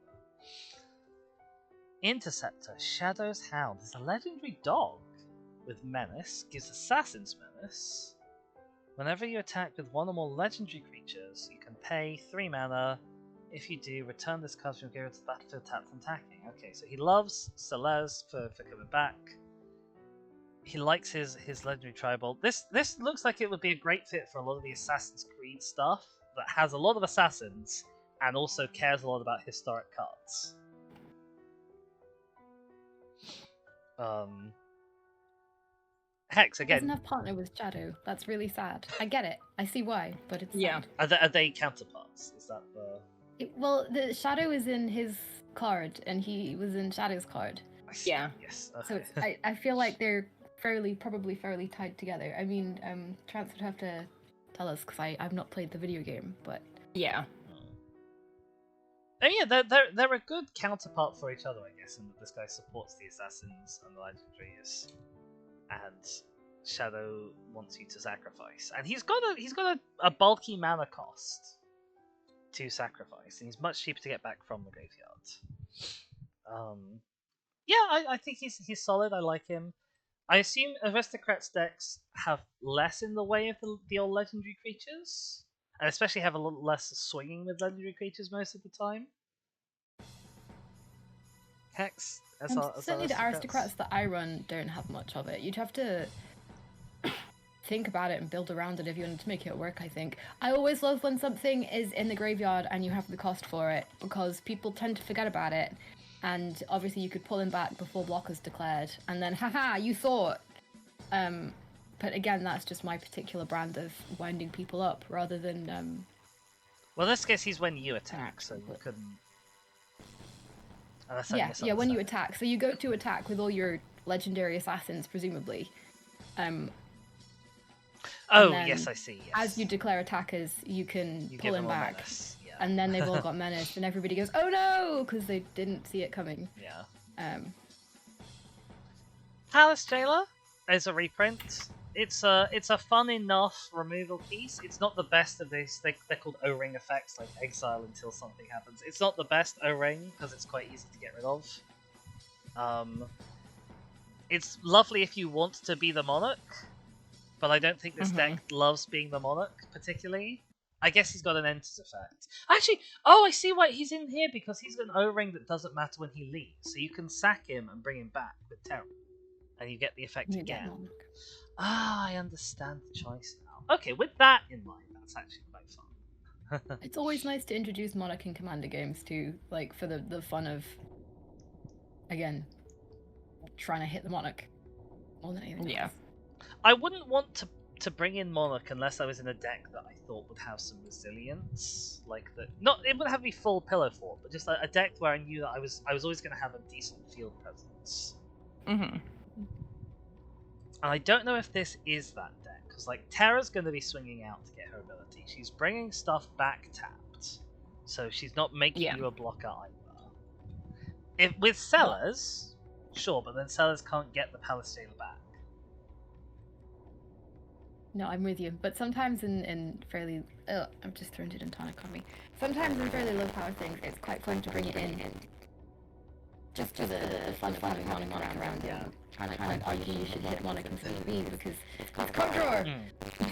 Interceptor, Shadow's Hound is a legendary dog with menace, gives assassins menace. Whenever you attack with one or more legendary creatures, you can pay 3 mana. If you do, return this card from your graveyard to the battlefield tapped and attacking. Okay, so he loves Celeste for coming back. He likes his legendary tribal. This looks like it would be a great fit for a lot of the Assassin's Creed stuff that has a lot of assassins and also cares a lot about historic cards. Hex He again. doesn't have partner with Shadow. That's really sad. I get it. I see why, but it's sad. Are they counterparts? Is that the? Well, the Shadow is in his card, and he was in Shadow's card. Yeah. Yes. So it's, I feel like they're probably fairly tied together. I mean, Trance would have to tell us because I've not played the video game, but Yeah. Oh yeah, they're a good counterpart for each other, I guess, in that this guy supports the assassins and the legendaries, and Shadow wants you to sacrifice, and he's got a bulky mana cost to sacrifice, and he's much cheaper to get back from the graveyard. Yeah, I think he's solid. I like him. I assume Aristocrats decks have less in the way of the old legendary creatures, and especially have a little less swinging with legendary creatures most of the time. Hex, certainly the aristocrats that I run don't have much of it. You'd have to think about it and build around it if you wanted to make it work, I think. I always love when something is in the graveyard and you have the cost for it, because people tend to forget about it. And obviously you could pull him back before blockers declared, and then haha, you thought. But again, that's just my particular brand of winding people up rather than Well, in this case, he's when you attack, so you couldn't. Yeah, when you attack. So you go to attack with all your legendary assassins, presumably. Oh, yes, I see. Yes. As you declare attackers, you can pull him back. Yeah. And then they've all got menace, and everybody goes, "Oh no!" because they didn't see it coming. Yeah. Palace Jailer is a reprint. It's a fun enough removal piece. It's not the best of these. They're called O-ring effects, like exile until something happens. It's not the best O-ring because it's quite easy to get rid of. It's lovely if you want to be the monarch, but I don't think this deck loves being the monarch particularly. I guess he's got an Enters effect. Actually, I see why he's in here, because he's got an O-ring that doesn't matter when he leaves. So you can sack him and bring him back with Terror, and you get the effect again. I understand the choice now. Okay, with that in mind, that's actually quite fun. It's always nice to introduce Monarch in Commander games too, like for the fun of, again, trying to hit the Monarch more than anything else. I wouldn't want to bring in Monarch unless I was in a deck that I thought would have some resilience, like that. Not it wouldn't have to be full pillar fort, but just a deck where I knew that I was always going to have a decent field presence. Mm-hmm. And I don't know if this is that deck, because like Terra's going to be swinging out to get her ability. She's bringing stuff back tapped, so she's not making you a blocker either. With Sellers, sure, but then Sellers can't get the Palace Jailer back. No, I'm with you. But sometimes in fairly... I've just thrown it in tonic on me. Sometimes in fairly low power things, it's quite fun to bring it in just for the fun of having Monarch around and trying to argue you should hit Monarch instead of me because it's control.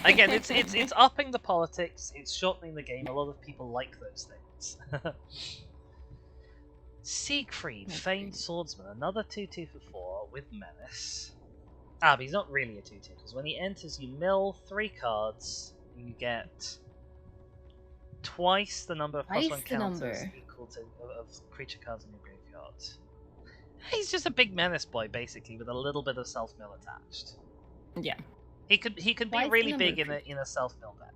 Again, it's upping the politics, it's shortening the game. A lot of people like those things. Siegfried, Famed Swordsman, another 2/2 for 4 with Menace. But he's not really a 2/2, because when he enters, you mill 3 cards, and you get twice the number of +1 counters equal to of creature cards in your graveyard. He's just a big menace boy, basically, with a little bit of self-mill attached. Yeah. He could be really big in a self-mill deck.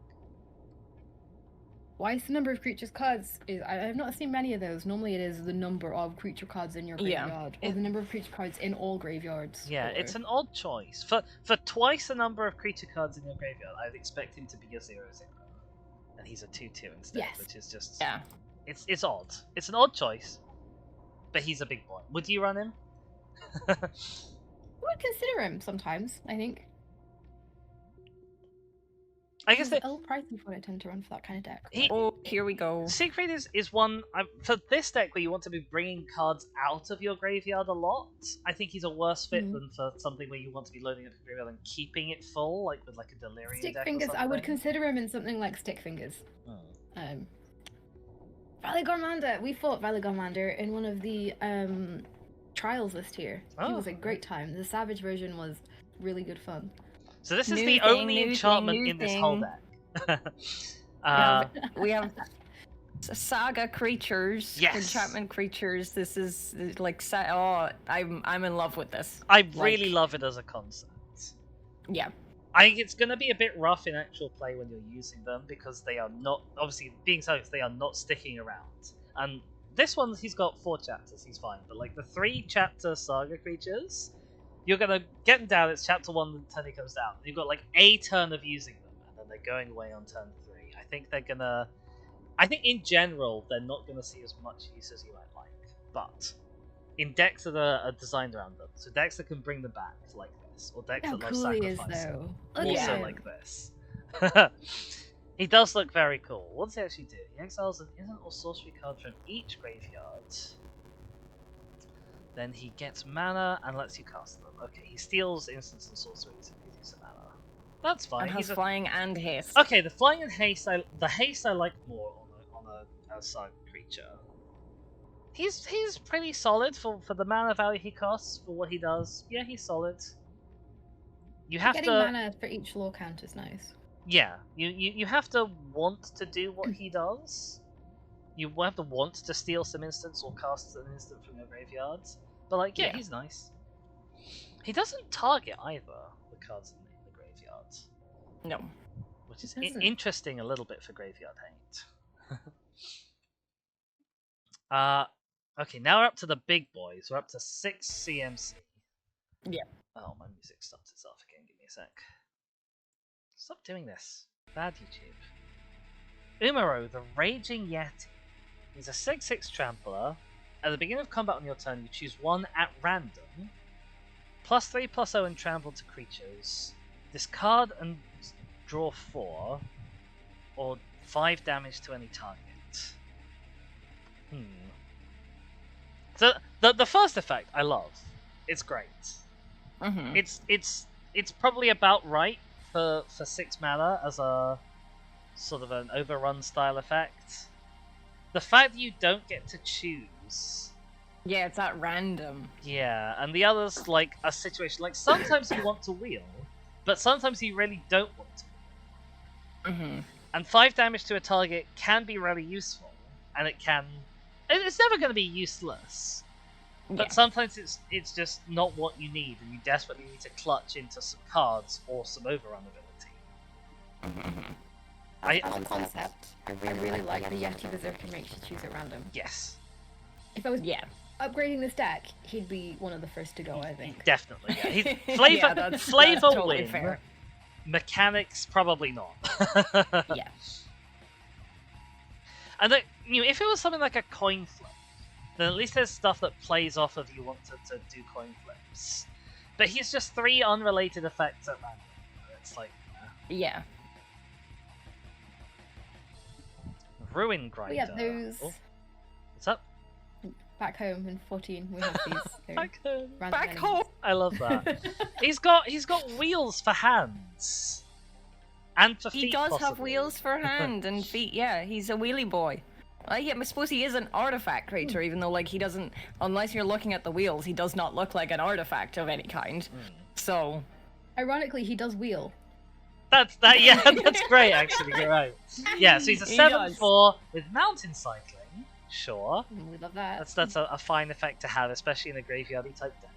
Why is the number of creatures cards? I have not seen many of those. Normally it is the number of creature cards in your graveyard, or the number of creature cards in all graveyards. Yeah, it's an odd choice. For twice the number of creature cards in your graveyard, I'd expect him to be a 0/0. And he's a 2/2 instead, which is just... Yeah. It's odd. It's an odd choice, but he's a big boy. Would you run him? I would consider him sometimes, I think. I guess it's a little pricey for what I tend to run for that kind of deck. Here we go. Siegfried is one for this deck where you want to be bringing cards out of your graveyard a lot. I think he's a worse fit than for something where you want to be loading up your graveyard and keeping it full, like with like a Delirium Stick deck. Fingers, I would consider him in something like Stick Fingers. Valley Gormander. We fought Valley Gormander in one of the trials list here. It was a great time. The Savage version was really good fun. So this is the only enchantment in this whole deck. We have saga creatures, yes. enchantment creatures. This is like I'm in love with this. I really love it as a concept. Yeah. I think it's going to be a bit rough in actual play when you're using them, because they are not, obviously being sagas, they are not sticking around. And this one, he's got 4 chapters, he's fine. But like the 3 chapter saga creatures, you're going to get them down, it's chapter 1, the turn he comes down. You've got like a turn of using them, and then they're going away on turn 3. I think they're going to... I think in general, they're not going to see as much use as you might like. But in decks that are designed around them, so decks that can bring them back like this, or decks How that love cool he is, sacrificing. though. More Look at so him. like this. He does look very cool. What does he actually do? He exiles an instant or sorcery card from each graveyard. Then he gets mana and lets you cast them. Okay, he steals instants and sorceries and gives you some mana. That's fine. And has flying and haste. Okay, the flying and haste, the haste I like more on a outside creature. He's pretty solid for the mana value he costs for what he does. Yeah, he's solid. You have Getting to mana for each lore count is nice. Yeah, you have to want to do what he does. You have to want to steal some instants or cast an instant from your graveyard. But like, yeah, he's nice. He doesn't target either the cards in the graveyard. No. Which is Doesn't. interesting a little bit for graveyard hate. Okay, now we're up to the big boys. We're up to 6 CMC. Yeah. Oh, my music stopped itself again. Give me a sec. Stop doing this. Bad YouTube. Umaro, the Raging Yeti. He's a 6/6 trampler. At the beginning of combat on your turn, you choose one at random. +3/+0 and trample to creatures. Discard and draw 4. Or 5 damage to any target. So the first effect I love. It's great. Mm-hmm. It's probably about right for 6 mana as a sort of an overrun style effect. The fact that you don't get to choose. Yeah, it's at random. Yeah, and the others like a situation like sometimes you want to wheel, but sometimes you really don't want to. Mm-hmm. And 5 damage to a target can be really useful, and it's never going to be useless. But sometimes it's just not what you need, and you desperately need to clutch into some cards or some overrun ability. Mm-hmm. As a concept, I really like the Yeti Berserker makes you choose at random. Yes. If I was upgrading this deck, he'd be one of the first to go, I think. Definitely, yeah. He's flavor, that's flavor totally win. fair. Mechanics, probably not. Yeah. And if it was something like a coin flip, then at least there's stuff that plays off of you want to do coin flips. But he's just 3 unrelated effects at random. It's like... Yeah. Ruin Grinder. We have those... Oh. What's up? Back home in 14, we have these. Back home. Random Back home! I love that. he's got wheels for hands. And for feet, He does have possibly. wheels for hand and feet, yeah. He's a wheelie boy. I suppose he is an artifact creature, even though, like, he doesn't... Unless you're looking at the wheels, he does not look like an artifact of any kind. So... Ironically, he does wheel. That's great, actually, you're right. Yeah, so he's a He 7/4 with mountain cycling. Sure. We love that. That's a fine effect to have, especially in a graveyardy type deck.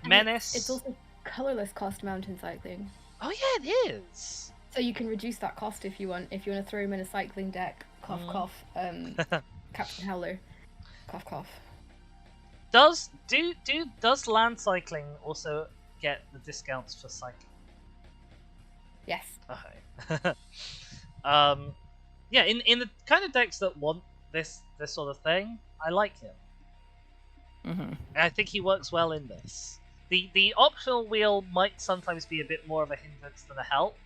And Menace. It's also colorless cost mountain cycling. Oh yeah, it is. So you can reduce that cost if you want. If you want to throw him in a cycling deck, cough cough. Captain Howler, cough cough. Does land cycling also get the discounts for cycling? Yes. Okay. Yeah, in the kind of decks that want this sort of thing, I like him. Mm-hmm. I think he works well in this. The optional wheel might sometimes be a bit more of a hindrance than a help,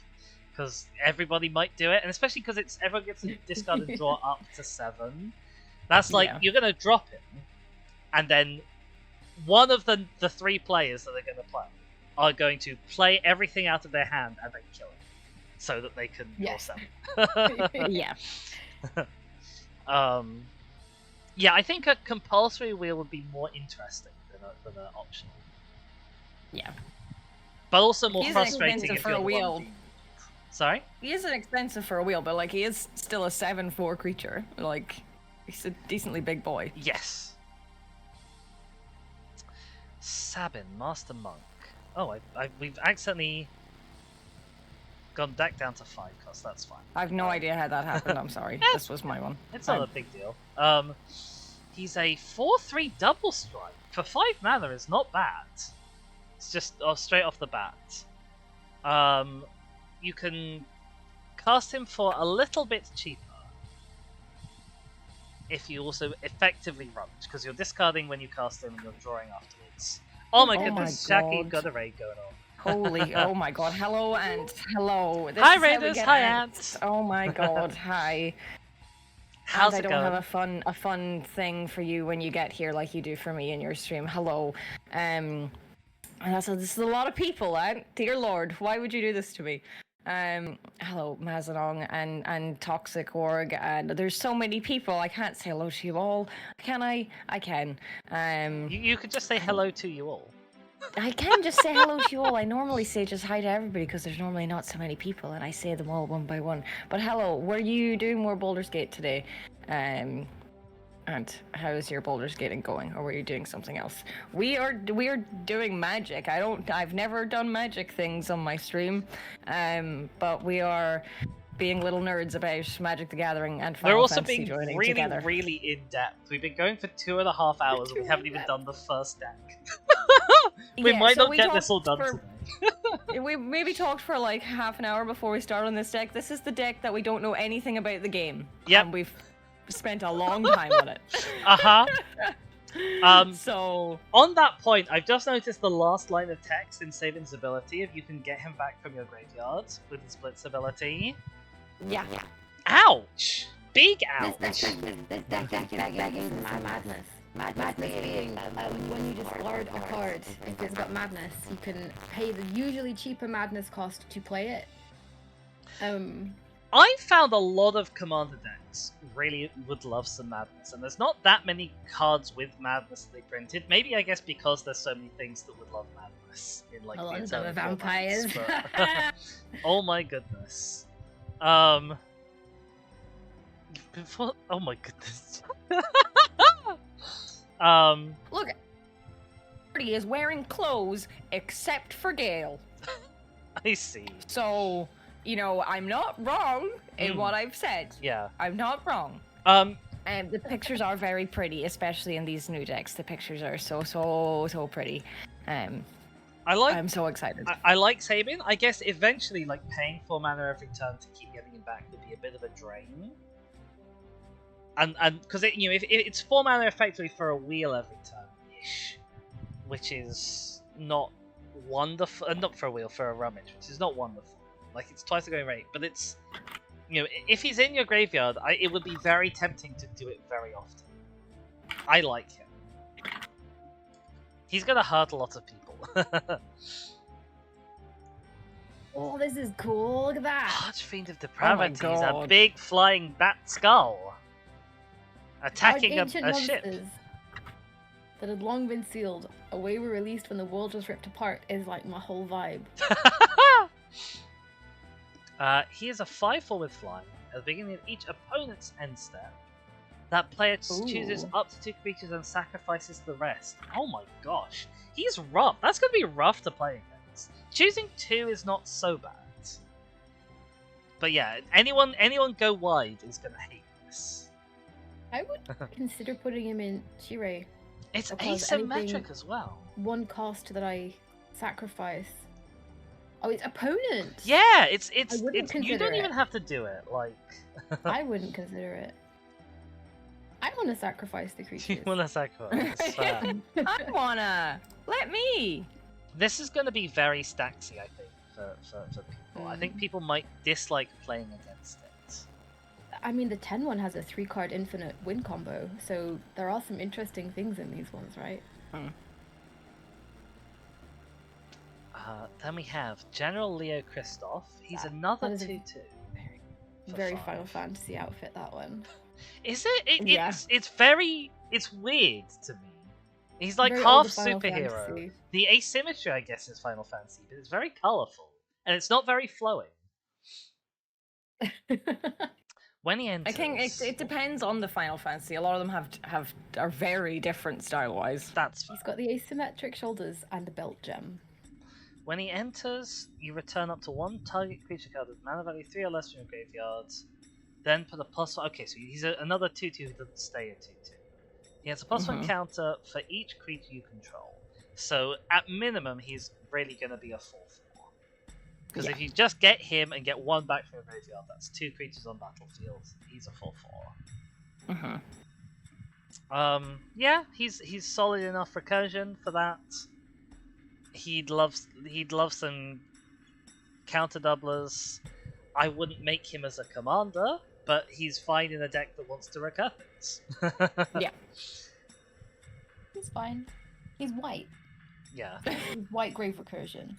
because everybody might do it, and especially because everyone gets to discard and draw up to 7. That's like, you're going to drop him, and then one of the 3 players that they're going to play are going to play everything out of their hand and then kill him, so that they can draw 7. Yeah. Yeah, I think a compulsory wheel would be more interesting than an optional. Yeah. But also more He's frustrating expensive if for you're a wheel. 1v. Sorry? He isn't expensive for a wheel, but, like, he is still a 7/4 creature. Like, he's a decently big boy. Yes. Sabin, Master Monk. Oh, we've accidentally gone back down to 5 cost. That's fine. I have no idea how that happened. I'm sorry. This was my one. It's not a big deal. He's a 4/3 double strike. For 5 mana is not bad. It's just straight off the bat. You can cast him for a little bit cheaper if you also effectively rummage, because you're discarding when you cast him and you're drawing afterwards. Oh my goodness, Shaggy got a raid going on. Holy, oh my god. Hello, Ant. Hello. This Hi, is how we Raiders. get Hi, Ants. Ant. Oh my god, hi. How's And it I don't going? have a fun thing for you when you get here like you do for me in your stream. Hello. And also, this is a lot of people, Ant. Dear Lord, why would you do this to me? Hello, Mazanong and Toxic Org, and there's so many people. I can't say hello to you all. Can I? I can. You could just say hello to you all. I can just say hello to you all. I normally say just hi to everybody because there's normally not so many people, and I say them all one by one. But hello, were you doing more Baldur's Gate today? And how is your Baldur's Gating going, or were you doing something else? We are doing magic. I've never done magic things on my stream, but we are being little nerds about Magic the Gathering and We're Final also Fantasy being joining really, together. really in depth. We've been going for 2.5 hours and we haven't even done the first deck. we Yeah, might so not we get this all talked done for- today. We maybe talked for like half an hour before we start on this deck. This is the deck that we don't know anything about the game. Yep. And we've spent a long time on it. Uh-huh. So On that point, I've just noticed the last line of text in Saban's ability, if you can get him back from your graveyard with his Blitz ability. yeah. Ouch! Big ouch! This deck is my madness. Madness being when you discard a card, if it's got madness, you can pay the usually cheaper madness cost to play it. I found a lot of commander decks really would love some madness, and there's not that many cards with madness that they printed. Maybe I guess because there's so many things that would love madness in like A lot the of them are internal vampires. formats, but- oh my goodness. Before, oh my goodness. Look, everybody is wearing clothes except for Gale. I see. So, you know, I'm not wrong in what I've said. Yeah. I'm not wrong. Um, And the pictures are very pretty, especially in these new decks. The pictures are so pretty. I like. I'm so excited. I like Sabin. I guess eventually, like paying 4 mana every turn to keep getting him back would be a bit of a drain. And because if it's 4 mana effectively for a wheel every turn ish, which is not wonderful. Not for a wheel, for a rummage, which is not wonderful. Like it's twice the going rate, but it's if he's in your graveyard, it would be very tempting to do it very often. I like him. He's gonna hurt a lot of people. Oh, this is cool. Look at that. Archfiend of Depravity. He's a God. big flying bat skull attacking Ancient a ship. monsters that had long been sealed. Away were released when the world was ripped apart is like my whole vibe. He is a 5/4 with flying. At the beginning of each opponent's end step, that player chooses Ooh. up to 2 creatures and sacrifices the rest. Oh my gosh, he's rough. That's gonna be rough to play against. Choosing 2 is not so bad. But yeah, anyone go wide is gonna hate this. I would consider putting him in Shirei. It's Because asymmetric anything- as well. One cost that I sacrifice. Oh, it's opponent. Yeah, it's wouldn't you consider don't even it. have to do it. Like I wouldn't consider it. I want to sacrifice the you creatures. want to sacrifice. Fair. I wanna. Let me. This is going to be very stacksy, I think, for people. I think people might dislike playing against it. I mean, the 10-1 has a 3-card infinite win combo, so there are some interesting things in these ones, right? Then we have General Leo Christoph. He's That another is a 2/2. for Very 5. Final Fantasy outfit, that one. Is it? Yeah. It's weird to me. He's like Very half old Final superhero. Fantasy. The asymmetry, I guess, is Final Fantasy, but it's very colourful and it's not very flowing. When he enters, I think it depends on the Final Fantasy. A lot of them are very different style-wise. That's fair. He's got the asymmetric shoulders and the belt gem. When he enters, you return up to 1 target creature card with mana value 3 or less from your graveyard. Then put a +1. Okay, so he's another 2/2 who doesn't stay a 2/2. He has a +1 counter for each creature you control. So at minimum, he's really going to be a 4/4. Because if you just get him and get 1 back from your graveyard, that's 2 creatures on battlefield. He's a 4/4. Yeah, he's solid enough recursion for that. he'd love some counter doublers. I wouldn't make him as a commander, but he's fine in a deck that wants to recur things. Yeah. He's fine. He's white. Yeah. He's white grave recursion.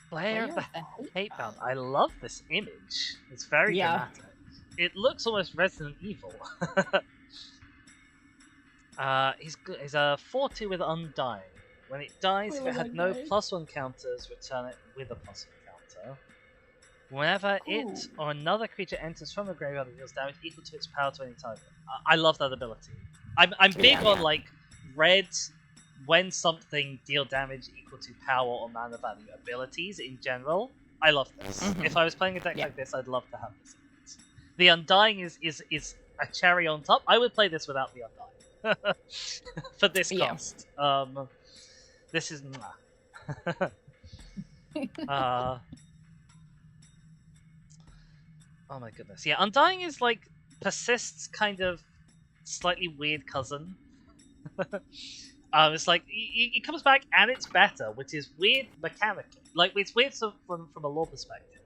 Player of the Hatebound. I love this image. It's very dramatic. It looks almost Resident Evil. He's a 4/2 with Undying. When it dies, if it had no +1 counters, return it with a +1 counter. Whenever it or another creature enters from the graveyard and deals damage equal to its power to any target. I love that ability. I'm big on like red when something deal damage equal to power or mana value abilities in general. I love this. If I was playing a deck like this, I'd love to have this. The Undying is a cherry on top. I would play this without the Undying for this cost. This is oh my goodness. Yeah, Undying is like Persist's kind of slightly weird cousin. It's like it comes back and it's better, which is weird mechanically. Like it's weird from a lore perspective,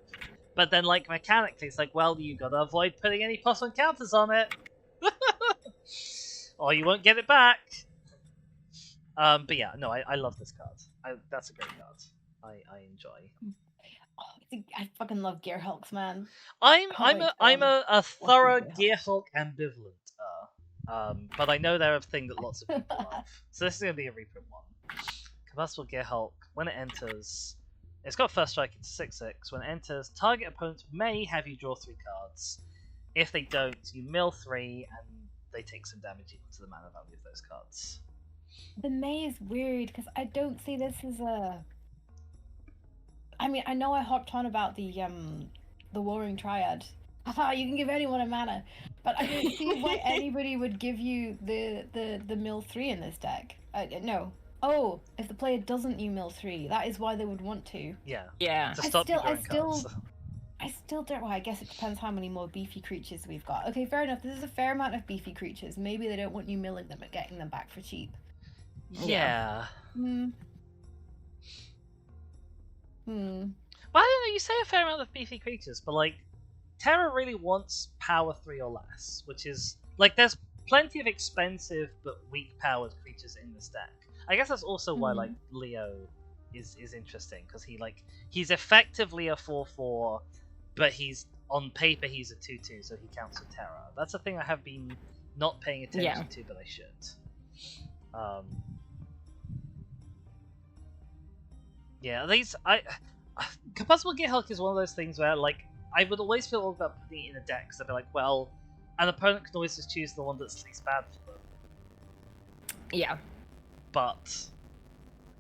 but then like mechanically, it's like, well, you gotta avoid putting any +1 counters on it, or you won't get it back. But yeah, no, I love this card. That's a great card. I enjoy. I fucking love Gear Hulks, man. I'm a thorough Gear Hulk ambivalent. But I know they're a thing that lots of people love. So this is going to be a reprint one. Combustible Gear Hulk, when it enters, it's got first strike, it's 6/6. When it enters, target opponent may have you draw 3 cards. If they don't, you mill 3 and they take some damage equal to the mana value of those cards. The May is weird because I don't see this as a... I mean, I know I hopped on about the Warring Triad. Haha, you can give anyone a mana. But I don't see why anybody would give you the mill 3 in this deck. No. Oh, if the player doesn't you mill 3, that is why they would want to. Yeah. To stop cards. I still don't. Well, I guess it depends how many more beefy creatures we've got. Okay, fair enough. This is a fair amount of beefy creatures. Maybe they don't want you milling them and getting them back for cheap. Yeah. Well, I don't know, you say a fair amount of beefy creatures, but like, Terra really wants power 3 or less, which is like there's plenty of expensive but weak powered creatures in this deck. I guess that's also why like Leo is interesting, because he's effectively a 4/4, but he's on paper he's a 2/2, so he counts with Terra. That's a thing I have been not paying attention to, but I should. Yeah, these Combustible Gear Hulk is one of those things where like I would always feel all about putting it in a deck, because I'd be like, well, an opponent can always just choose the one that's least bad for them. Yeah. But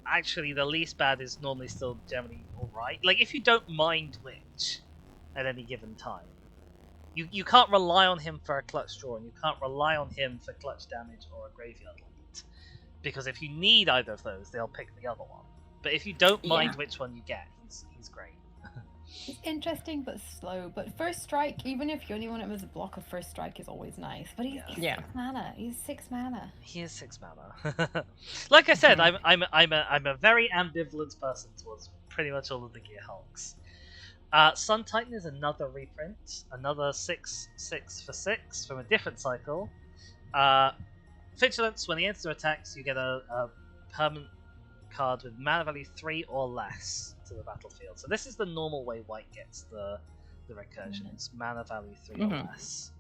actually, the least bad is normally still generally alright. Like, if you don't mind Witch at any given time, you can't rely on him for a clutch draw, and you can't rely on him for clutch damage or a graveyard light. Because if you need either of those, they'll pick the other one. But if you don't mind which one you get, he's great. He's interesting but slow. But first strike, even if you only want him as a blocker, first strike is always nice. But he's 6 mana. He's 6 mana. He is 6 mana. Like I said, I'm a very ambivalent person towards pretty much all of the Gear Hulks. Sun Titan is another reprint, another 6/6 for 6 from a different cycle. Vigilance, when he enters or attacks, you get a permanent card with mana value 3 or less to the battlefield. So this is the normal way white gets the recursions. Mana value 3 or less.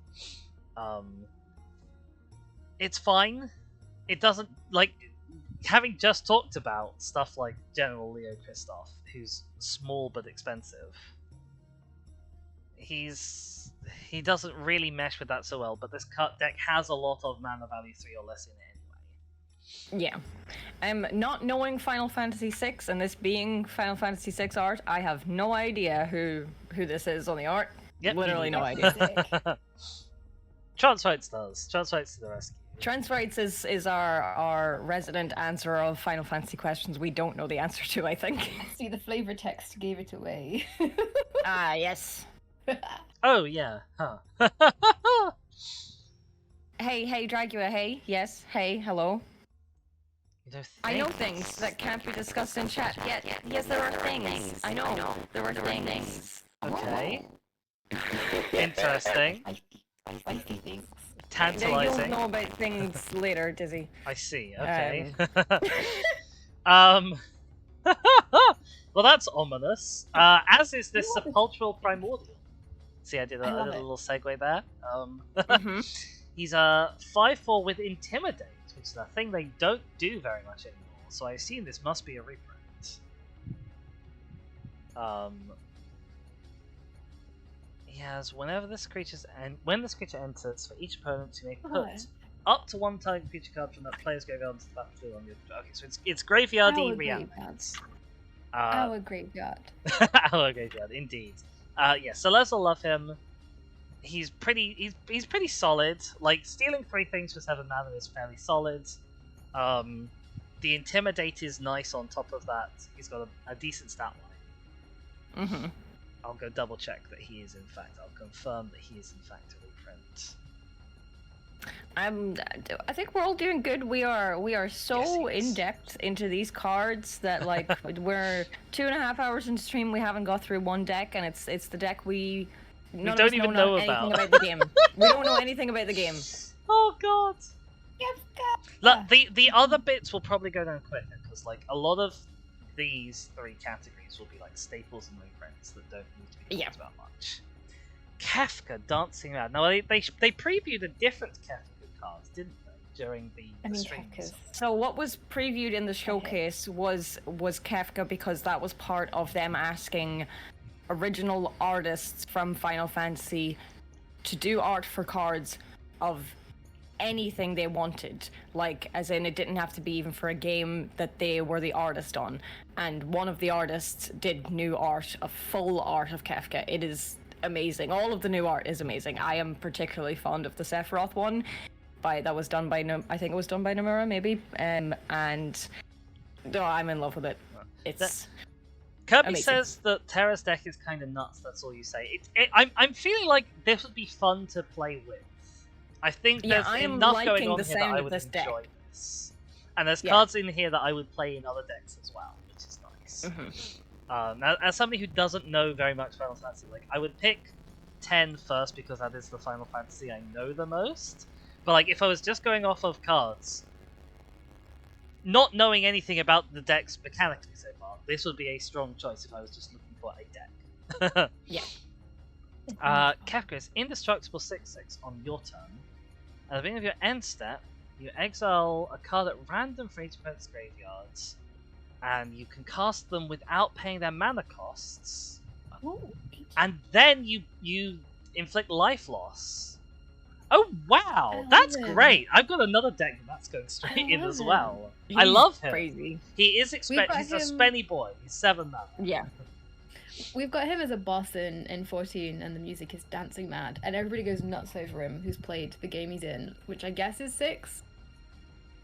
It's fine. It doesn't, like, having just talked about stuff like General Leo Christoph, who's small but expensive, he doesn't really mesh with that so well, but this deck has a lot of mana value 3 or less in it anyway. Yeah. Not knowing Final Fantasy VI and this being Final Fantasy VI art, I have no idea who this is on the art. Yep, literally no idea. Trance Rights does. Trance Rights to the rescue. Trance Rights is our resident answer of Final Fantasy questions we don't know the answer to, I think. See, the flavor text gave it away. Ah, yes. Oh, yeah. Huh. Hey, Dragua, hey, yes, hey, hello. You know I know things that can't be discussed in chat. Yes, there are things. I know. There are things. Okay. Interesting. Spicy things. Tantalizing. You'll know about things later, Dizzy. I see. Okay. Um. Well, that's ominous. As is this sepulchral primordial. See, I did a love it. little segue there. Mm-hmm. He's a 5/4 with intimidate, which is a thing they don't do very much anymore. So I assume this must be a reprint. He has when this creature enters, for each opponent you may put up to one target creature card from that player's graveyard onto the battlefield on your. Okay, so it's graveyardy reanimates. Our graveyard. Our graveyard, indeed. Yeah, Celeste will love him. He's pretty solid. Like, stealing 3 things for 7 mana is fairly solid. The Intimidate is nice on top of that. He's got a decent stat line. Mm-hmm. I'll go double check that he is in fact. I'll confirm that he is in fact a reprint. I think we're all doing good. We are so in depth into these cards that like we're 2.5 hours into stream. We haven't got through one deck, and it's the deck we don't even know anything about the game. We don't know anything about the game. Oh god. Look, the other bits will probably go down quicker because like a lot of these 3 categories will be like staples and reprints that don't need to be talked about much. Kefka dancing around. Now they previewed a different Kefka card, didn't they, during the streams? So what was previewed in the showcase was Kefka because that was part of them asking original artists from Final Fantasy to do art for cards of anything they wanted, like as in it didn't have to be even for a game that they were the artist on. And one of the artists did new art, a full art of Kefka. It is amazing. All of the new art is amazing. I am particularly fond of the Sephiroth one that was done by I think it was done by Nomura maybe, and no, I'm in love with it. It's Kirby amazing. says that Terra's deck is kind of nuts. That's all you say. I'm feeling like this would be fun to play with. I think there's enough going on here that I would enjoy this. And there's cards in here that I would play in other decks as well, which is nice. Mm-hmm. As somebody who doesn't know very much Final Fantasy, like I would pick 10 first because that is the Final Fantasy I know the most. But like if I was just going off of cards, not knowing anything about the decks mechanically so far, this would be a strong choice if I was just looking for a deck. Kefka is indestructible 6/6 on your turn. At the beginning of your end step, you exile a card at random from each opponent's graveyards, and you can cast them without paying their mana costs. And then you inflict life loss. Oh wow, that's great! I've got another deck that's going straight in as well. I love him. Crazy. He is he's a spenny boy. He's 7 mana. Yeah. We've got him as a boss in 14, and the music is dancing mad, and everybody goes nuts over him who's played the game he's in, which I guess is 6.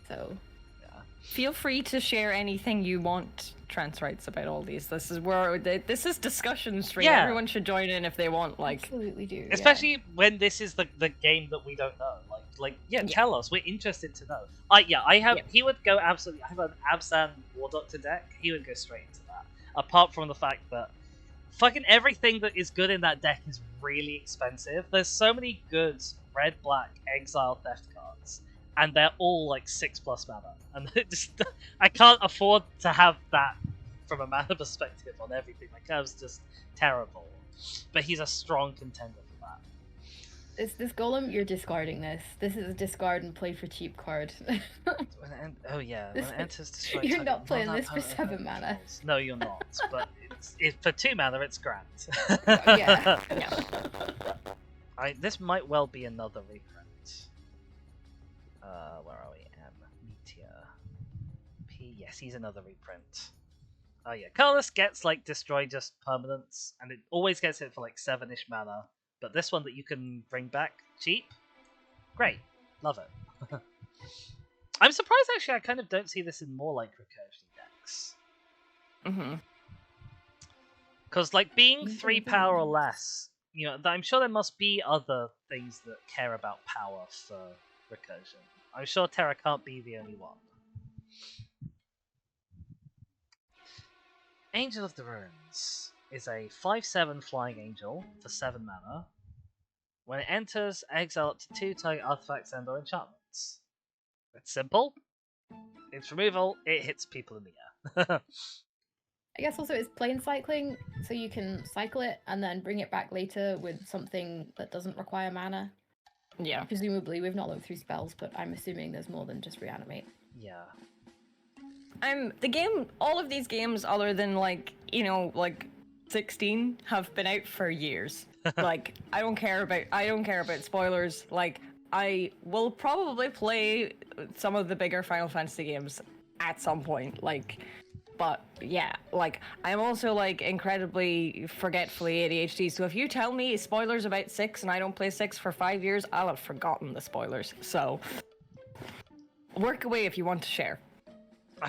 So, yeah. Feel free to share anything you want, Trance writes, about all these. This is discussion stream. Yeah. Everyone should join in if they want. Like, absolutely do. Especially when this is the game that we don't know. Tell us. We're interested to know. He would go absolutely. I have an Absan War Doctor deck. He would go straight into that. Apart from the fact that fucking everything that is good in that deck is really expensive. There's so many good red, black, exile, theft cards, and they're all like 6+ mana. And I can't afford to have that from a mana perspective on everything. My curve's just terrible. But he's a strong contender for that. This golem, you're discarding this. This is a discard and play for cheap card. When it enters destroy You're target not playing this for non-opponent 7 mana. No, you're not. But for 2 mana, it's grand. Yeah. This might well be another reprint. Where are we? Meteor. P. Yes, he's another reprint. Oh yeah, Colorless gets like destroy just permanents, and it always gets it for like 7-ish mana. But this one that you can bring back cheap, great, love it. I'm surprised actually. I kind of don't see this in more like recursion decks. Because like being 3 power or less, you know, I'm sure there must be other things that care about power for recursion. I'm sure Terra can't be the only one. Angel of the Ruins is a 5/7 flying angel for 7 mana. When it enters, exile up to 2 target artifacts and or enchantments. It's simple. It's removal, it hits people in the air. I guess also it's plane cycling, so you can cycle it and then bring it back later with something that doesn't require mana. Yeah. Presumably, we've not looked through spells, but I'm assuming there's more than just reanimate. Yeah. The game, all of these games, other than like 16, have been out for years. Like, I don't care about spoilers. Like, I will probably play some of the bigger Final Fantasy games at some point. Like, but yeah, like, I'm also like incredibly forgetfully ADHD. So if you tell me spoilers about 6 and I don't play 6 for 5 years, I'll have forgotten the spoilers. So work away if you want to share.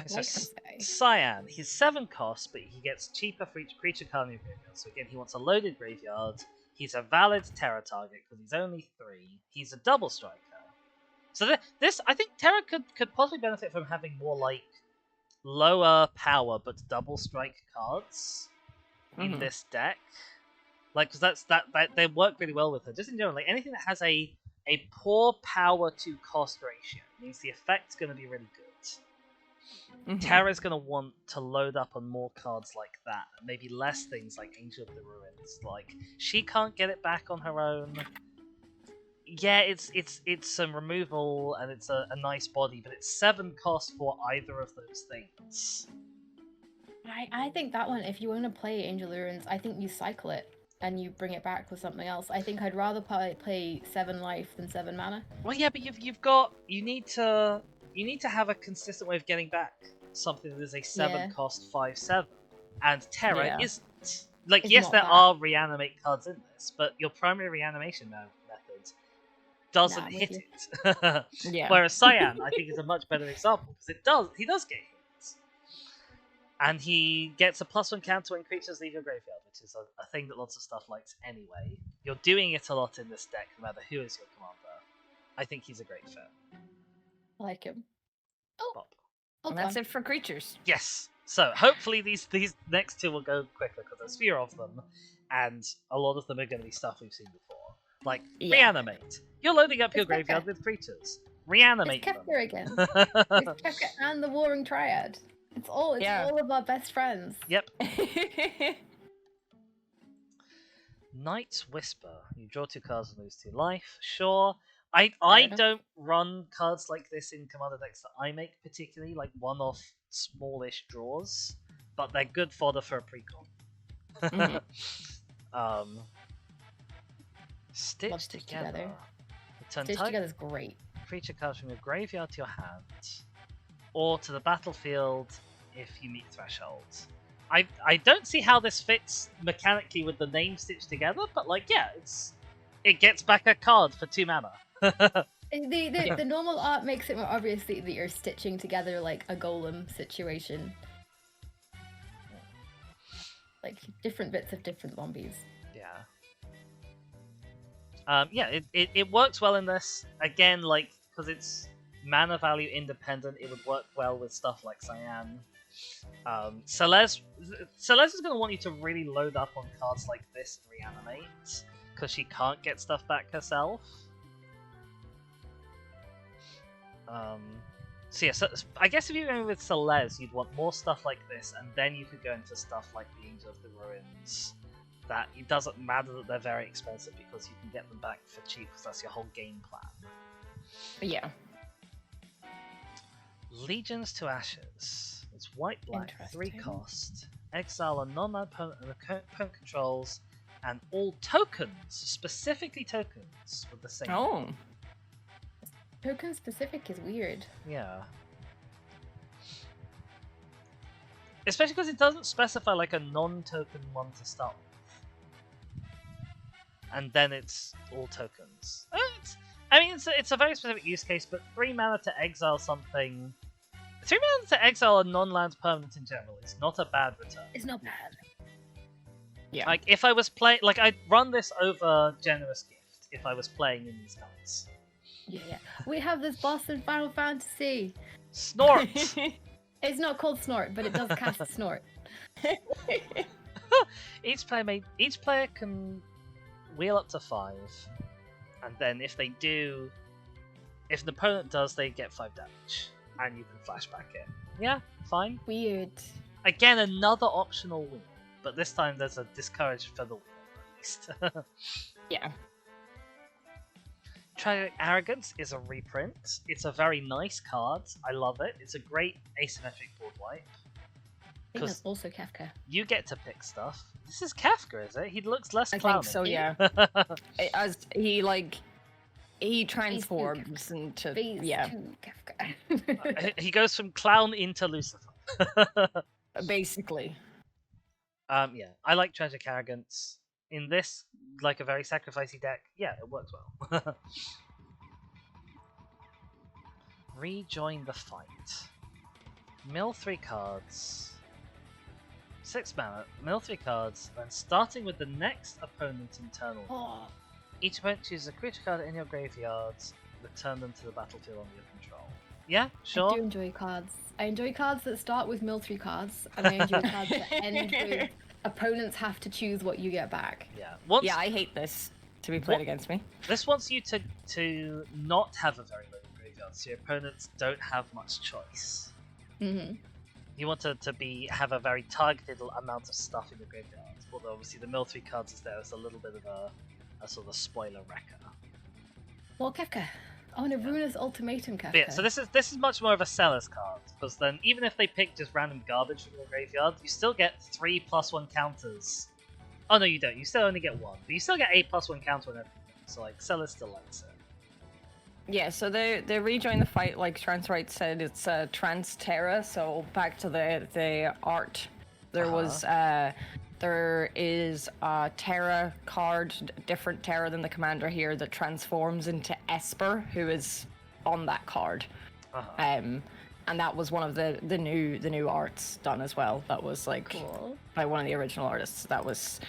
So Like I say. Cyan, he's 7 cost, but he gets cheaper for each creature card in your graveyard. So again, he wants a loaded graveyard. He's a valid Terra target because he's only 3. He's a double striker. So this, I think Terra could possibly benefit from having more like lower power but double strike cards in this deck. Like, because that they work really well with her. Just in general, like anything that has a poor power to cost ratio means the effect's going to be really good. Terra's going to want to load up on more cards like that, and maybe less things like Angel of the Ruins. Like, she can't get it back on her own. Yeah, it's some removal and it's a nice body, but it's 7 cost for either of those things. I think that one, if you want to play Angel of the Ruins, I think you cycle it and you bring it back with something else. I think I'd rather play 7 life than 7 mana. Well, yeah, but you need to have a consistent way of getting back something that is a 7 cost 5/7, and Terra isn't. Like, It's yes, not there that. are reanimate cards in this, but your primary reanimation method doesn't Nah, I'm hit with it. Yeah. Whereas Cyan, I think, is a much better example because he does get hit, and he gets a +1 counter when creatures leave your graveyard, which is a thing that lots of stuff likes anyway. You're doing it a lot in this deck, no matter who is your commander. I think he's a great fit. I like him. Oh, Bob. And that's it for creatures. Yes. So hopefully these next 2 will go quicker because there's fewer of them, and a lot of them are going to be stuff we've seen before. Like reanimate. You're loading up your It's graveyard Kefka. with creatures. Reanimate It's Kefka again. It's Kefka and the Warring Triad. It's all of our best friends. Yep. Night's Whisper. You draw 2 cards and lose 2 life. Sure. I don't run cards like this in commander decks that I make particularly, like one-off smallish draws, but they're good fodder for a precon. Stitch Together. Stitch Together is great. Creature cards from your graveyard to your hand, or to the battlefield if you meet thresholds. I don't see how this fits mechanically with the name Stitch Together, but like, yeah, it gets back a card for 2 mana. The normal art makes it more obvious that you're stitching together like a golem situation. Like different bits of different zombies. Yeah. It works well in this. Again, like, because it's mana value independent, it would work well with stuff like Cyan. Celeste is going to want you to really load up on cards like this and reanimate, because she can't get stuff back herself. So yeah, I guess if you're going with Celeste, you'd want more stuff like this, and then you could go into stuff like the Angel of the Ruins. That it doesn't matter that they're very expensive because you can get them back for cheap because that's your whole game plan. Yeah. Legions to Ashes. It's white-black, 3 cost. Exile a non-land permanent and opponent controls, and all tokens, specifically tokens, with the same. Oh. Token specific is weird. Yeah. Especially because it doesn't specify like a non-token one to start with. And then it's all tokens. It's a very specific use case, but 3 mana to exile something. 3 mana to exile a non-land permanent in general is not a bad return. It's not bad. Yeah. Like, if I was playing, like, I'd run this over Generous Gift if I was playing in these cards. Yeah. We have this boss in Final Fantasy. Snort! It It's not called snort, but it does cast snort. Each player can wheel up to 5, and then if an opponent does, they get 5 damage, and you can flashback it. Yeah, fine. Weird. Again, another optional wheel, but this time there's a discourage for the wheel at least. Yeah. Tragic Arrogance is a reprint. It's a very nice card. I love it. It's a great asymmetric board wipe. I think that's also Kafka. You get to pick stuff. This is Kafka, is it? He looks less I clowny. think so, yeah. As he transforms into Kafka. He goes from clown into Lucifer. basically. Yeah, I like Tragic Arrogance. In this, like a very sacrificey deck, yeah, it works well. Rejoin the fight. Mill 3 cards. 6 mana, mill 3 cards, and starting with the next opponent's internal. Oh, Each opponent chooses a creature card in your graveyard, return them to the battlefield under your control. Yeah, sure. I do enjoy cards. I enjoy cards that start with mill 3 cards, and I enjoy cards that end with opponents have to choose what you get back. Yeah. Yeah, I hate this to be played against me. This wants you to not have a very loaded graveyard, so your opponents don't have much choice. Mm-hmm. You want to have a very targeted amount of stuff in the graveyard. Although obviously the mill 3 cards is there as a little bit of a sort of spoiler wrecker. Well, Kafka. Oh, and a Ruinous Ultimatum, Kafka. But yeah, so this is much more of a seller's card, because then even if they pick just random garbage from your graveyard, you still get 3+1 counters. Oh no, you don't. You still only get 1, but you still get a +1 counter on everything. So like, seller still likes it. Yeah, so they rejoin the fight, like Trance Right said, it's Trance Terra, so back to the art. There is a Terra card, different Terra than the commander here, that transforms into Esper, who is on that card. And that was one of the new arts done as well. That was like Cool. by one of the original artists. That was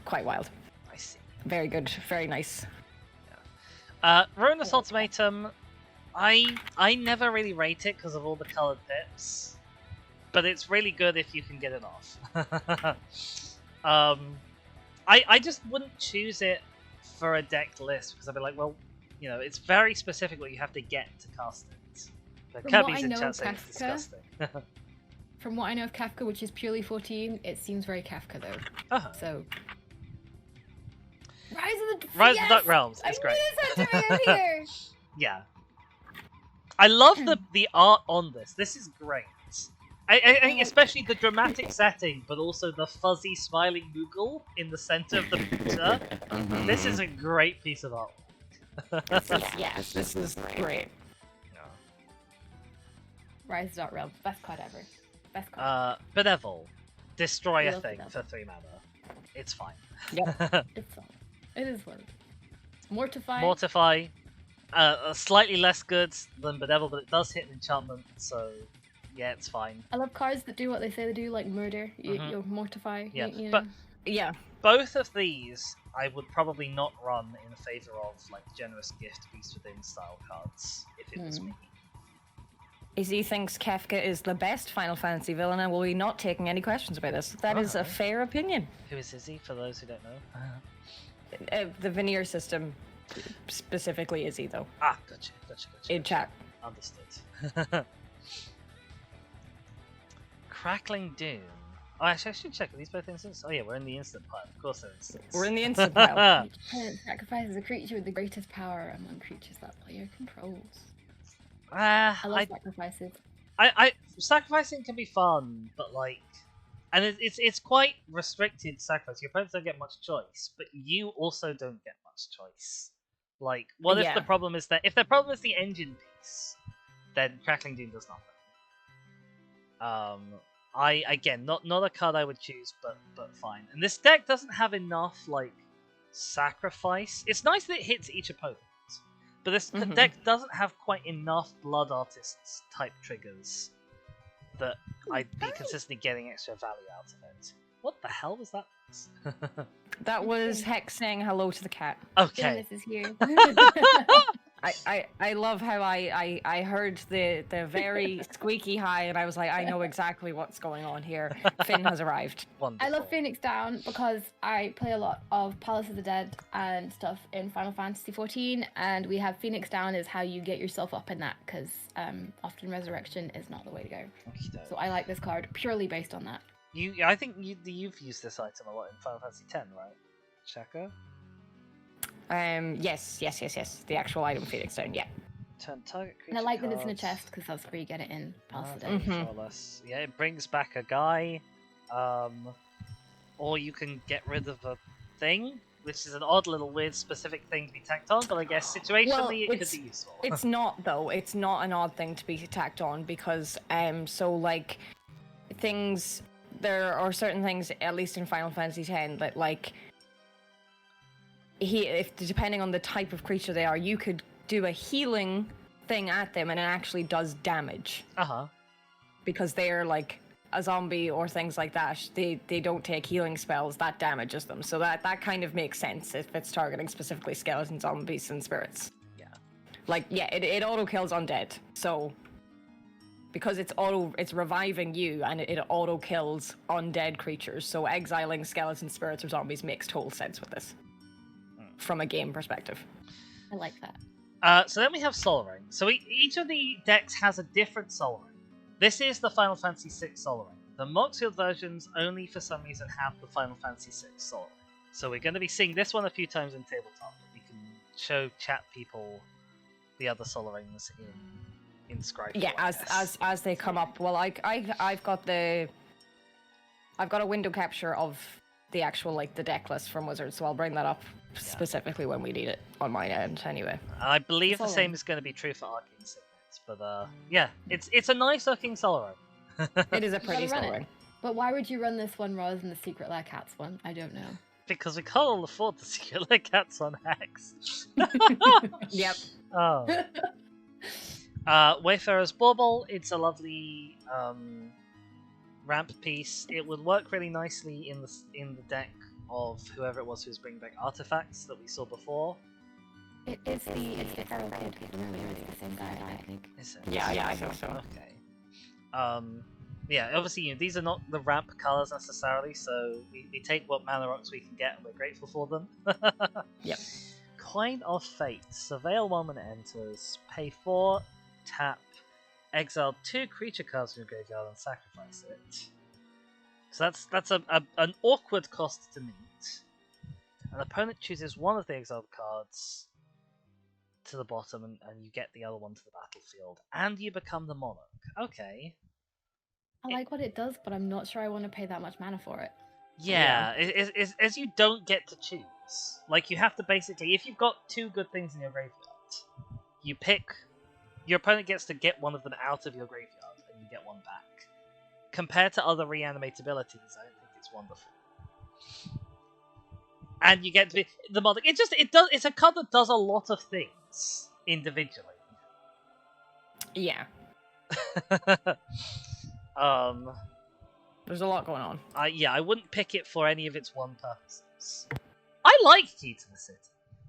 quite wild. I see. Very good, very nice. Ruinous Ultimatum, I never really rate it because of all the coloured pips, but it's really good if you can get it off. I just wouldn't choose it for a decked list because I'd be like, well, you know, it's very specific what you have to get to cast it. But From Kirby's what I in know chat of saying it's Kafka- disgusting. From what I know of Kafka, which is purely 14, it seems very Kafka though. So. Rise of the Duck Realms is great. I knew this had to be in here. Yeah. I love the art on this. This is great. I think especially the dramatic setting, but also the fuzzy smiling Moogle in the center of the picture. This is a great piece of art. This is great. Rise.Realm, best card ever. Best card. Bedevil. Destroy I a love thing Bedevil. for 3 mana. It's fine. It's fun. It is fun. Mortify. Mortify. Slightly less good than Bedevil, but it does hit an enchantment, so yeah, it's fine. I love cards that do what they say they do, like murder. You mortify. Yeah, you but know. Yeah. both of these I would probably not run in favor of like generous gift Beast Within style cards if it was me. Izzy thinks Kafka is the best Final Fantasy villain and will be not taking any questions about this. That is a fair opinion. Who is Izzy, for those who don't know? The veneer system, specifically Izzy, though. Ah, gotcha. In chat. Understood. Crackling Doom. Oh, actually, I should check. Are these both instants? Oh yeah, we're in the instant pile. Of course they're instants. We're in the instant pile. Each opponent sacrifices a creature with the greatest power among creatures that player controls. I love sacrifices. I sacrificing can be fun, but like, and it's quite restricted sacrifice. Your opponents don't get much choice, but you also don't get much choice. Like, what if the problem is that if the problem is the engine piece, then Crackling Doom does nothing. Again, not a card I would choose, but fine. And this deck doesn't have enough like sacrifice. It's nice that it hits each opponent, but this deck doesn't have quite enough Blood Artists type triggers that I'd be consistently getting extra value out of it. What the hell was that? That was Hex saying hello to the cat. Okay. This is here. I love how I heard the very squeaky high, and I was like, I know exactly what's going on here. Finn has arrived. Wonderful. I love Phoenix Down because I play a lot of Palace of the Dead and stuff in Final Fantasy XIV, and we have Phoenix Down is how you get yourself up in that, because often resurrection is not the way to go. So I like this card purely based on that. I think you've used this item a lot in Final Fantasy X, right, Shaka? Yes. The actual item Phoenix Down, yeah. Turn target creature And I like that it's in a cards. chest because that's where you get it in Palace of the Dead. Mhm. More or less. Yeah, it brings back a guy, or you can get rid of a thing, which is an odd little weird specific thing to be tacked on, but I guess situationally it could be useful. It's not, though. It's not an odd thing to be tacked on because, so like, things, there are certain things, at least in Final Fantasy X, that like, if depending on the type of creature they are, you could do a healing thing at them and it actually does damage. Because they're like a zombie or things like that. They don't take healing spells, that damages them. So that kind of makes sense if it's targeting specifically skeleton zombies and spirits. Yeah. Like, yeah, it auto kills undead. So because it's reviving you and it auto kills undead creatures. So exiling skeleton spirits or zombies makes total sense with this. From a game perspective. I like that. So then we have Soul Ring. So each of the decks has a different Soul Ring. This is the Final Fantasy VI Soul Ring. The Moxfield versions only for some reason have the Final Fantasy VI Soul Ring. So we're going to be seeing this one a few times in tabletop. We can show chat people the other Soul Rings in Scribe. Yeah, as they come up. Well, I've got a window capture of the actual like the deck list from Wizards, so I'll bring that up specifically when we need it on my end anyway. I believe the same is going to be true for Arcane Signets, but yeah, it's a nice looking Soul Ring. It is a pretty Soul Ring. But why would you run this one rather than the Secret Lair Cats one? I don't know. Because we can't all afford the Secret Lair Cats on Hex. Yep. Oh. Wayfarer's Bauble, it's a lovely ramp piece. It would work really nicely in the deck of whoever it was who's bringing back artifacts that we saw before. It's the Feral Kid earlier. It's the same guy, I think. Is it? Yeah, I think so. Okay. Yeah, obviously these are not the ramp colors necessarily, so we take what mana rocks we can get and we're grateful for them. Yep. Coin of Fate. Surveil one when it enters. Pay 4, tap, exile 2 creature cards from your graveyard and sacrifice it. So that's an awkward cost to meet. An opponent chooses one of the exiled cards to the bottom and you get the other one to the battlefield. And you become the monarch. Okay. I like what it does, but I'm not sure I want to pay that much mana for it. Yeah, as you don't get to choose. Like, you have to basically, if you've got 2 good things in your graveyard, you pick, your opponent gets to get one of them out of your graveyard, and you get one back. Compared to other reanimate abilities, I think it's wonderful. And you get to be the monarch. It's a card that does a lot of things individually. Yeah. There's a lot going on. I wouldn't pick it for any of its one purposes. I like Key to the City.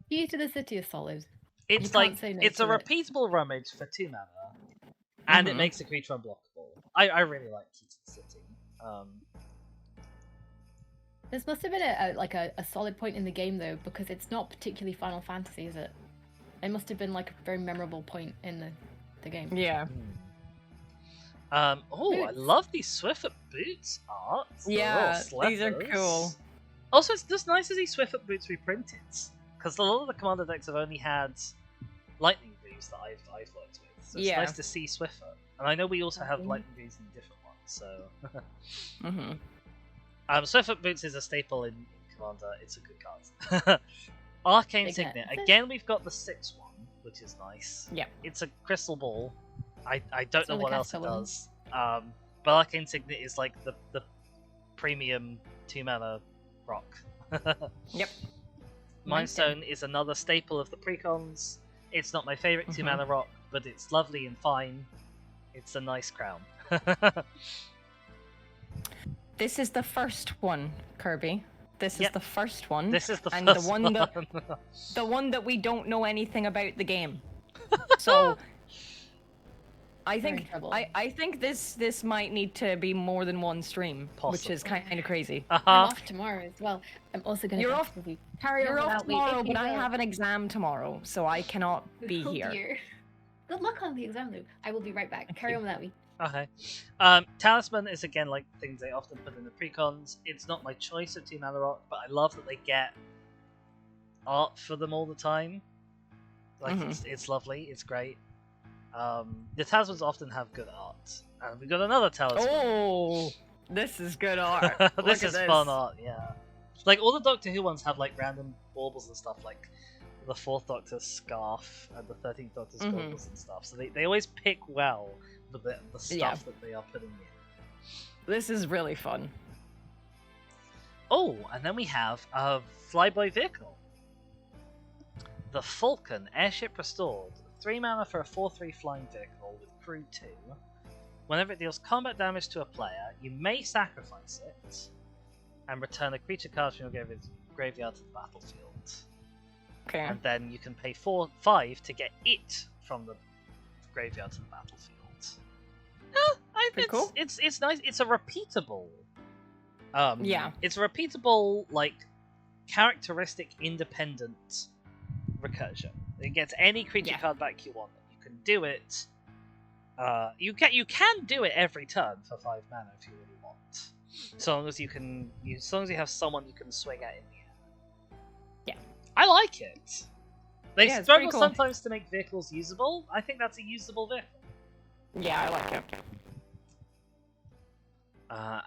Key to the City is solid. It's a repeatable rummage for 2 mana, and it makes the creature unblockable. I really like Key to the City. This must have been a solid point in the game though, because it's not particularly Final Fantasy, is it? It must have been like a very memorable point in the game. Yeah. I Boots. love these Swiftfoot boots art. Yeah, these are cool. Also, it's just nice to see Swiftfoot boots reprinted, because a lot of the commander decks have only had lightning greaves that I've worked with. So it's nice to see Swiftfoot, and I know we also have lightning greaves in different ones. So, Swiftfoot boots is a staple in Commander. It's a good card. Arcane Signet. Again, we've got the 6 one, which is nice. Yeah. It's a crystal ball. I don't know what else it does. But Arcane Signet is like the premium 2 mana rock. Yep. Mindstone is another staple of the Precons. It's not my favorite 2 mana rock, but it's lovely and fine. It's a nice crown. This is the first one, Kirby. This is the first one. This is the and first the one that we don't know anything about the game. So I We're in think trouble. I think this might need to be more than one stream, which is Possibly. kind of crazy. I'm off tomorrow as well. I'm also going to You're off. carry You're on off without me, tomorrow, if but you I will. have an exam tomorrow, so I cannot be Oh here. dear. Good luck on the exam, though. I will be right back. Carry on without me. Okay. Talisman is again like things they often put in the precons. It's not my choice of Team Mana Rock, but I love that they get art for them all the time. Like it's lovely, it's great. The talismans often have good art, and we got another talisman. Oh, this is good art. This is fun art, yeah. Like all the Doctor Who ones have like random baubles and stuff, like the 4th Doctor's scarf and the 13th Doctor's goggles and stuff. So they always pick well the stuff that they are putting in. This is really fun. Oh, and then we have a flyby vehicle. The Falcon, airship restored. 3 mana for a 4/3 flying vehicle with crew 2. Whenever it deals combat damage to a player, you may sacrifice it and return a creature card from your graveyard to the battlefield. Okay. And then you can pay 5 to get it from the graveyard to the battlefield. Pretty cool. It's nice. It's a repeatable. Yeah. It's a repeatable, like, characteristic independent recursion. It gets any creature card back you want. You can do it. You can do it every turn for 5 mana if you really want. So long as as long as you have someone you can swing at in the air. Yeah. I like it. They Yeah, it's struggle pretty cool. sometimes to make vehicles usable. I think that's a usable vehicle. Yeah, I like it.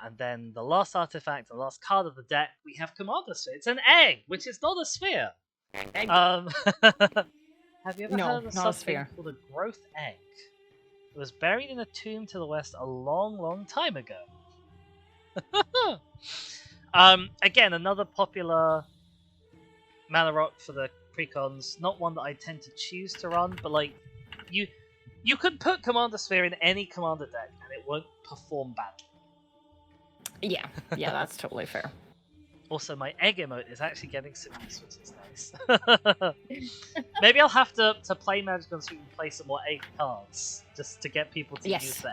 And then the last artifact, the last card of the deck, we have Commander Sphere. It's an egg, which is not a sphere. Egg. Have you ever No, heard of not a something sphere. called a growth egg? It was buried in a tomb to the west a long, long time ago. Again, another popular mana rock for the precons. Not one that I tend to choose to run, but like you could put Commander Sphere in any commander deck and it won't perform badly. Yeah, that's totally fair. Also, my egg emote is actually getting some use, which is nice. Maybe I'll have to play Magic on so we can play some more egg cards, just to get people to use the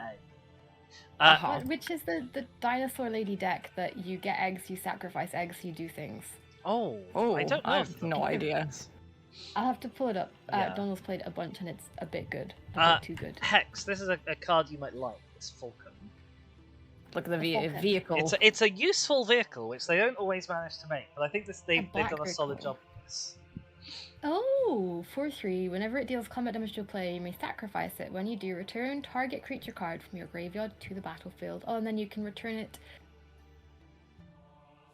egg. Which is the dinosaur lady deck that you get eggs, you sacrifice eggs, you do things. Oh, I don't know. I have no idea. I'll have to pull it up. Yeah. Donald's played a bunch and it's a bit good. A bit too good. Hex, this is a card you might like. This Falcon. Look at the Falcon. vehicle. It's a useful vehicle, which they don't always manage to make, but I think they've done a black solid vehicle. job with this. Oh, 4/3. Whenever it deals combat damage to a player, you may sacrifice it. When you do, return target creature card from your graveyard to the battlefield. Oh, and then you can return it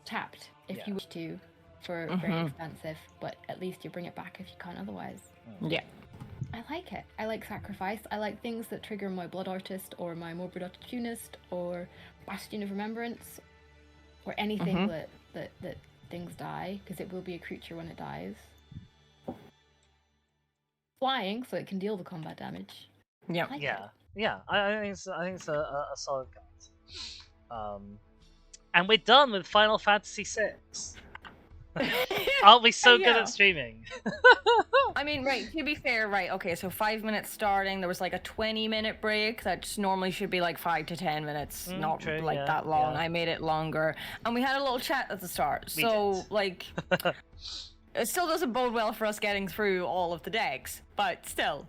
tapped if you wish to, for very expensive. But at least you bring it back if you can't otherwise. Yeah. I like it. I like sacrifice. I like things that trigger my Blood Artist or my Morbid Opportunist or Bastion of Remembrance or anything that things die, because it will be a creature when it dies. Flying, so it can deal the combat damage. Yeah. I like Yeah. I think it's a solid card. And we're done with Final Fantasy VI. Aren't we so good at streaming? I mean, right, to be fair, right, okay, so 5 minutes starting, there was like a 20-minute break that just normally should be like 5 to 10 minutes, not true, like that long. yeah. I made it longer. And we had a little chat at the start, so, like, it still doesn't bode well for us getting through all of the decks, but still,